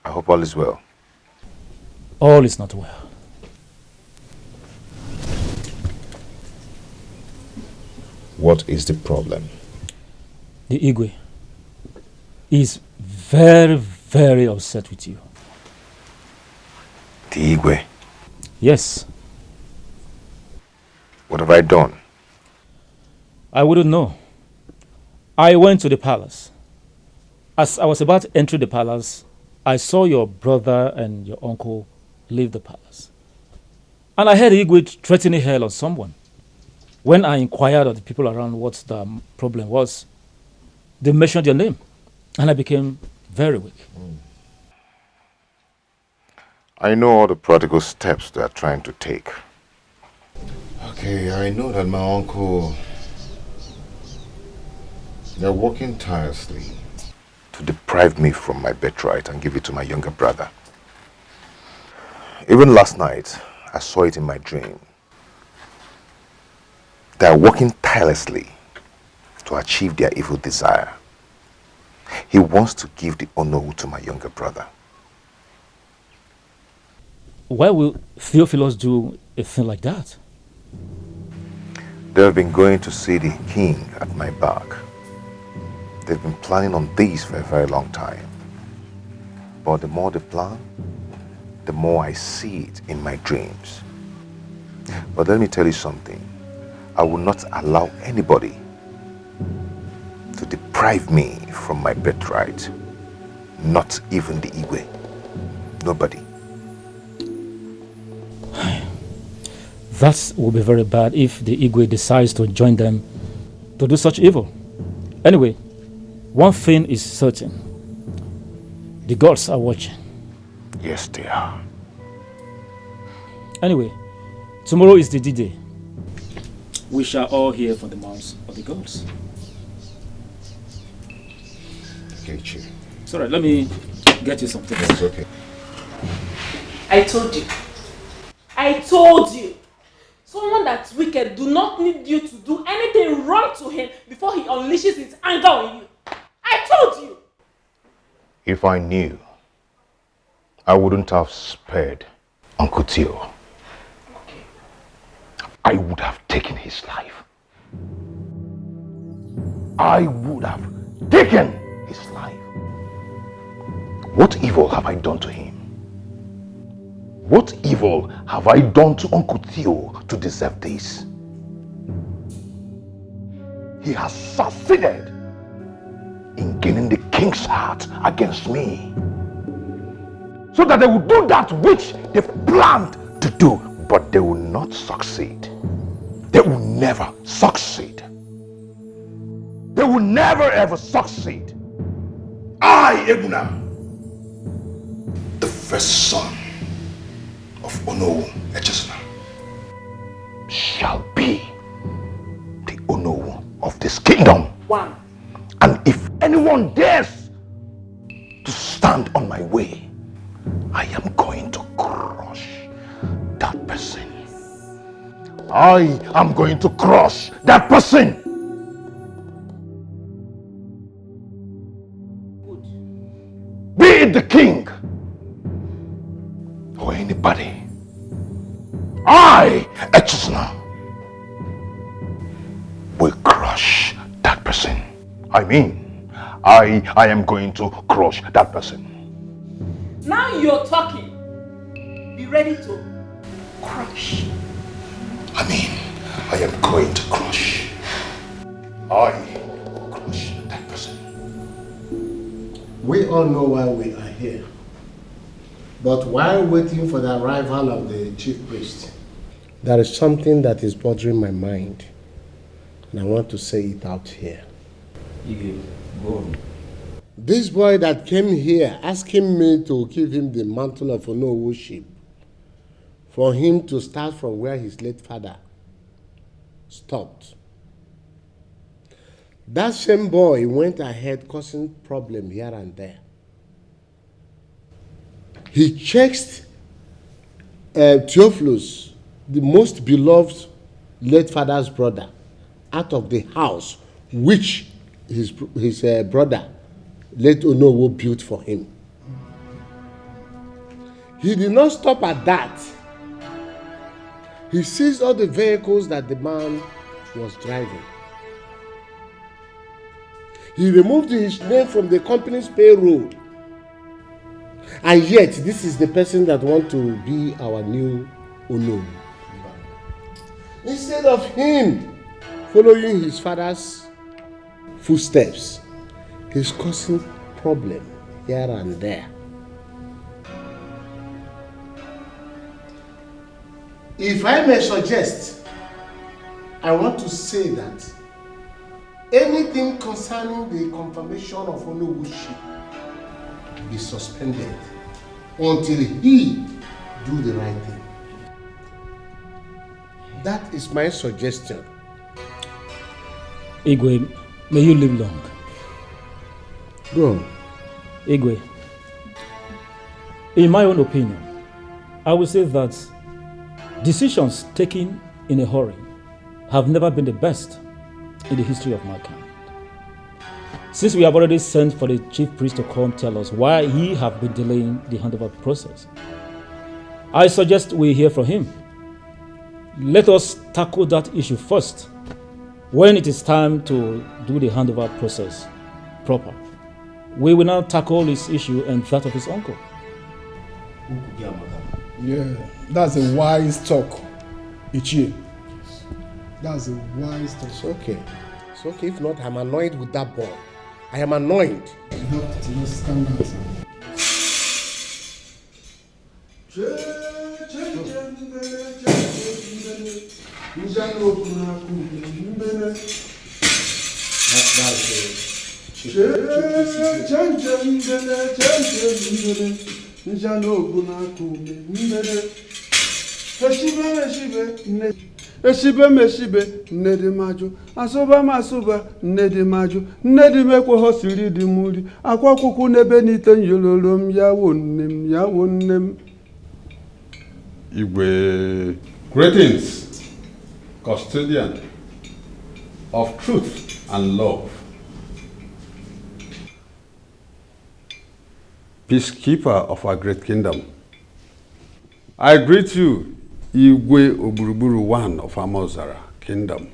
I hope all is well. All is not well. What is the problem? The Igwe is very, very upset with you. The Igwe? Yes. What have I done? I wouldn't know. I went to the palace. As I was about to enter the palace, I saw your brother and your uncle leave the palace. And I heard Igwe threatening hell on someone. When I inquired of the people around what the problem was, they mentioned your name. And I became very weak. I know all the practical steps they are trying to take. Okay, I know that my uncle... They're working tirelessly to deprive me from my birthright and give it to my younger brother. Even last night, I saw it in my dream. They are working tirelessly to achieve their evil desire. He wants to give the Onowu to my younger brother. Why will Theophilus do a thing like that? They have been going to see the king at my back. They've been planning on this for a very long time. But the more they plan, the more I see it in my dreams. But let me tell you something. I will not allow anybody to deprive me from my birthright. Not even the Igwe. Nobody. That will be very bad if the Igwe decides to join them to do such evil. Anyway, one thing is certain. The gods are watching. Yes, they are. Anyway, tomorrow is the D-Day. We shall all hear from the mouths of the gods. Okay, Chief. It's alright, let me get you something. It's okay. I told you. I told you. Someone that's wicked do not need you to do anything wrong to him before he unleashes his anger on you. I told you. If I knew, I wouldn't have spared Uncle Theo. I would have taken his life. I would have taken his life. What evil have I done to him? What evil have I done to Uncle Theo to deserve this? He has succeeded in gaining the king's heart against me, so that they will do that which they've planned to do, but they will not succeed. They will never succeed. They will never ever succeed. I, Ebuna, the first son of Onowu Echezona, shall be the Onowu of this kingdom. One. And if anyone dares to stand on my way, I am going to crush that person. I am going to crush that person. Be it the king or anybody. I, Echezona, will crush that person. I mean, I am going to crush that person. Now you're talking. Be ready to crush. I mean, I am going to crush. I will crush that person. We all know why we are here. But while waiting for the arrival of the chief priest, there is something that is bothering my mind. And I want to say it out here. Go on. This boy that came here asking me to give him the mantle of Onowuship, for him to start from where his late father stopped. That same boy went ahead causing problems here and there. He chased Theophilus, the most beloved late father's brother, out of the house which his brother, late Onowu, built for him. He did not stop at that. He seized all the vehicles that the man was driving. He removed his name from the company's payroll. And yet, this is the person that wants to be our new Onowu. Instead of him following his father's footsteps, he's causing problem here and there. If I may suggest, I want to say that anything concerning the confirmation of Onowuship be suspended until he do the right thing. That is my suggestion. Igwe, may you live long. Go on. Igwe, in my own opinion, I would say that decisions taken in a hurry have never been the best in the history of mankind. Since we have already sent for the chief priest to come tell us why he have been delaying the handover process, I suggest we hear from him. Let us tackle that issue first when it is time to do the handover process proper. We will now tackle his issue and that of his uncle. Yeah, that's a wise talk, Ichie. That's a wise talk. It's okay. It's okay. If not, I'm annoyed with that boy. I am annoyed. You have to just stand down. Eshibe meshibe nnedi maju asụba masụba nnedi maju nnedi mekwe siri di muri akwa kuku nebe nite nyololo m yawo nne m Igwe, greetings, custodian of truth and love, peacekeeper of our great kingdom. I greet you, Igwe Oburuburu one of Amozara kingdom.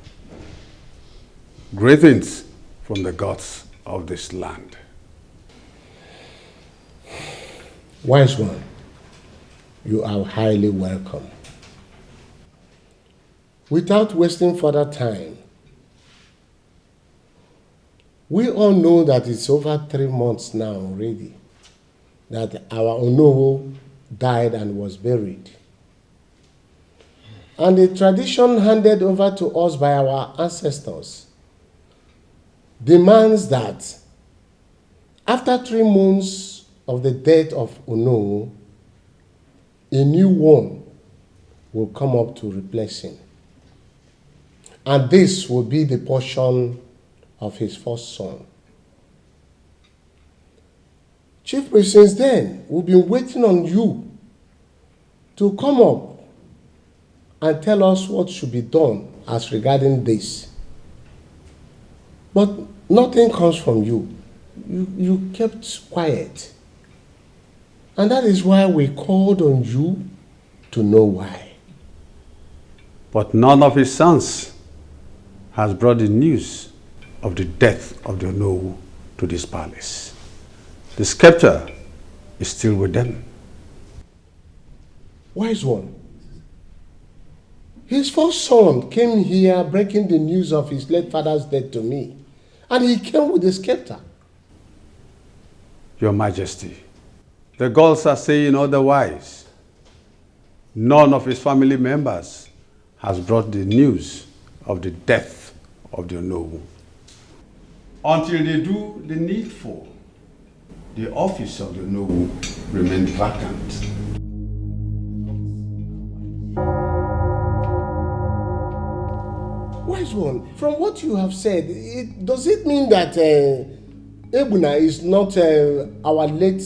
Greetings from the gods of this land. Wise one, you are highly welcome. Without wasting further time, we all know that it's over 3 months now already that our Onowu died and was buried. And the tradition handed over to us by our ancestors demands that after 3 months of the death of Onowu, a new one will come up to replace him. And this will be the portion of his first son. Chief Priest, since then, we've been waiting on you to come up and tell us what should be done as regarding this. But nothing comes from you. You kept quiet. And that is why we called on you to know why. But none of his sons has brought the news of the death of the Onowu to this palace. The scepter is still with them. Wise one, his first son came here breaking the news of his late father's death to me, and he came with the scepter. Your Majesty, the gods are saying otherwise. None of his family members has brought the news of the death of the Onowu. Until they do the needful, the office of the Onowu remains vacant. Wise one, from what you have said, does it mean that Ebuna is not our late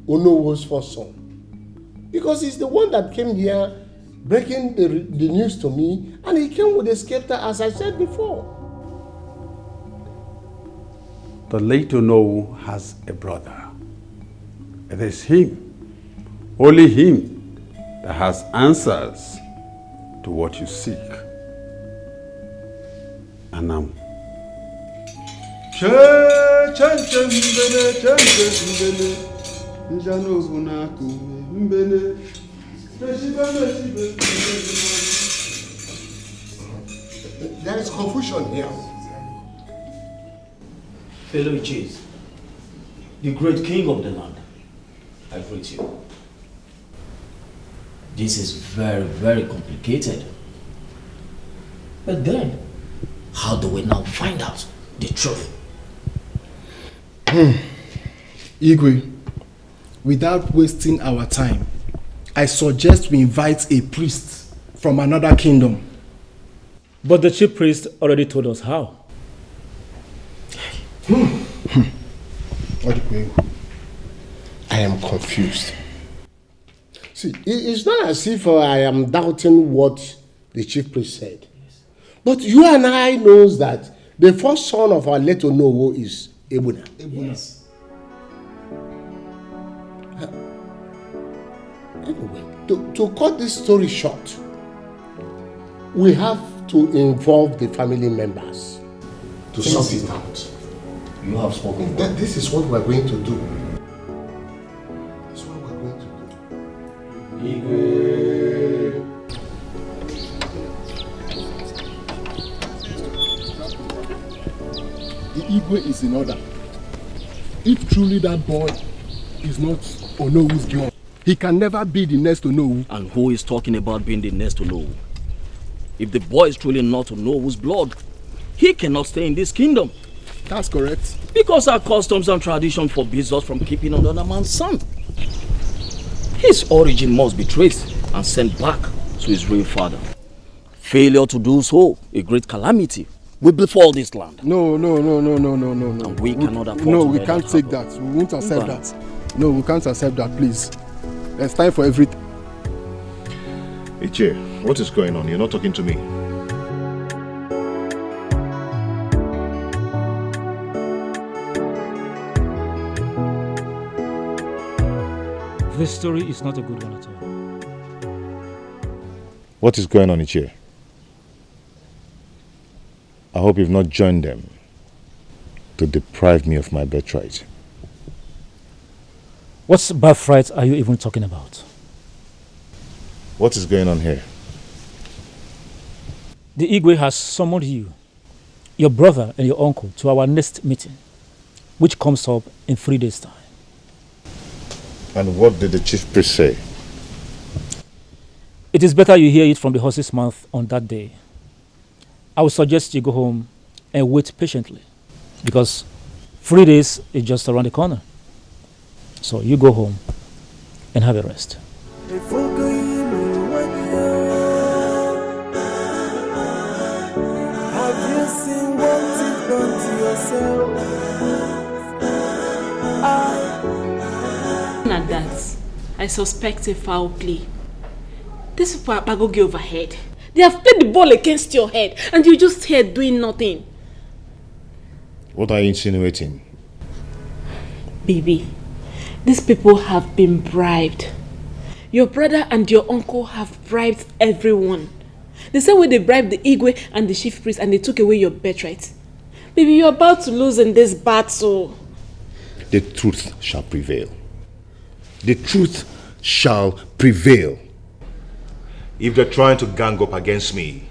Onowu's first son? Because he's the one that came here breaking the news to me, and he came with a scepter, as I said before. The late Onowu has a brother. It is him, only him, that has answers to what you seek. Anam. There is confusion here. Fellow chiefs, the great king of the land, I greet you. This is very, very complicated. But then, how do we now find out the truth? Igwe, without wasting our time, I suggest we invite a priest from another kingdom. But the chief priest already told us how. I am confused. See, it's not as if I am doubting what the chief priest said. But you and I knows that the first son of our late Onowu is Ebuna. Yes. Anyway, to cut this story short, we have to involve the family members to sort it out. You have spoken. This is what we're going to do. This is what we're going to do. The Igwe is in order. If truly that boy is not Onowu's blood, he can never be the next Onowu. And who is talking about being the next Onowu? If the boy is truly not Onowu's blood, he cannot stay in this kingdom. That's correct. Because our customs and tradition forbids us from keeping another man's son. His origin must be traced and sent back to his real father. Failure to do so, a great calamity, will befall this land. No. And we cannot afford No, to we let can't that take happen. that. We won't accept Okay. that. No, we can't accept that, please. There's time for everything. Ichie, what is going on? You're not talking to me. This story is not a good one at all. What is going on, Ichie? I hope you've not joined them to deprive me of my birthright. What birthright are you even talking about? What is going on here? The Igwe has summoned you, your brother and your uncle to our next meeting, which comes up in 3 days' time. And what did the chief priest say? It is better you hear it from the horse's mouth on that day. I would suggest you go home and wait patiently, because 3 days is just around the corner. So you go home and have a rest. Have you seen what you've done to yourself? At that, I suspect a foul play. These people are bagogi overhead. They have played the ball against your head, and you're just here doing nothing. What are you insinuating? Baby, these people have been bribed. Your brother and your uncle have bribed everyone. The same way they bribed the Igwe and the chief priest and they took away your birthright. Baby, you're about to lose in this battle. The truth shall prevail. The truth shall prevail. If they're trying to gang up against me,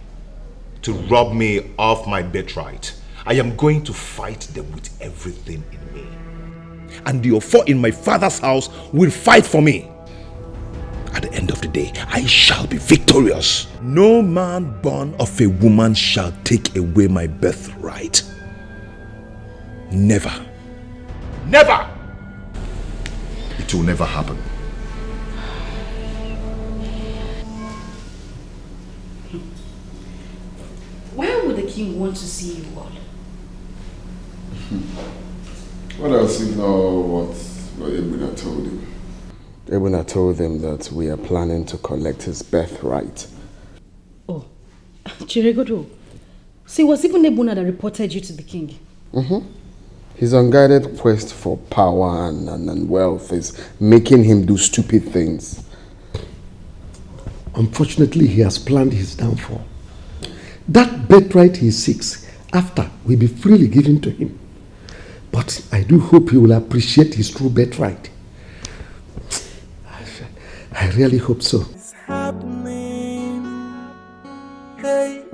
to rob me of my birthright, I am going to fight them with everything in me. And the Ofo in my father's house will fight for me. At the end of the day, I shall be victorious. No man born of a woman shall take away my birthright. Never. Never! It will never happen. Why would the king want to see you all? What else if not what Ebuna told him? Ebuna told him that we are planning to collect his birthright. Oh, Chirigodo. So it was even Ebuna that reported you to the king? His unguided quest for power and wealth is making him do stupid things. Unfortunately, he has planned his downfall. That birthright he seeks after will be freely given to him. But I do hope he will appreciate his true birthright. I really hope so. It's happening. Hey.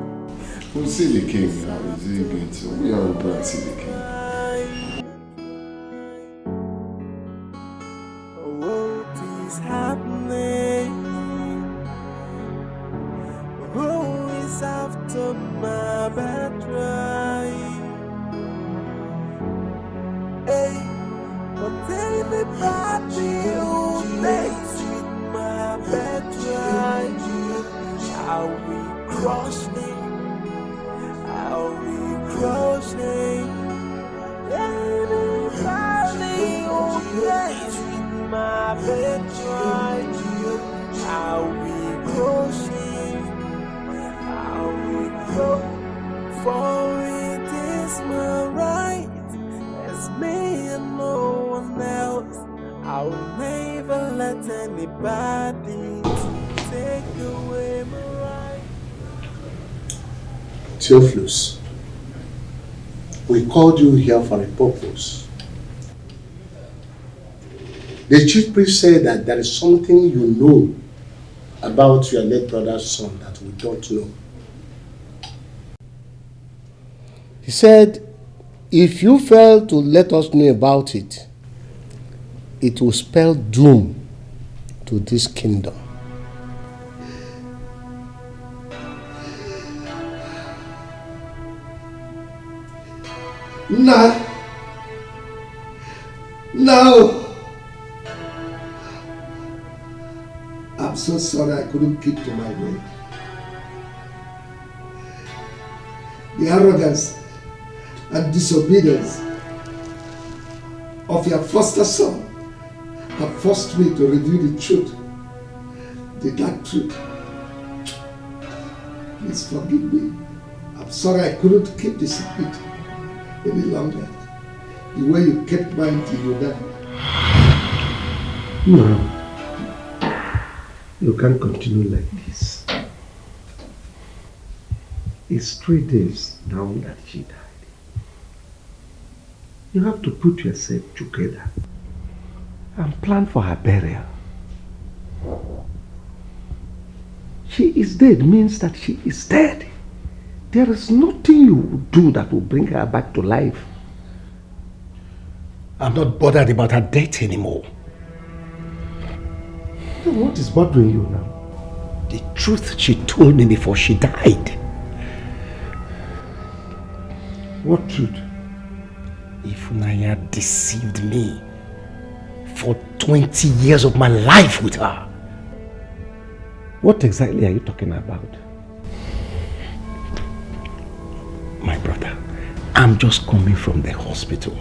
We'll see the king now. Is he going to? We are going to see the king. What is happening? Who is after my birthright? Hey, but anybody who plays with my birthright. crushing. I'll be crushing. Anybody who plays with my patriarch, I'll be crushing. I'll be crushing. For it is my right, as me and no one else. I'll never let anybody take away my right. Theophilus, we called you here for a purpose. The chief priest said that there is something you know about your late brother's son that we don't know. He said, if you fail to let us know about it, it will spell doom to this kingdom. No. I'm so sorry I couldn't keep to my word. The arrogance and disobedience of your foster son have forced me to reveal the truth, the dark truth. Please forgive me. I'm sorry I couldn't keep the secret any longer. The way you kept mine till you died. No. You can't continue like this. It's 3 days now that she died. You have to put yourself together and plan for her burial. She is dead means that she is dead. There is nothing you will do that will bring her back to life. I'm not bothered about her death anymore. Then what is bothering you now? The truth she told me before she died. What truth? Ifunanya deceived me for 20 years of my life with her. What exactly are you talking about? My brother, I'm just coming from the hospital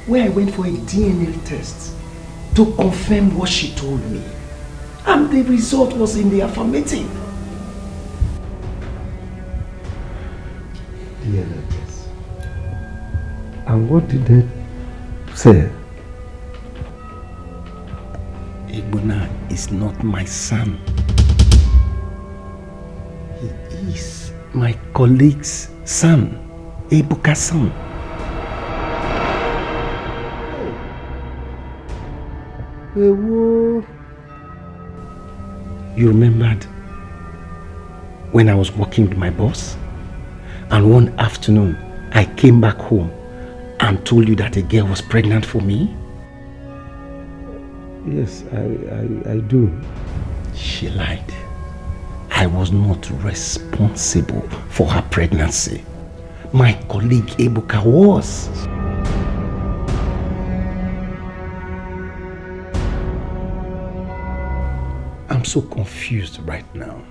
where I went for a DNA test to confirm what she told me. And the result was in the affirmative. DNA test. And what did they say? Igbona is not my son. He is my colleague's son, Ebuka's son. You remembered when I was working with my boss? And one afternoon, I came back home and told you that a girl was pregnant for me? Yes, I do. She lied. I was not responsible for her pregnancy. My colleague Ebuka was. I'm so confused right now.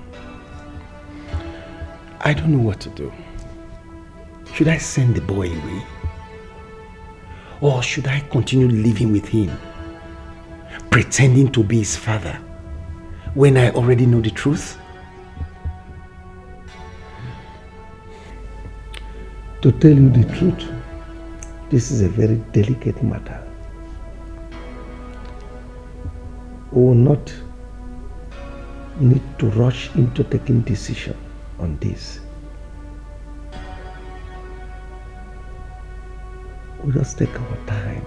I don't know what to do. Should I send the boy away? Or should I continue living with him, pretending to be his father, when I already know the truth? To tell you the truth, this is a very delicate matter. We will not need to rush into taking decision on this. We'll just take our time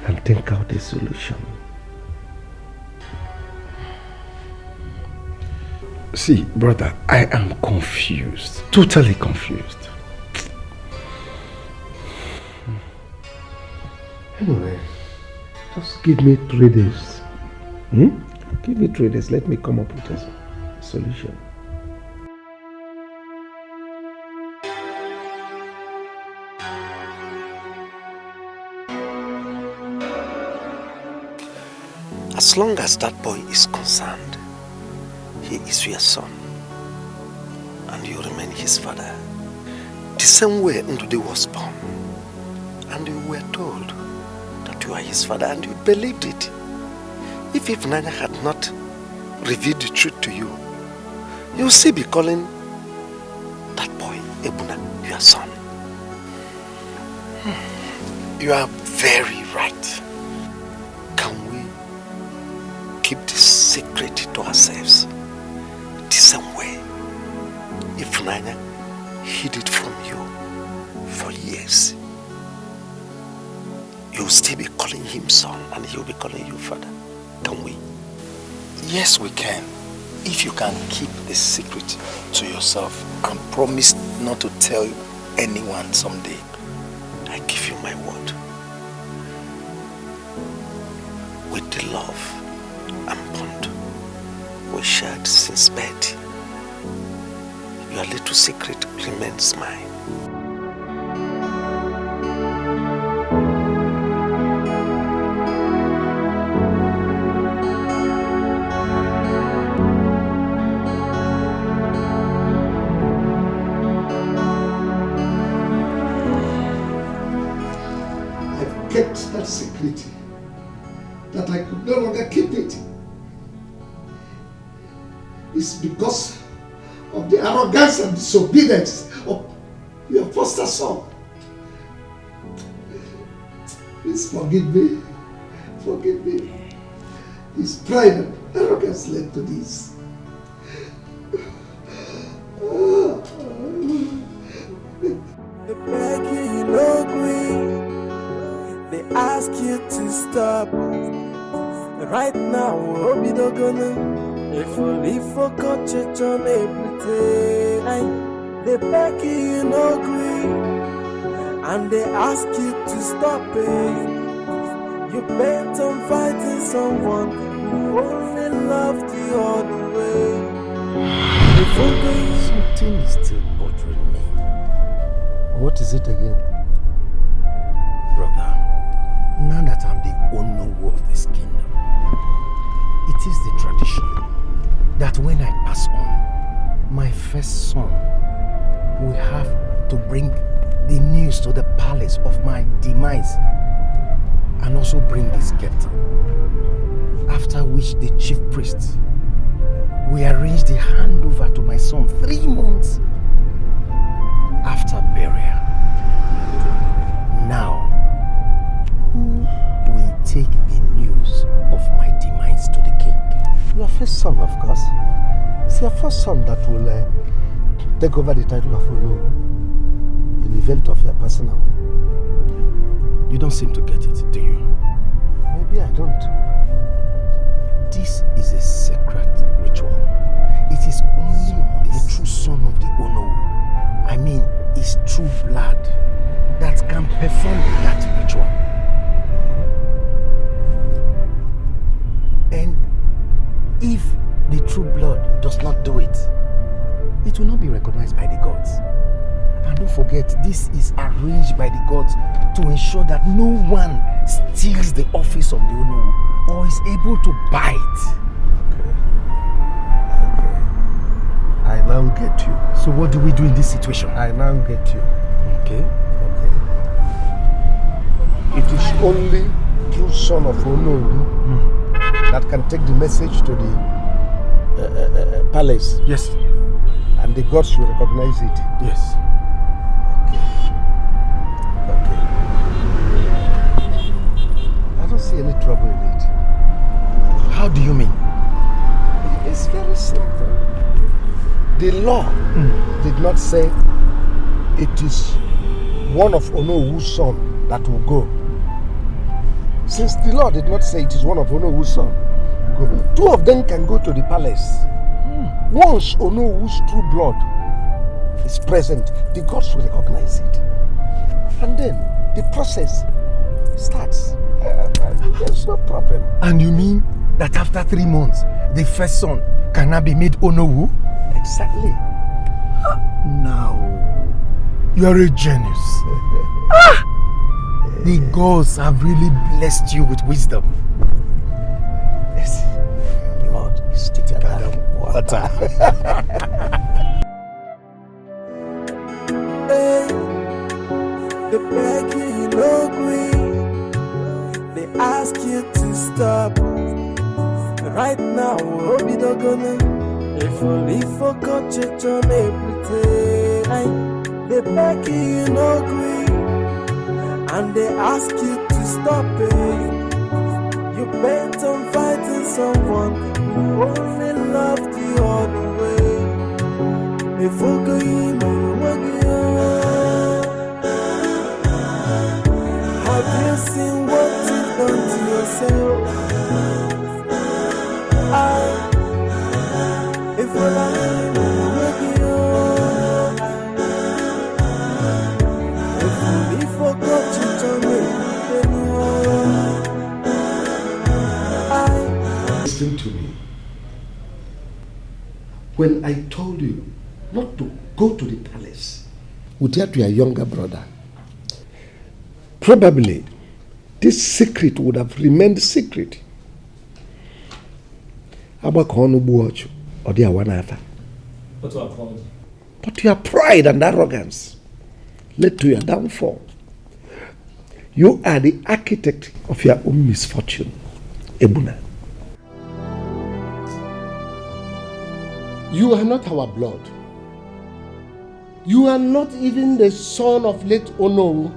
and think out a solution. See, brother, I am confused, totally confused. Anyway, just give me 3 days. Give me 3 days, let me come up with a solution. As long as that boy is concerned, He is your son, and you remain his father. The same way Ndude was born, and you were told that you are his father, and you believed it. If Ifunanya had not revealed the truth to you, you will still be calling that boy Ebuna your son. You are very right. Can we keep this secret to ourselves? The same way Ifunanya hid it from you for years. You'll still be calling him son, and he'll be calling you father. Can we? Yes, we can. If you can keep the secret to yourself and promise not to tell anyone someday. I give you my word. With the love and bond we shared since birth, your little secret remains mine. Kept that secret, that I could no longer keep it. It's because of the arrogance and disobedience of your foster son. Please forgive me. Forgive me. His pride and arrogance led to this. They ask you to stop. Right now, Obi Dogona. If only for church on everything. They beg you no agree. And they ask you to stop it. You bent on fighting someone who only loved you all the way. Something is still bothering me. What is it again? Brother, now that I'm the Onowu of this kingdom, it is the tradition that when I pass on, my first son will have to bring the news to the palace of my demise and also bring the scepter. After which the chief priest will arrange the handover to my son 3 months after burial. Now, who will take the news of my demise to the king? Your first son, of course. It's your first son that will take over the title of Onowu in the event of your passing away. You don't seem to get it, do you? Maybe I don't. This is a sacred ritual. It is only the true son of the Onowu, I mean his true blood, that can perform that ritual. And if the true blood does not do it, it will not be recognized by the gods. And don't forget, this is arranged by the gods to ensure that no one steals the office of the Onowu or is able to buy it. Okay. I now get you. So what do we do in this situation? I now get you. Okay. It is only true son of Onowu that can take the message to the palace. Yes. And the gods will recognize it. Yes. Okay. I don't see any trouble in it. How do you mean? It's very simple. The law did not say it is one of Onowu's son that will go. Since the law did not say it is one of Onowu's son, go. 2 of them can go to the palace. Once Onowu's true blood is present, the gods will recognize it. And then the process starts. There's no problem. And you mean that after 3 months, the first son cannot be made Onowu? Exactly. Now, you're a genius. The gods have really blessed you with wisdom. Yes. Lord, you stick together. water. Hey, they beg you no green. They ask you to stop. Right now, hope you don't gonna. If only for church on everything. They beg you no green. And they ask you to stop it. You bent on fighting someone who only loved you all the way. Before going have you seen what you've done to yourself? If only forgot you to me. Listen to me. When I told you not to go to the palace with your younger brother, probably this secret would have remained secret. But your pride and arrogance led to your downfall. You are the architect of your own misfortune, Ebuna. You are not our blood. You are not even the son of late Onowu.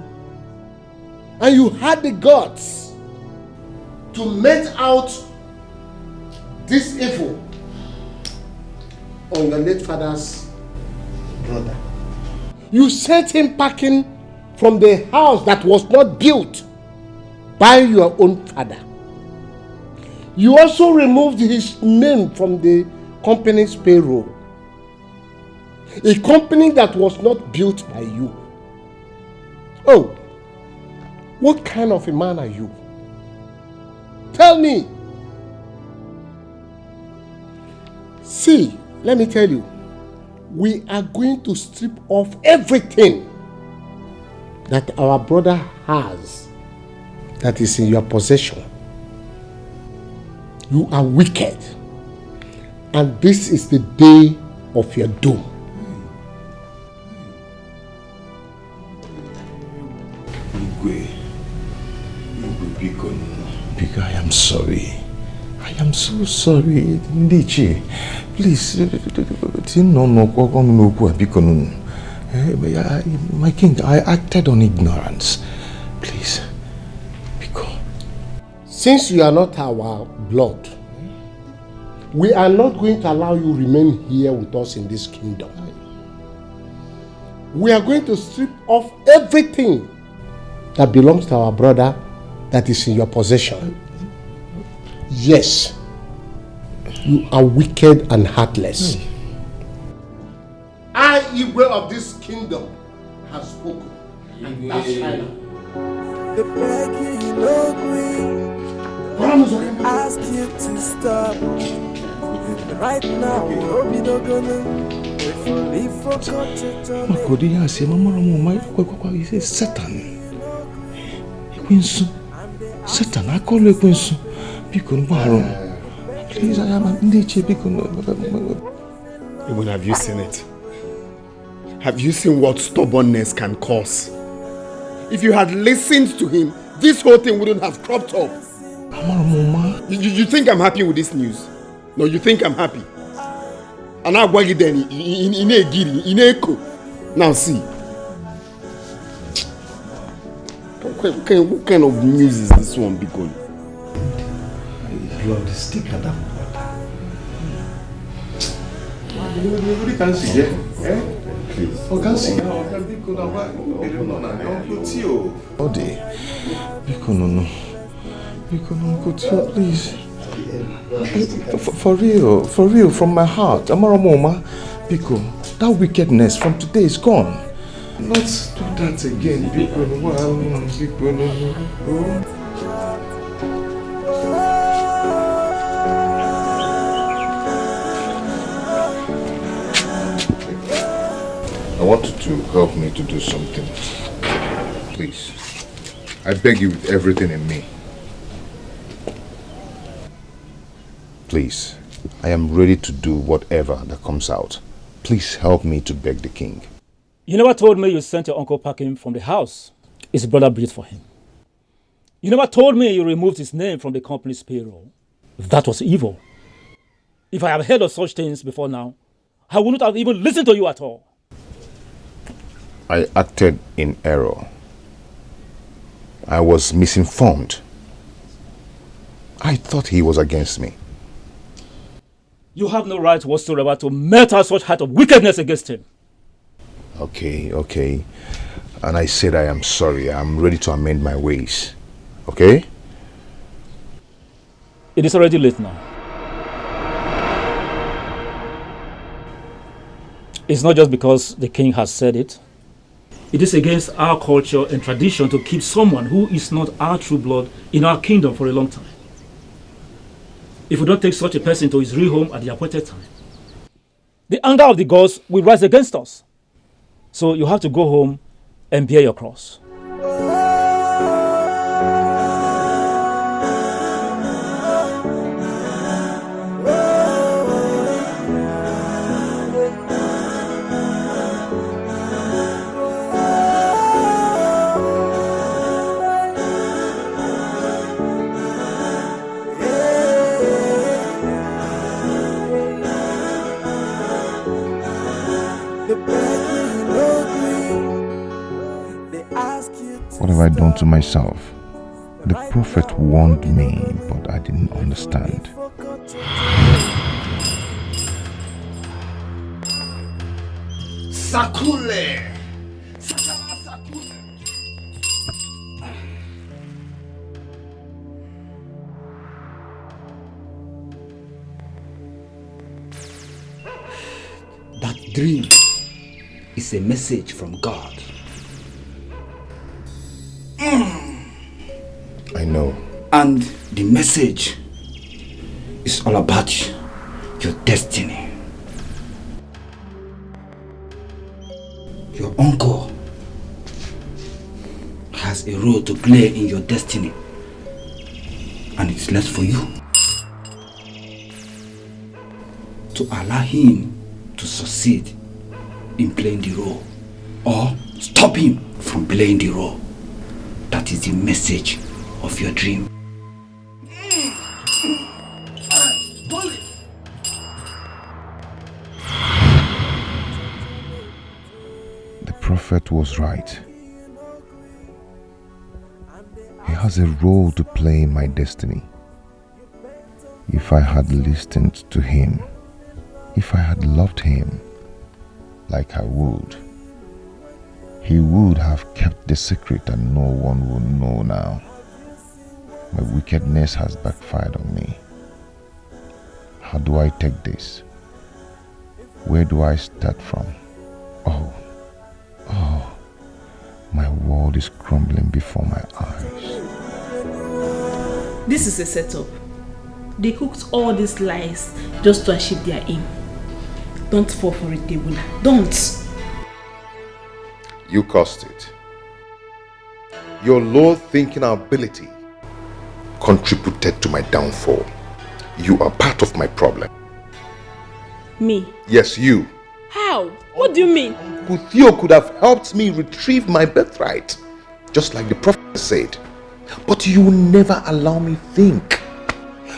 And you had the guts to met out this evil on your late father's brother. You sent him packing from the house that was not built by your own father. You also removed his name from the company's payroll. A company that was not built by you. Oh, what kind of a man are you? Tell me. See, let me tell you, we are going to strip off everything that our brother has that is in your possession. You are wicked, and this is the day of your doom. Biko, I am sorry. I am so sorry. Ndichi, please, my king, I acted on ignorance. Please, Biko. Since you are not our blood, we are not going to allow you remain here with us in this kingdom. We are going to strip off everything that belongs to our brother that is in your possession. Yes, you are wicked and heartless. I, Igwe of this kingdom, have spoken. And that's final. The begging no green. Ask you to stop. Right now, hope you don't gonna. If only forgot He says Satan. Satan, I call you Quinsu. Please, I am a Ndiche. Even have you seen it? Have you seen what stubbornness can cause? If you had listened to him, this whole thing wouldn't have cropped up. You think I'm happy with this news? No, you think I'm happy? And now why then in a giri, in echo. Now see. What kind of news is this one, Biko? Blood is thicker than water. You can see, eh? Please. Oh, can see. Biko, no. Please. For real, from my heart. Amaramoma, Biko, that wickedness from today is gone. Let's do that again, Biko. I want you to help me to do something. Please. I beg you with everything in me. Please, I am ready to do whatever that comes out. Please help me to beg the king. You never told me you sent your uncle packing from the house his brother breathed for him. You never told me you removed his name from the company's payroll. That was evil. If I had heard of such things before now, I wouldn't have even listened to you at all. I acted in error. I was misinformed. I thought he was against me. You have no right whatsoever to murder such height of wickedness against him. Okay. And I said I am sorry. I am ready to amend my ways. Okay? It is already late now. It's not just because the king has said it. It is against our culture and tradition to keep someone who is not our true blood in our kingdom for a long time. If we don't take such a person to his real home at the appointed time, the anger of the gods will rise against us. So you have to go home and bear your cross. What have I done to myself? The prophet warned me, but I didn't understand. Sakule! That dream is a message from God. I know. And the message is all about your destiny. Your uncle has a role to play in your destiny, and it's left for you to allow him to succeed in playing the role, or stop him from playing the role. That is the message of your dream. The prophet was right. He has a role to play in my destiny. If I had listened to him, if I had loved him like I would, he would have kept the secret and no one would know now. My wickedness has backfired on me. How do I take this? Where do I start from? Oh, my world is crumbling before my eyes. This is a setup. They cooked all these lies just to achieve their aim. Don't fall for it, Debula. Don't. You caused it. Your low thinking ability contributed to my downfall. You are part of my problem. Me? Yes, you. How? What do you mean? Theo could have helped me retrieve my birthright, just like the prophet said. But you never allow me think.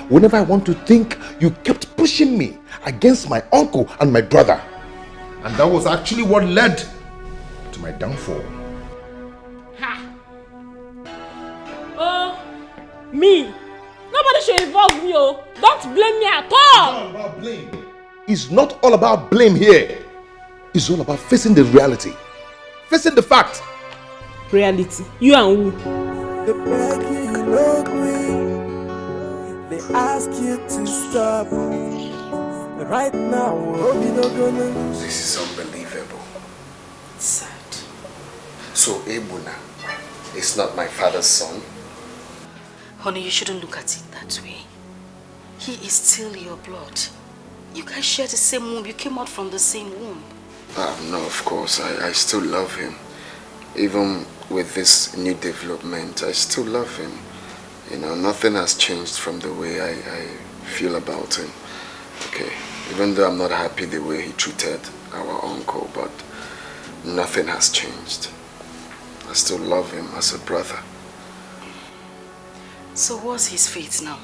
Whenever I want to think, you kept pushing me against my uncle and my brother. And that was actually what led to my downfall. Ha! Oh, me? Nobody should involve me, oh. Don't blame me at all. It's not about blame. It's not all about blame here. It's all about facing the reality. Facing the fact. Reality? You and who? They beg you, you no agree. They ask you to stop. Right now, hope you don't gonna lose. This is unbelievable. Sad. So Ebuna is not my father's son? Honey, you shouldn't look at it that way. He is still your blood. You guys share the same womb. You came out from the same womb. No, of course. I still love him. Even with this new development, I still love him. You know, nothing has changed from the way I feel about him. Okay, even though I'm not happy the way he treated our uncle, but nothing has changed. I still love him as a brother. So what's his fate now?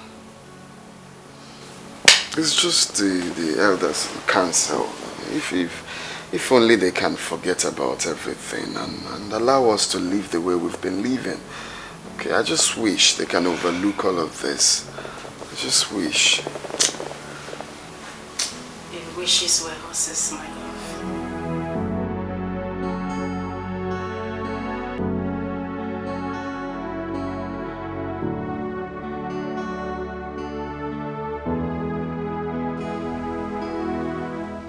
It's just the elders council. If only they can forget about everything and allow us to live the way we've been living. Okay, I just wish they can overlook all of this. I just wish. If wishes were horses, my love.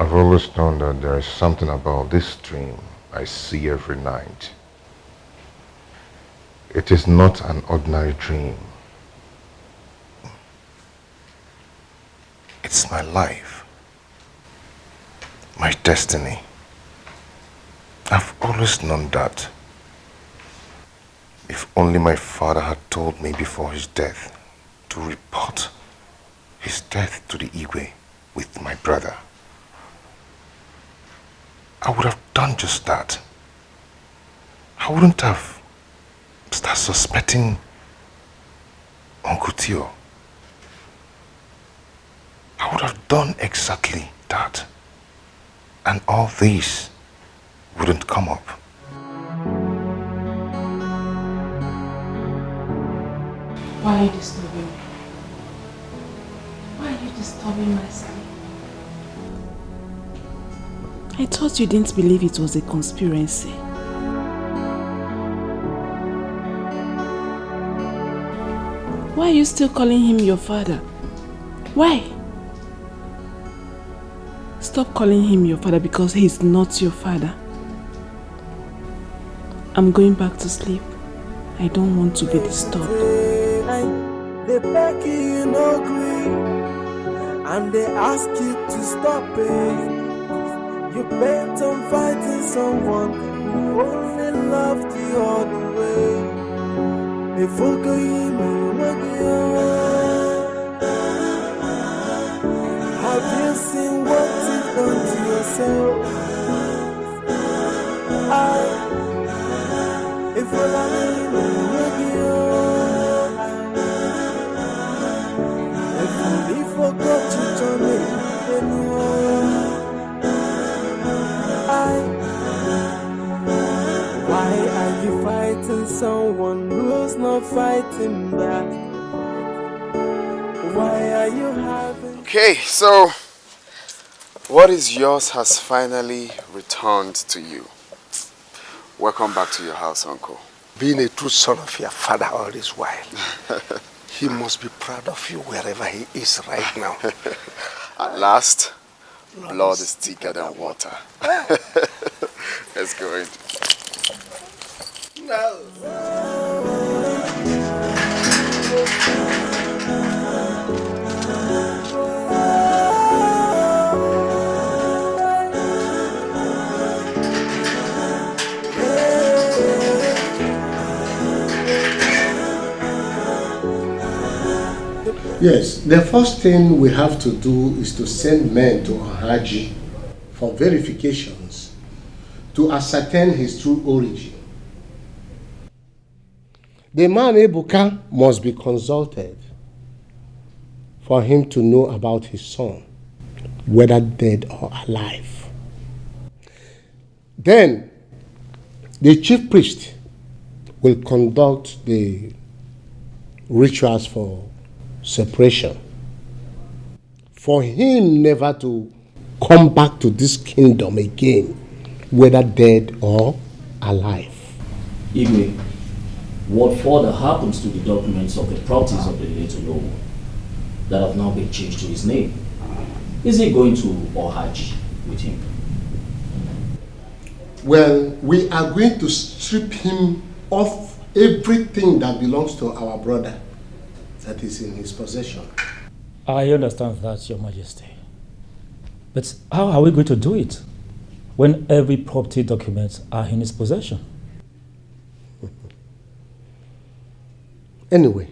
I've always known that there is something about this dream I see every night. It is not an ordinary dream. It's my life, my destiny. I've always known that. If only my father had told me before his death to report his death to the Igwe with my brother, I would have done just that. I wouldn't have started suspecting Uncle Tio. I would have done exactly that. And all this wouldn't come up. Why are you disturbing me? Why are you disturbing my sleep? I thought you didn't believe it was a conspiracy. Why are you still calling him your father? Why? Stop calling him your father because he's not your father. I'm going back to sleep. I don't want to be disturbed. They beg you no agree, and they ask you to stop it. You bent on fighting someone who only loved you all the way. If you have you seen what you've done to yourself? If you forgot you to me, why are you fighting someone who's not fighting back? Why are you having... Okay, so what is yours has finally returned to you. Welcome back to your house, Uncle. Being a true son of your father all this while, he must be proud of you wherever he is right now. At last, blood is thicker than water. Let's go in. Yes, the first thing we have to do is to send men to Haji for verifications to ascertain his true origin. The man Ebuka must be consulted for him to know about his son, whether dead or alive. Then, the chief priest will conduct the rituals for separation, for him never to come back to this kingdom again, whether dead or alive. Igwe, what further happens to the documents of the properties of the late Onowu that have now been changed to his name? Is he going to Ohaji with him? Well, we are going to strip him of everything that belongs to our brother that is in his possession. I understand that, Your Majesty. But how are we going to do it when every property documents are in his possession? Anyway,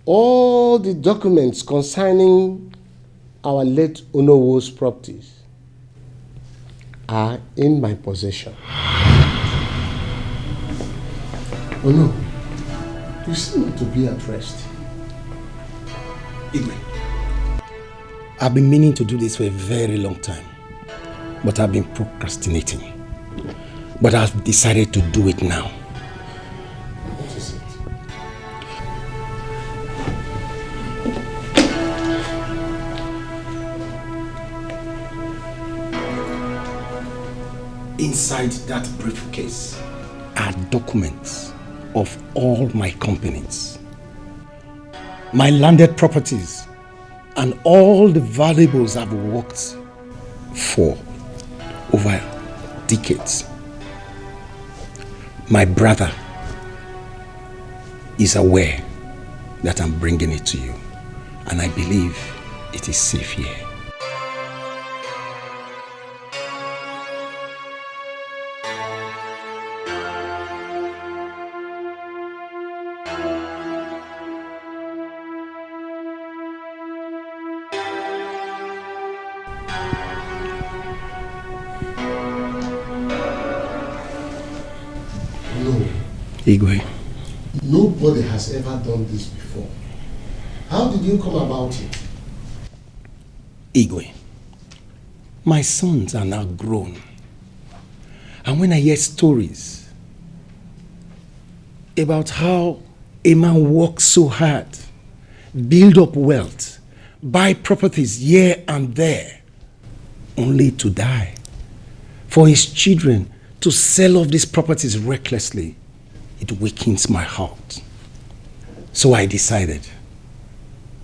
all the documents concerning our late Onowo's properties are in my possession. Oh no, you seem to be at rest. Igwe, I've been meaning to do this for a very long time, but I've been procrastinating. But I've decided to do it now. What is it? Inside that briefcase are documents of all my companies, my landed properties, and all the valuables I've worked for over decades. My brother is aware that I'm bringing it to you, and I believe it is safe here. Igwe. Nobody has ever done this before. How did you come about it? Igwe, my sons are now grown. And when I hear stories about how a man works so hard, build up wealth, buy properties here and there, only to die, for his children to sell off these properties recklessly, it weakens my heart. So I decided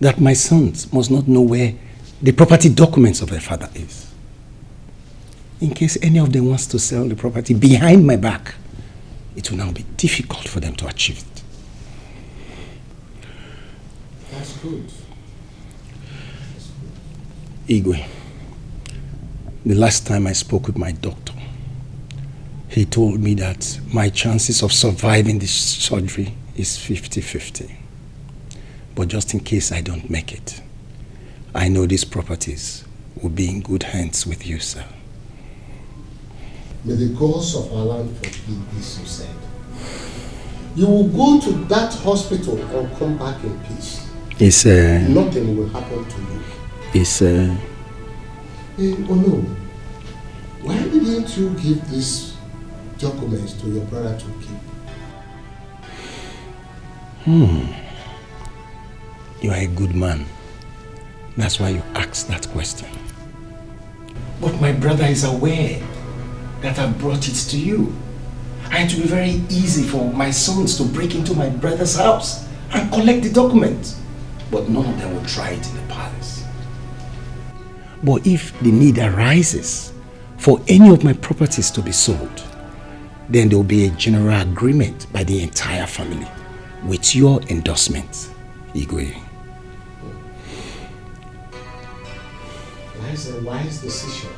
that my sons must not know where the property documents of their father is. In case any of them wants to sell the property behind my back, it will now be difficult for them to achieve it. That's good. Igwe, the last time I spoke with my doctor, he told me that my chances of surviving this surgery is 50-50. But just in case I don't make it, I know these properties will be in good hands with you, sir. May the gods of our land forbid this, you said. You will go to that hospital and come back in peace. Nothing will happen to you. Oh no. Why didn't you give these documents to your brother to keep? You are a good man. That's why you asked that question. But my brother is aware that I brought it to you. And it will be very easy for my sons to break into my brother's house and collect the documents. But none of them will try it in the palace. But if the need arises for any of my properties to be sold, then there will be a general agreement by the entire family with your endorsement, Igwe. That's a wise decision.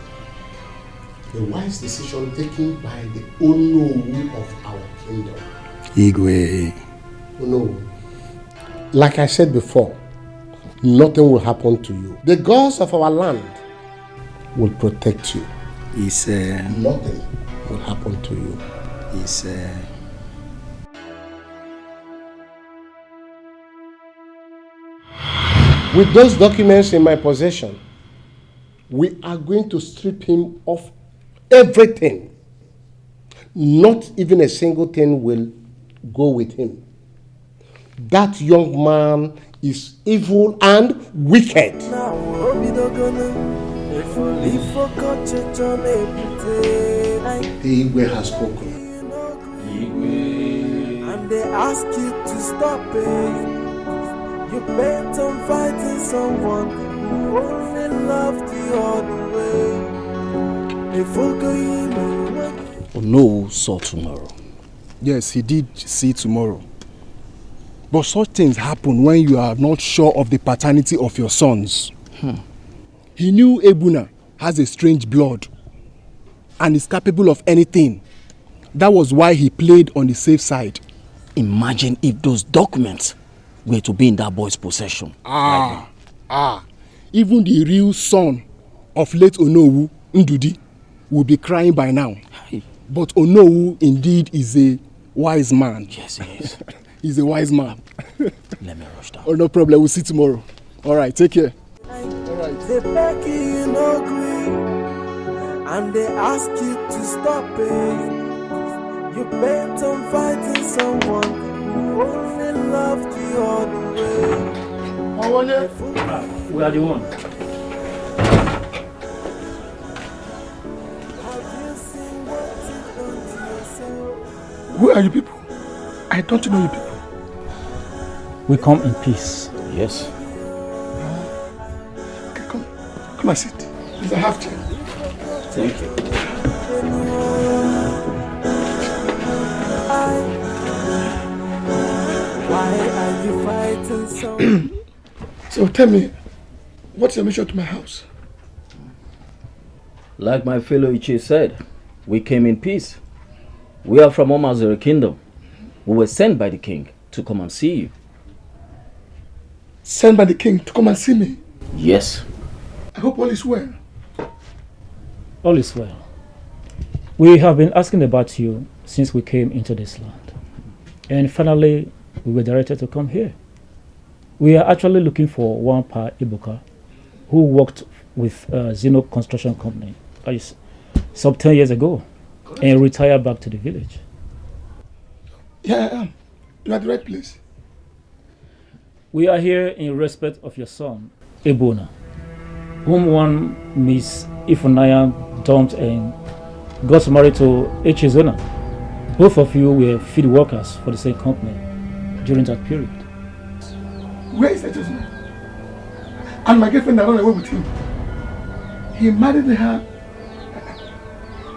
A wise decision taken by the Onowu of our kingdom. Igwe. Onowu. Like I said before, nothing will happen to you. The gods of our land will protect you. Nothing will happen to you. With those documents in my possession, we are going to strip him of everything. Not even a single thing will go with him. That young man is evil and wicked. The Igwe has spoken. And they ask you to stop it. You bent on fighting someone who only loved you all the way. If Onowu saw tomorrow. Yes, he did see tomorrow. But such things happen when you are not sure of the paternity of your sons. He knew Ebuna has a strange blood and is capable of anything. That was why he played on the safe side. Imagine if those documents were to be in that boy's possession. even the real son of late Onowu, Ndudi, will be crying by now. But Onowu indeed is a wise man. Yes, he is. He's a wise man. Let me rush down. Oh, no problem. We'll see tomorrow. All right, take care. They beg you no green, and they ask you to stop it. You bent on fighting someone who only loved you all the way. We are the one. Who are you people? I don't know you people. We come in peace. Yes. Okay, come and sit. Please, I have to. Thank you. Why are you fighting so? So tell me, what's your mission to my house? Like my fellow Ichi said, we came in peace. We are from Omazere Kingdom. We were sent by the king to come and see you. Sent by the king to come and see me? Yes. I hope all is well. All is well. We have been asking about you since we came into this land. And finally, we were directed to come here. We are actually looking for one Pa Ibuka who worked with Zeno Construction Company some 10 years ago and retired back to the village. Yeah, I am. You are at the right place. We are here in respect of your son, Ebona, whom one Miss Ifunaya dumped and got married to Echezona. Both of you were field workers for the same company during that period. Where is Echezona? And my girlfriend that ran away with him. He married her,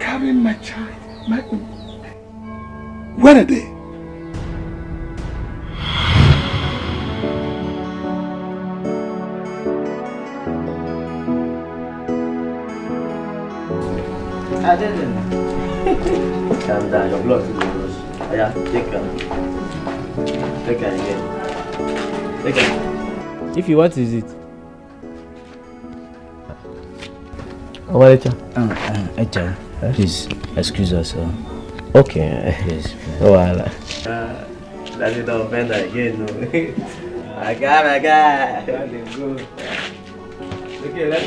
carrying my child, my own. Where are they? I didn't. Calm down, your blood is rush. Yeah, take her. Take her again. Take her. If you what is it? Echa, please excuse us. Okay. Yes. Oh, Allah. That's it, don't offend her again, no. My God. That is good. Okay, let's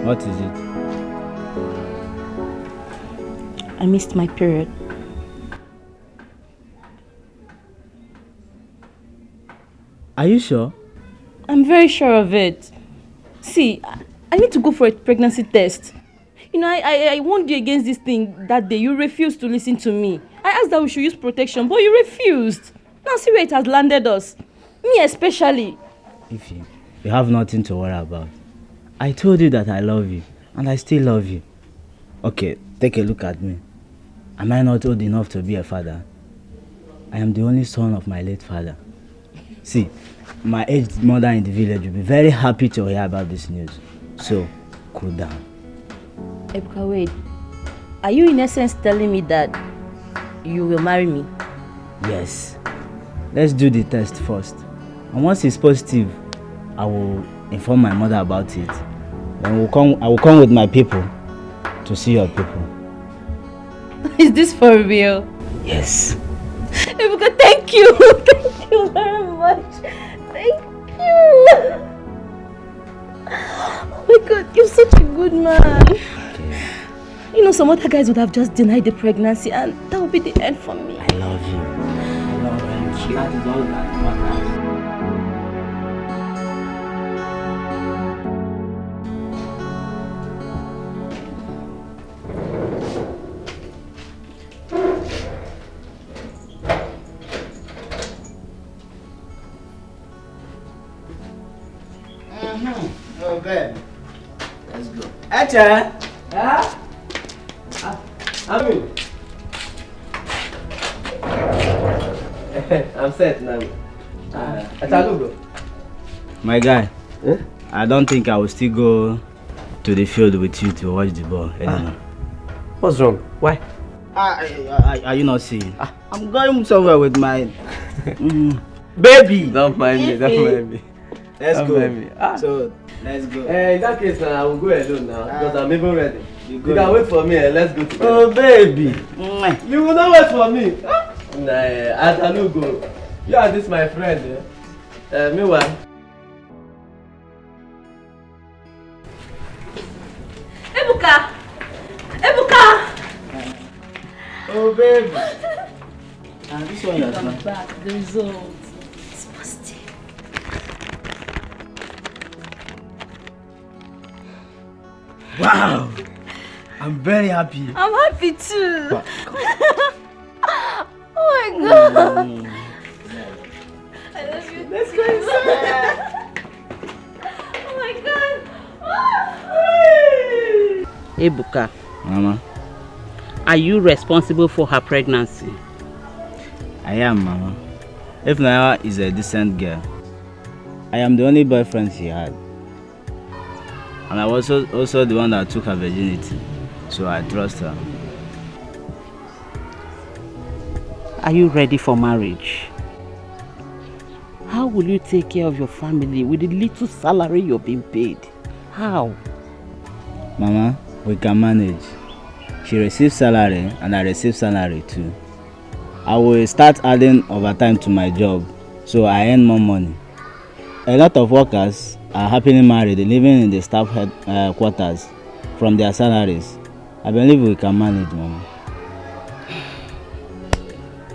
What is it? I missed my period. Are you sure? I'm very sure of it. See, I need to go for a pregnancy test. You know, I warned you against this thing that day. You refused to listen to me. I asked that we should use protection, but you refused. Now see where it has landed us. Me especially. Ify, you have nothing to worry about. I told you that I love you, and I still love you. Okay, take a look at me. Am I not old enough to be a father? I am the only son of my late father. See, my aged mother in the village will be very happy to hear about this news. So, cool down. Ebuka, wait. Are you in essence telling me that you will marry me? Yes. Let's do the test first. And once it's positive, I will inform my mother about it. Then I will come with my people to see your people. Is this for real? Yes. Ebuka, thank you. Thank you very much. Thank you. Oh my God, you're such a good man. Okay. You know, some other guys would have just denied the pregnancy and that would be the end for me. I love you. I love you. That is all that matters. Okay. Let's go. Echa! Huh? I'm set now. My guy, I don't think I will still go to the field with you to watch the ball anymore. What's wrong? Why? Are you not seeing? I'm going somewhere with my baby. Don't mind me, don't mind me. Let's Don't go. mind me. So, let's go. In that case, I will go alone now because I'm even ready. You go. can wait for me. Let's go together. Oh, baby. You will not wait for me. Nah, I will go. You are this my friend. Meanwhile. Ebuka! Ebuka! Oh, baby. This one is I'm not. back. The result. It's positive. Wow. I'm very happy. I'm happy too. Oh my god. I love you. Let's go inside. Oh my god. Ebuka, Mama. are you responsible for her pregnancy? I am, Mama. If Naira is a decent girl, I am the only boyfriend she had. And I was also the one that took her virginity. So I trust her. Are you ready for marriage? How will you take care of your family with the little salary you're being paid? How? Mama, we can manage. She receives salary and I receive salary too. I will start adding overtime to my job so I earn more money. A lot of workers are happily married living in the staff quarters from their salaries. I believe we can manage, Mama.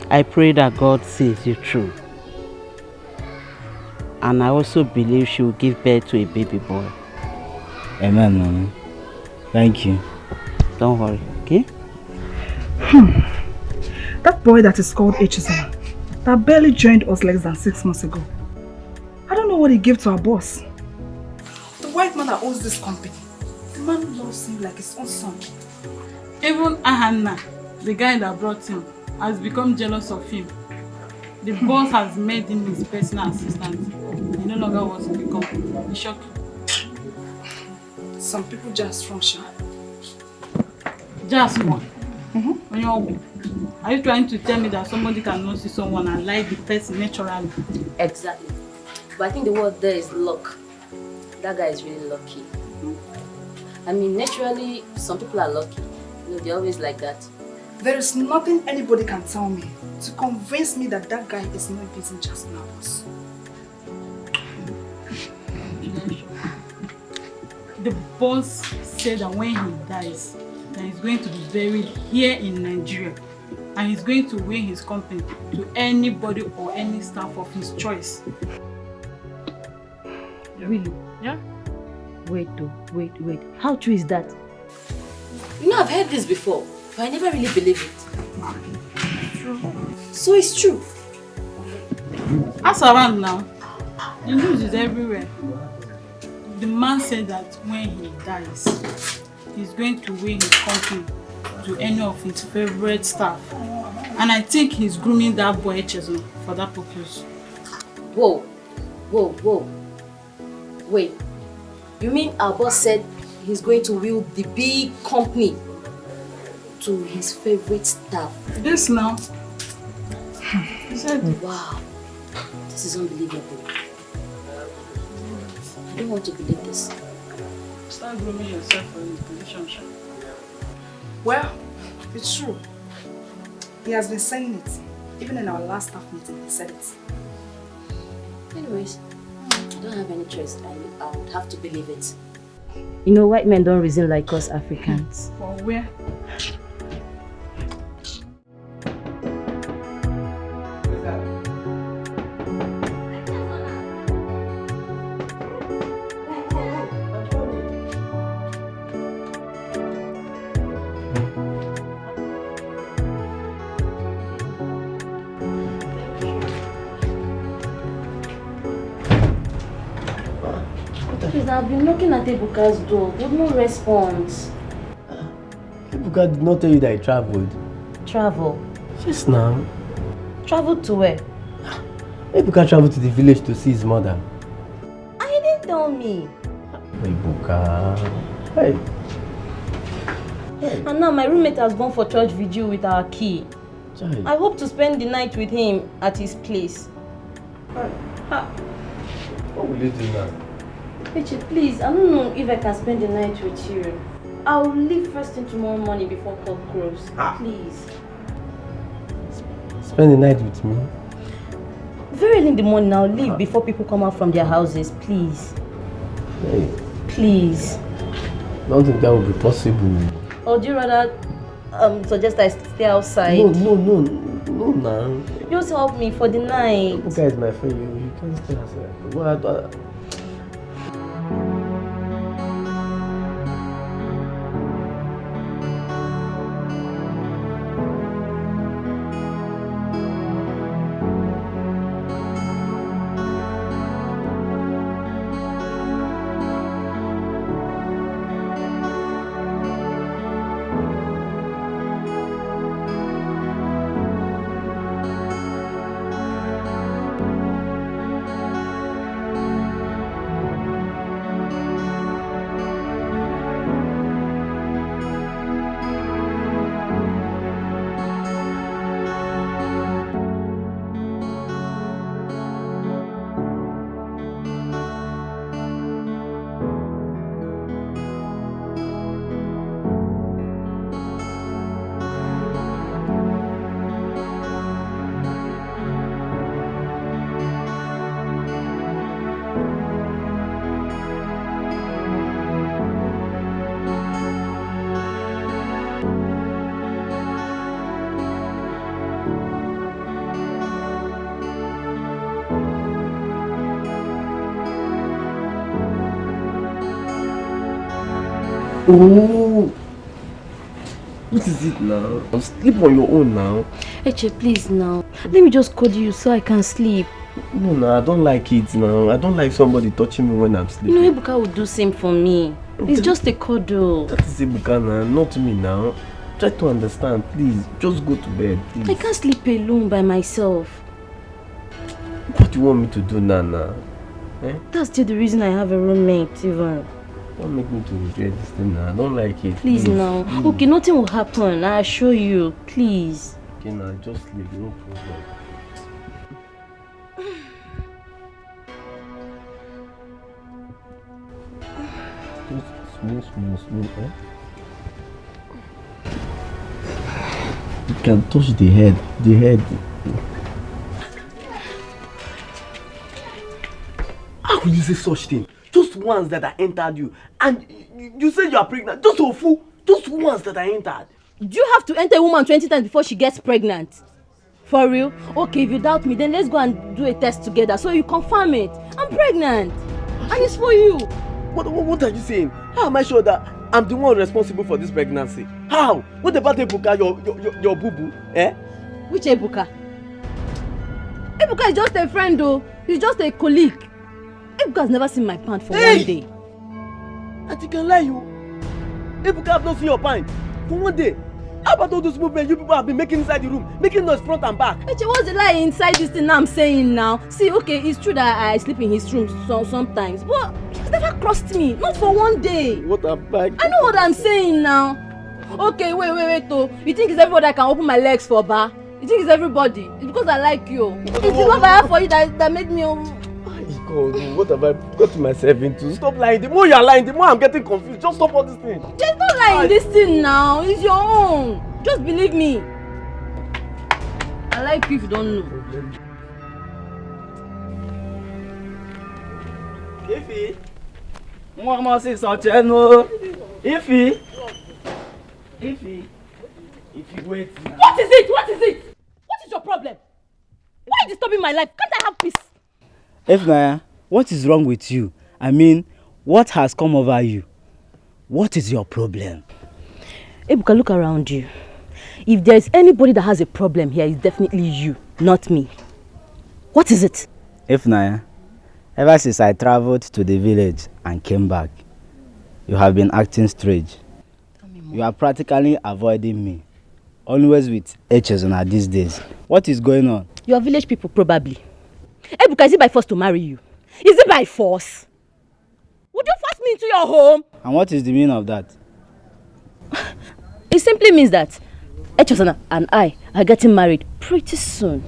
I pray that God sees you through. And I also believe she will give birth to a baby boy. Amen, Mama. Thank you. Don't worry, okay? That boy that is called Echizona, that barely joined us less than 6 months ago. I don't know what he gave to our boss. The white man that owns this company, the man loves him like his own son. Even Ahanna, the guy that brought him, has become jealous of him. The boss has made him his personal assistant. He no longer wants to become. It's shocking. Some people just function. Just one. Are you trying to tell me that somebody cannot see someone and like the person naturally? Exactly. But I think the word there is luck. That guy is really lucky. I mean, naturally, some people are lucky. You know, they're always like that. There is nothing anybody can tell me to convince me that that guy is not beating just now. The boss said that when he dies, that he's going to be buried here in Nigeria. And he's going to win his company to anybody or any staff of his choice. Really? Yeah? Wait. How true is that? You know, I've heard this before, but I never really believe it. True. So it's true. Ask around now. The news is everywhere. The man said that when he dies, he's going to win his company to any of his favorite staff. And I think he's grooming that boy Chezo for that purpose. Whoa. Wait. You mean our boss said he's going to will the big company to his favorite staff? Yes, now. He said, wow. This is unbelievable. I don't want to believe this. Start grooming yourself for his relationship. Well, it's true. He has been saying it. Even in our last staff meeting, he said it. Anyways, I don't have any choice. I would have to believe it. You know, white men don't reason like us Africans. For where? Please, I've been knocking at Ebuka's door, but no response. Ebuka did not tell you that he traveled. Travel? Just now. Travel to where? Ebuka traveled to the village to see his mother. And he didn't tell me. Ebuka. Hey. Hey. And now my roommate has gone for church vigil with our key. Chai. I hope to spend the night with him at his place. What will you do now? Peche, please, I don't know if I can spend the night with you. I'll leave first thing tomorrow morning before cock crows. Please. Spend the night with me? Very early in the morning, I'll leave before people come out from their houses. Please. Hey. Please. I don't think that would be possible. Or do you rather suggest I stay outside? No, now. Just help me for the night. Okay, is my friend. You can't stay outside. What? Oh, what is it now? Sleep on your own now. Eche, please now. Let me just cuddle you so I can sleep. No, I don't like it now. I don't like somebody touching me when I'm sleeping. You know, Ebuka would do same for me. It's just a cuddle. That is Ebuka now, not me now. Try to understand, please. Just go to bed, please. I can't sleep alone by myself. What do you want me to do now? Eh? That's still the reason I have a roommate, even. Don't make me to regret this thing now. I don't like it. Please now. Please. Okay, nothing will happen. I assure you. Please. Okay, now just sleep. No problem. Just smooth, eh? You can touch the head. How will you say such thing? Just ones that I entered you, and you say you are pregnant. Just a fool. Just ones that I entered. Do you have to enter a woman 20 times before she gets pregnant? For real? Okay, if you doubt me, then let's go and do a test together so you confirm it. I'm pregnant, and it's for you. What are you saying? How am I sure that I'm the one responsible for this pregnancy? How? What about Ebuka, your boo-boo? Eh? Which Ebuka? Ebuka is just a friend though. He's just a colleague. Ebuka has never seen my pant for 1 day. And you can lie, you. Ebuka have not seen your pant for 1 day. How about all those movements you people have been making inside the room? Making noise front and back. Eche, what's the lie inside this thing I'm saying now? See, okay, it's true that I sleep in his room sometimes, but he's never crossed me. Not for 1 day. What a bag. I know what I'm saying now. Okay, wait, though. You think it's everybody I can open my legs for, ba? You think it's everybody? It's because I like you. It's the love I have for you that made me... God, what have I got myself into? Stop lying. The more you are lying, the more I'm getting confused. Just stop all this thing. There's no lying this thing now. It's your own. Just believe me. I like you if you don't know. Ify, Mama says something. No. Ify, wait. What is it? What is your problem? Why are you disturbing my life? Can't I have peace? Efnaya, what is wrong with you? I mean, what has come over you? What is your problem? Ebuka, look around you. If there is anybody that has a problem here, it's definitely you, not me. What is it? Efnaya, ever since I traveled to the village and came back, you have been acting strange. You are practically avoiding me. Always with Echezona these days. What is going on? Your village people probably. Ebuka, is it by force to marry you? Is it by force? Would you force me into your home? And what is the meaning of that? It simply means that Echosana and I are getting married pretty soon.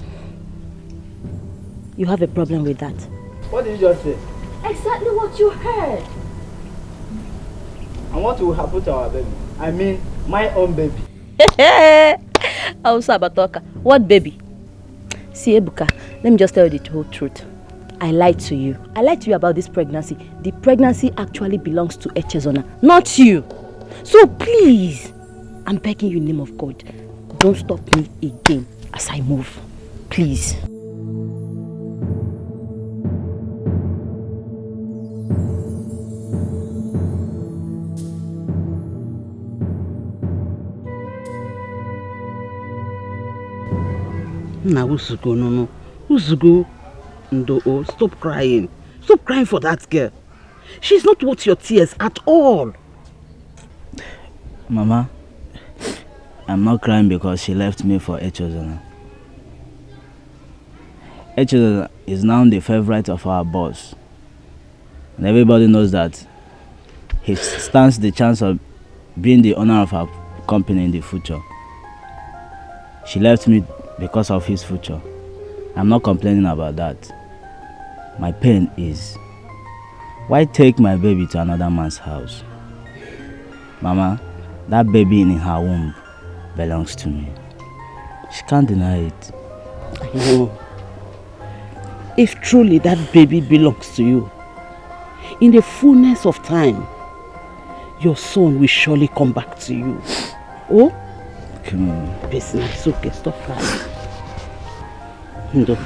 You have a problem with that? What did you just say? Exactly what you heard. And what will happen to our baby? I mean, my own baby. Also Abatoka, what baby? See, Ebuka, let me just tell you the whole truth. I lied to you. I lied to you about this pregnancy. The pregnancy actually belongs to Echezona, not you. So please, I'm begging you in the name of God, don't stop me again as I move. Please. Now, Usugo, no. Usugo, Ndo, stop crying. Stop crying for that girl. She's not worth your tears at all. Mama, I'm not crying because she left me for Echozona. Echozona is now the favorite of our boss. And everybody knows that he stands the chance of being the owner of our company in the future. She left me because of his future. I'm not complaining about that. My pain is, why take my baby to another man's house? Mama, that baby in her womb belongs to me. She can't deny it. I know. If truly that baby belongs to you, in the fullness of time, your son will surely come back to you. Oh? It's nice. Okay, stop crying. Ndo,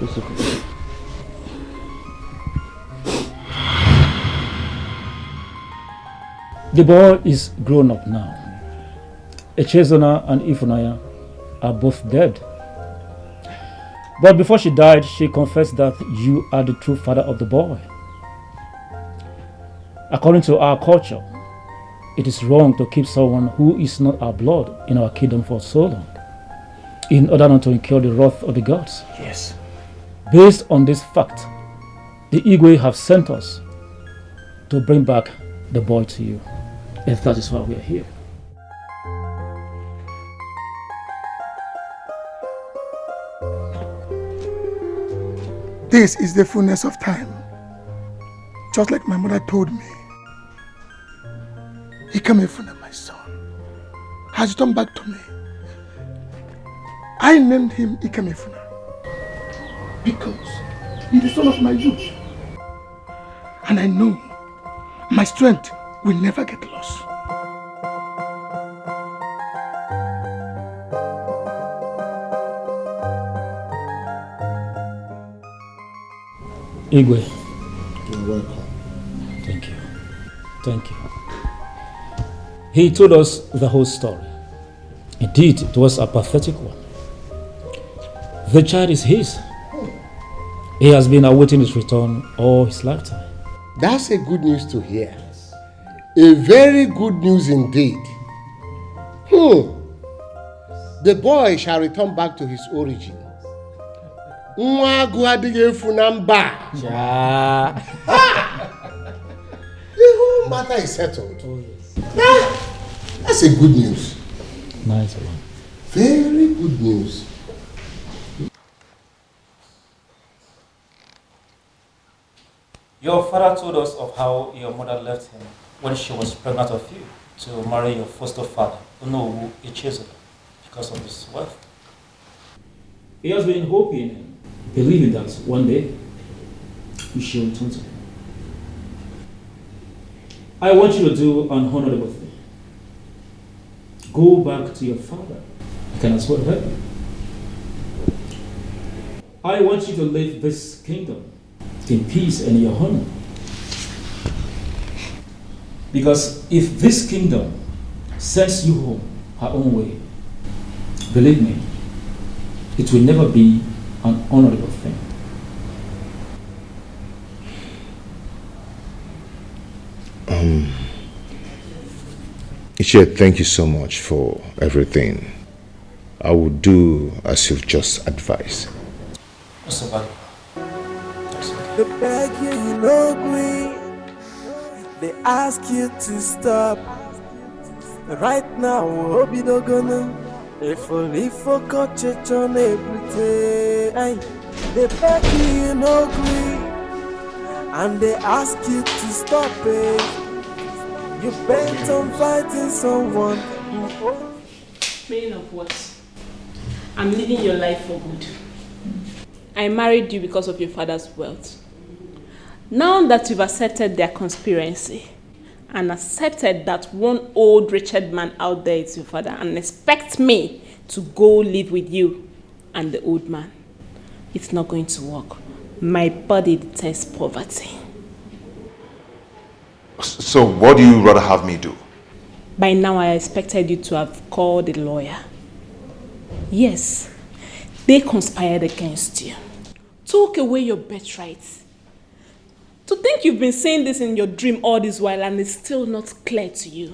it's okay. The boy is grown up now. Echezona and Ifunanya are both dead. But before she died, she confessed that you are the true father of the boy. According to our culture, it is wrong to keep someone who is not our blood in our kingdom for so long, in order not to incur the wrath of the gods. Yes. Based on this fact, the Igwe have sent us to bring back the boy to you. If that is why we are here. This is the fullness of time. Just like my mother told me. Ikamefuna, my son, has returned back to me. I named him Ikamefuna because he's the son of my youth. And I know my strength will never get lost. Igwe. You're welcome. Thank you. Thank you. He told us the whole story. Indeed, it was a pathetic one. The child is his. He has been awaiting his return all his lifetime. That's a good news to hear. A very good news indeed. The boy shall return back to his origin. The whole matter is settled. That's a good news. Nice one. Very good news. Your father told us of how your mother left him when she was pregnant of you to marry your foster father, Uju Okoli, because of his wealth. He has been hoping and believing that one day you shall return to him. I want you to do an honorable thing. Go back to your father. I can as well help you. I want you to leave this kingdom in peace and in your honor. Because if this kingdom sends you home her own way, believe me, it will never be an honorable thing. Ichie, thank you so much for everything. I will do as you've just advised. Mr. Bali. They beg you, you no agree. They ask you to stop. Right now, Obidogana, if only for church on everything, they beg you no agree, and they ask you to stop it. You bent on fighting someone who... Praying of what? I'm living your life for good. I married you because of your father's wealth. Now that you've accepted their conspiracy and accepted that one old wretched man out there is your father and expect me to go live with you and the old man, it's not going to work. My body detests poverty. So what do you rather have me do? By now I expected you to have called a lawyer. Yes, they conspired against you. Took away your birthright. To think you've been saying this in your dream all this while and it's still not clear to you.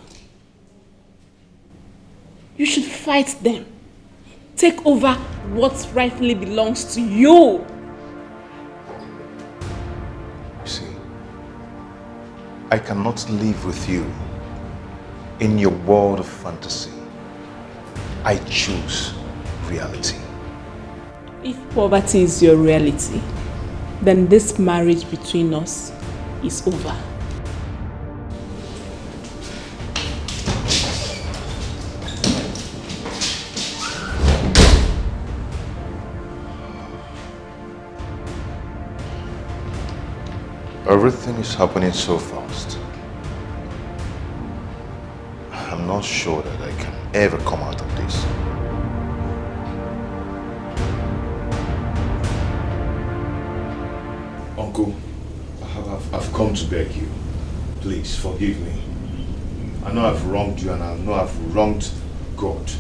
You should fight them. Take over what rightfully belongs to you. You see, I cannot live with you in your world of fantasy. I choose reality. If poverty is your reality, then this marriage between us is over. Everything is happening so fast. I'm not sure that I can ever come out of this. Uncle, I've come to beg you. Please forgive me. I know I've wronged you and I know I've wronged God.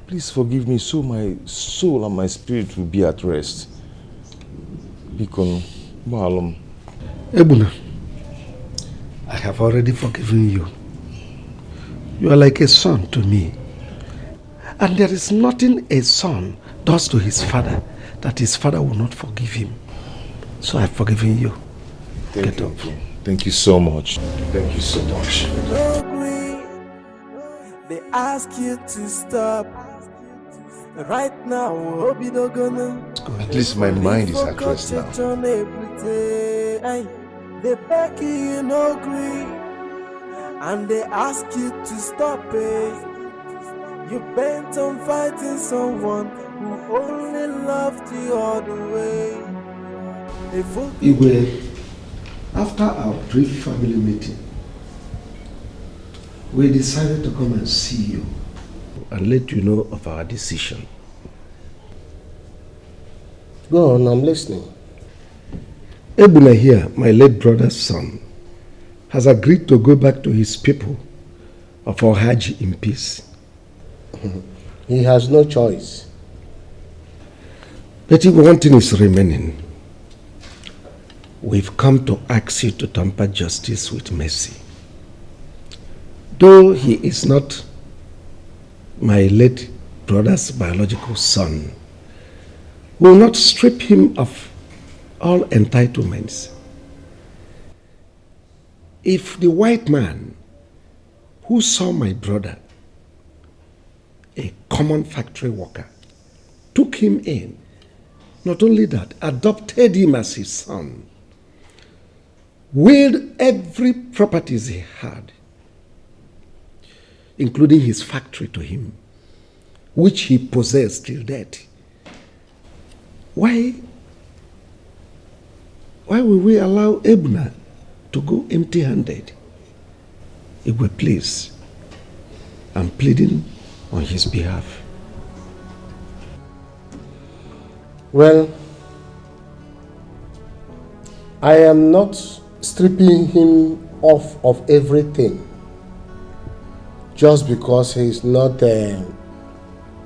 Please forgive me so my soul and my spirit will be at rest. Bikon, Maalum. Ebuna, I have already forgiven you. You are like a son to me. And there is nothing a son does to his father that his father will not forgive him. So I've forgiven you. Get up. Thank you so much. Thank you so much. They ask you to stop. Right now, At least my mind is at rest now. They beg you no agree, and they ask you to stop it. You bent on fighting someone who only loved you all the way. Igwe, after our brief family meeting, we decided to come and see you and let you know of our decision. Go on, I'm listening. Ebuna here, my late brother's son, has agreed to go back to his people for Hajj in peace. He has no choice. But if one thing is remaining, we've come to ask you to temper justice with mercy. Though he is not my late brother's biological son, we will not strip him of all entitlements. If the white man who saw my brother, a common factory worker, took him in, not only that, adopted him as his son, willed every property he had, including his factory, to him, which he possessed till death, why will we allow Ebuna to go empty-handed? Igwe, please, I'm pleading on his behalf. Well, I am not stripping him off of everything just because he is not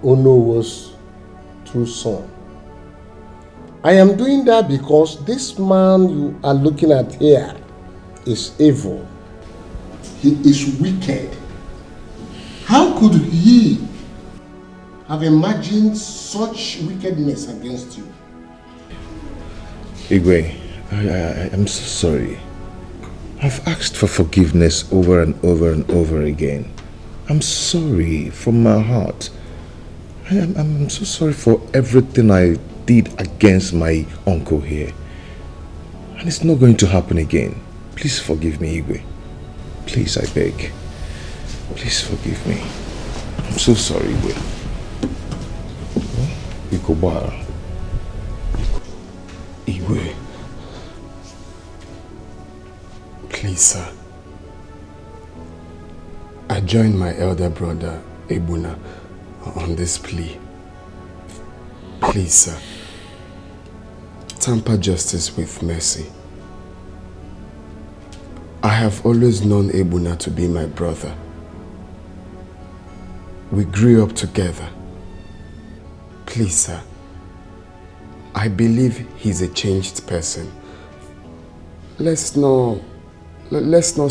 Onowo's true son. I am doing that because this man you are looking at here is evil. He is wicked. How could he have imagined such wickedness against you? Igwe, I'm so sorry. I've asked for forgiveness over and over and over again. I'm sorry from my heart. I'm so sorry for everything I did against my uncle here. And it's not going to happen again. Please forgive me, Igwe. Please, I beg. Please forgive me. I'm so sorry, Igwe. Ikobara. Igwe. Please, sir. I joined my elder brother, Ebuna, on this plea. Please, sir. Tamper justice with mercy. I have always known Ebuna to be my brother. We grew up together. Please, sir. I believe he's a changed person. Let's not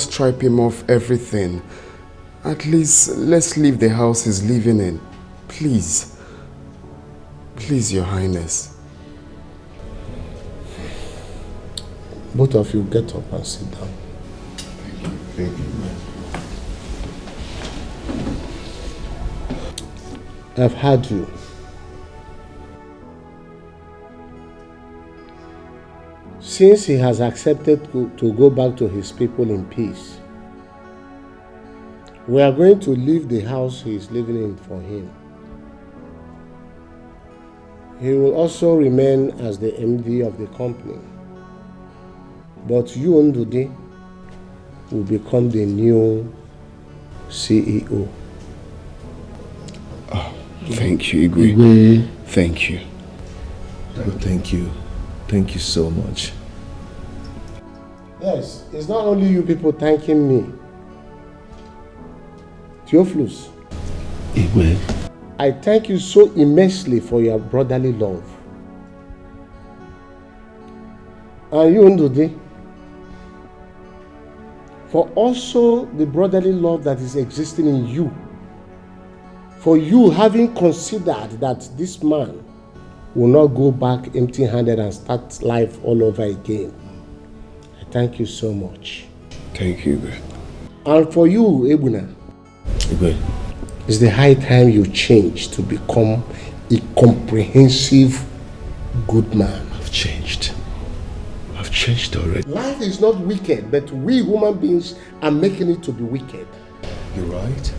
stripe him off everything. At least, let's leave the house he's living in. Please. Please, Your Highness. Both of you get up and sit down. Thank you. I've heard you. Since he has accepted to go back to his people in peace, we are going to leave the house he is living in for him. He will also remain as the MD of the company. But you, Ndude, will become the new CEO. Oh, thank you, Igwe. Thank you. Thank you. Thank you so much. Yes, it's not only you people thanking me. Theophilus. Igwe. I thank you so immensely for your brotherly love. And you, Ndude, for also the brotherly love that is existing in you. For you having considered that this man will not go back empty-handed and start life all over again. I thank you so much. Thank you, Igwe. And for you, Ebuna, it's the high time you change to become a comprehensive good man. I've changed. I've changed already. Life is not wicked, but we human beings are making it to be wicked. You're right.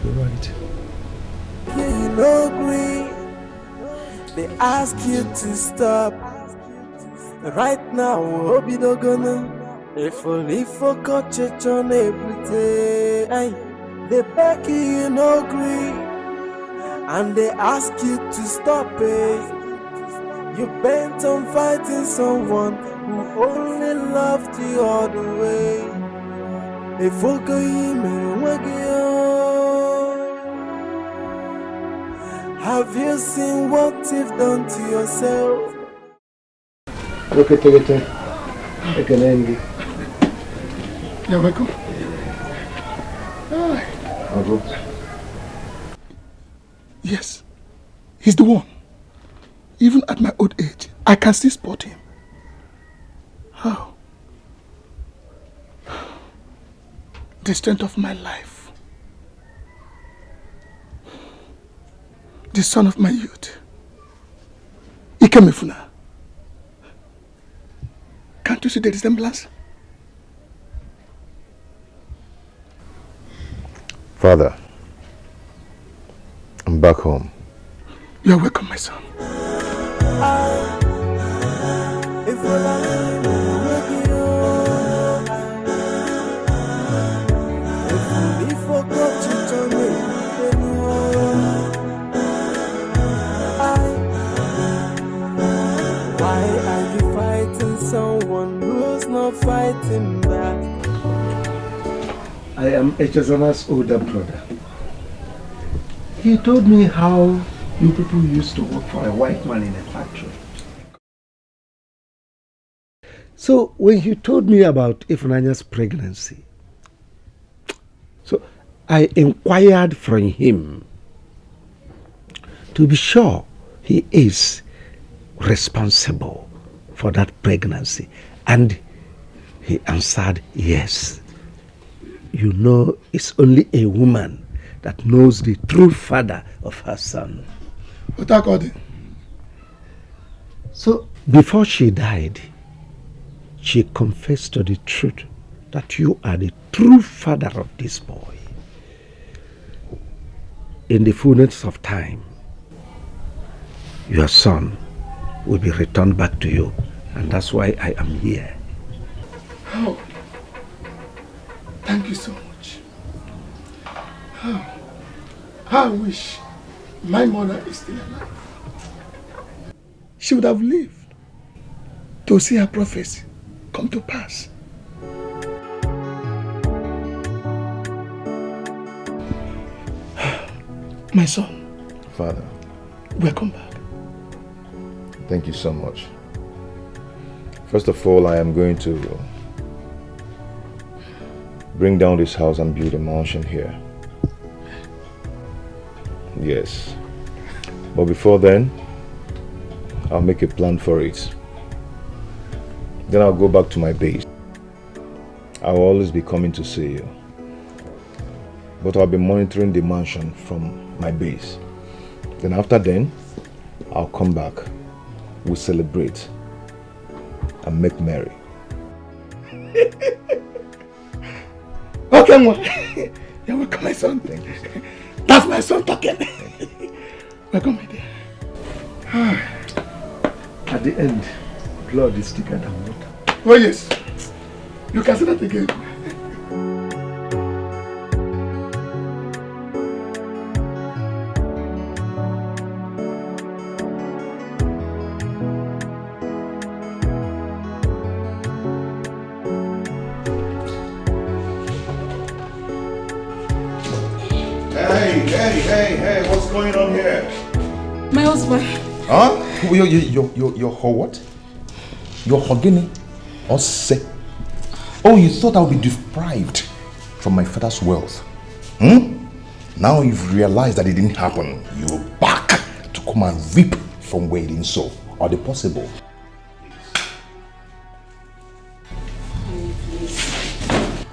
You're right. You know, agree. They ask you to stop. Right now, hope you don't gonna. If only for church on everything. They beg you no agree. And they ask you to stop it. You bent on fighting someone who only loved you all the way. They forgot you, have you seen what you've done to yourself? Look at it. You're welcome. Yes, he's the one. Even at my old age, I can still spot him. How? The strength of my life. The son of my youth. Ikemefuna. Can't you see the resemblance? Father, I'm back home. You're welcome, my son. Why are you fighting someone who's not fighting back? I am Echezona's older brother. He told me how you people used to work for a white man in a factory. So when he told me about Ifunanya's pregnancy, so I inquired from him to be sure he is responsible for that pregnancy, and he answered yes. You know it's only a woman that knows the true father of her son. So, before she died, she confessed to the truth that you are the true father of this boy. In the fullness of time, your son will be returned back to you, and that's why I am here. Oh, thank you so much. Oh, I wish my mother is still alive. She would have lived to see her prophecy come to pass. My son. Father. Welcome back. Thank you so much. First of all, I am going to bring down this house and build a mansion here. Yes. But before then, I'll make a plan for it. Then I'll go back to my base. I'll always be coming to see you. But I'll be monitoring the mansion from my base. Then after then, I'll come back. We'll celebrate and make merry. Okay, you're welcome, my son. Thank you, sir. That's my son talking. Welcome, my dear. At the end, blood is thicker than water. Oh yes, you can say that again. Hey, what's going on here? My husband. Huh? You're what? You're Hogini? Or say? Oh, you thought I would be deprived from my father's wealth? Now you've realized that it didn't happen. You're back to come and reap from where it didn't sow. Are they possible?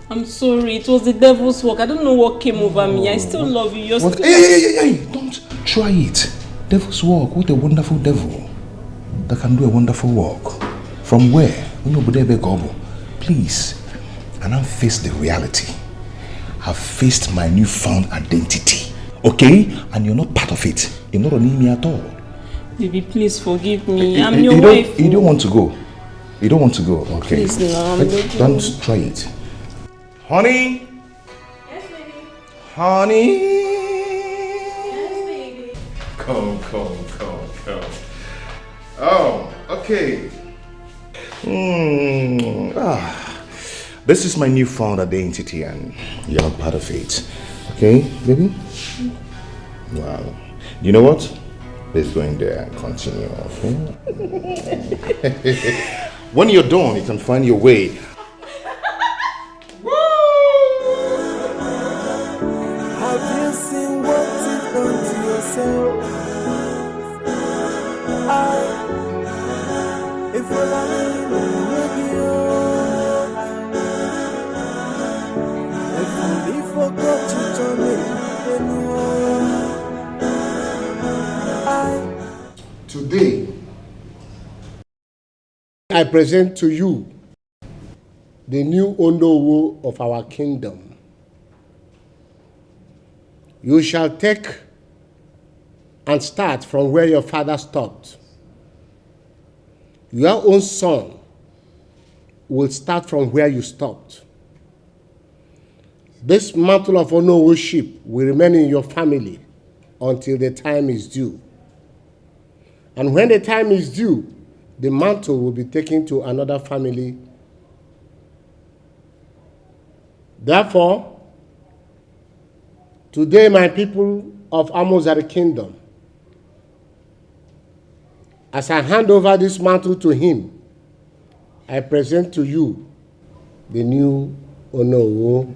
I'm sorry, it was the devil's work. I don't know what came over me. I still love you. You're still... Hey, don't try it. Devil's work, what a wonderful devil that can do a wonderful work. From where? Please. And now face the reality. I've faced my newfound identity. Okay? And you're not part of it. You're not on me at all. Baby, please forgive me. I'm your wife. You don't want to go. You don't want to go. Okay. Please, no, don't try it. Honey? Yes, baby. Honey? Yes, baby. Come. Oh, okay. This is my newfound identity and you're not part of it. Okay, baby? Well, you know what? Let's go in there and continue, okay? When you're done, you can find your way. Have you seen what you've done to yourself? If you're lying with you, if you forgot to join me, Today, I present to you the new Onowu of our kingdom. You shall take and start from where your father stopped. Your own son will start from where you stopped. This mantle of Onowuship will remain in your family until the time is due. And when the time is due, the mantle will be taken to another family. Therefore, today my people of Amozari kingdom, as I hand over this mantle to him, I present to you the new Onowu.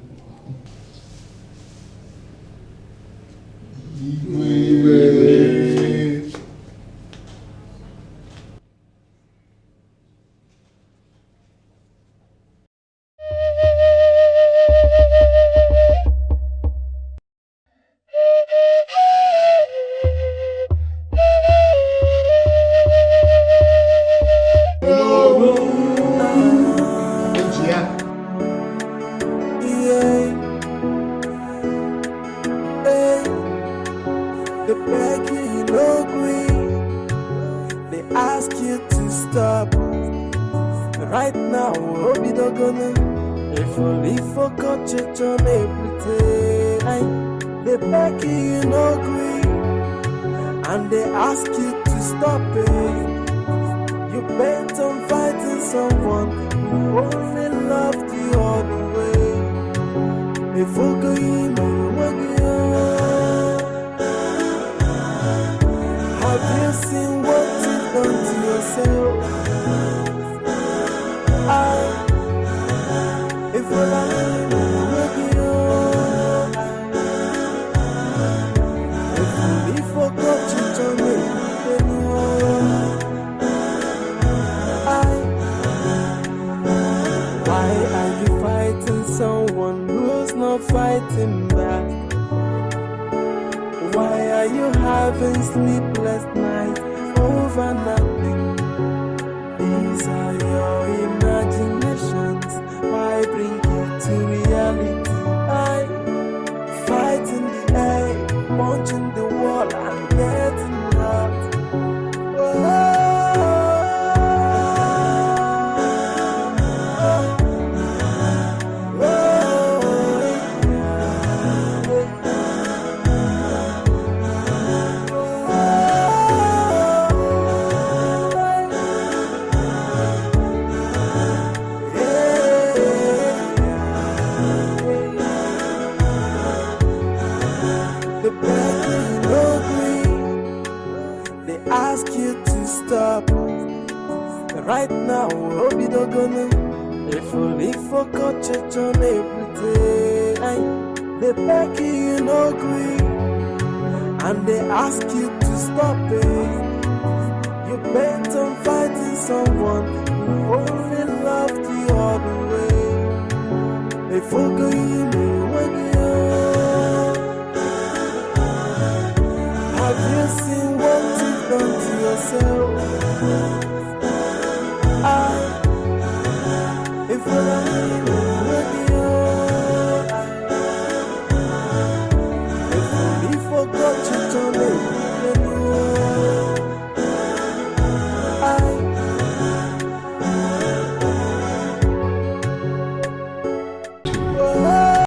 Right now, hope you don't gonna. If only for church on everything. They beg you no agree, and they ask you to stop it. You bent on fighting someone who only loved you all the way. Before going have you seen what you've done to yourself? If all I if only forgot you to me, why are you fighting someone who's not fighting back? Why are you having sleepless nights over nothing? These are your imaginations. Why bring you to reality? Fighting the air, punching the wall and getting hurt. Right now, hope you don't gonna. If only for church on everything. They beg you no agree, and they ask you to stop it. You bent on fighting someone who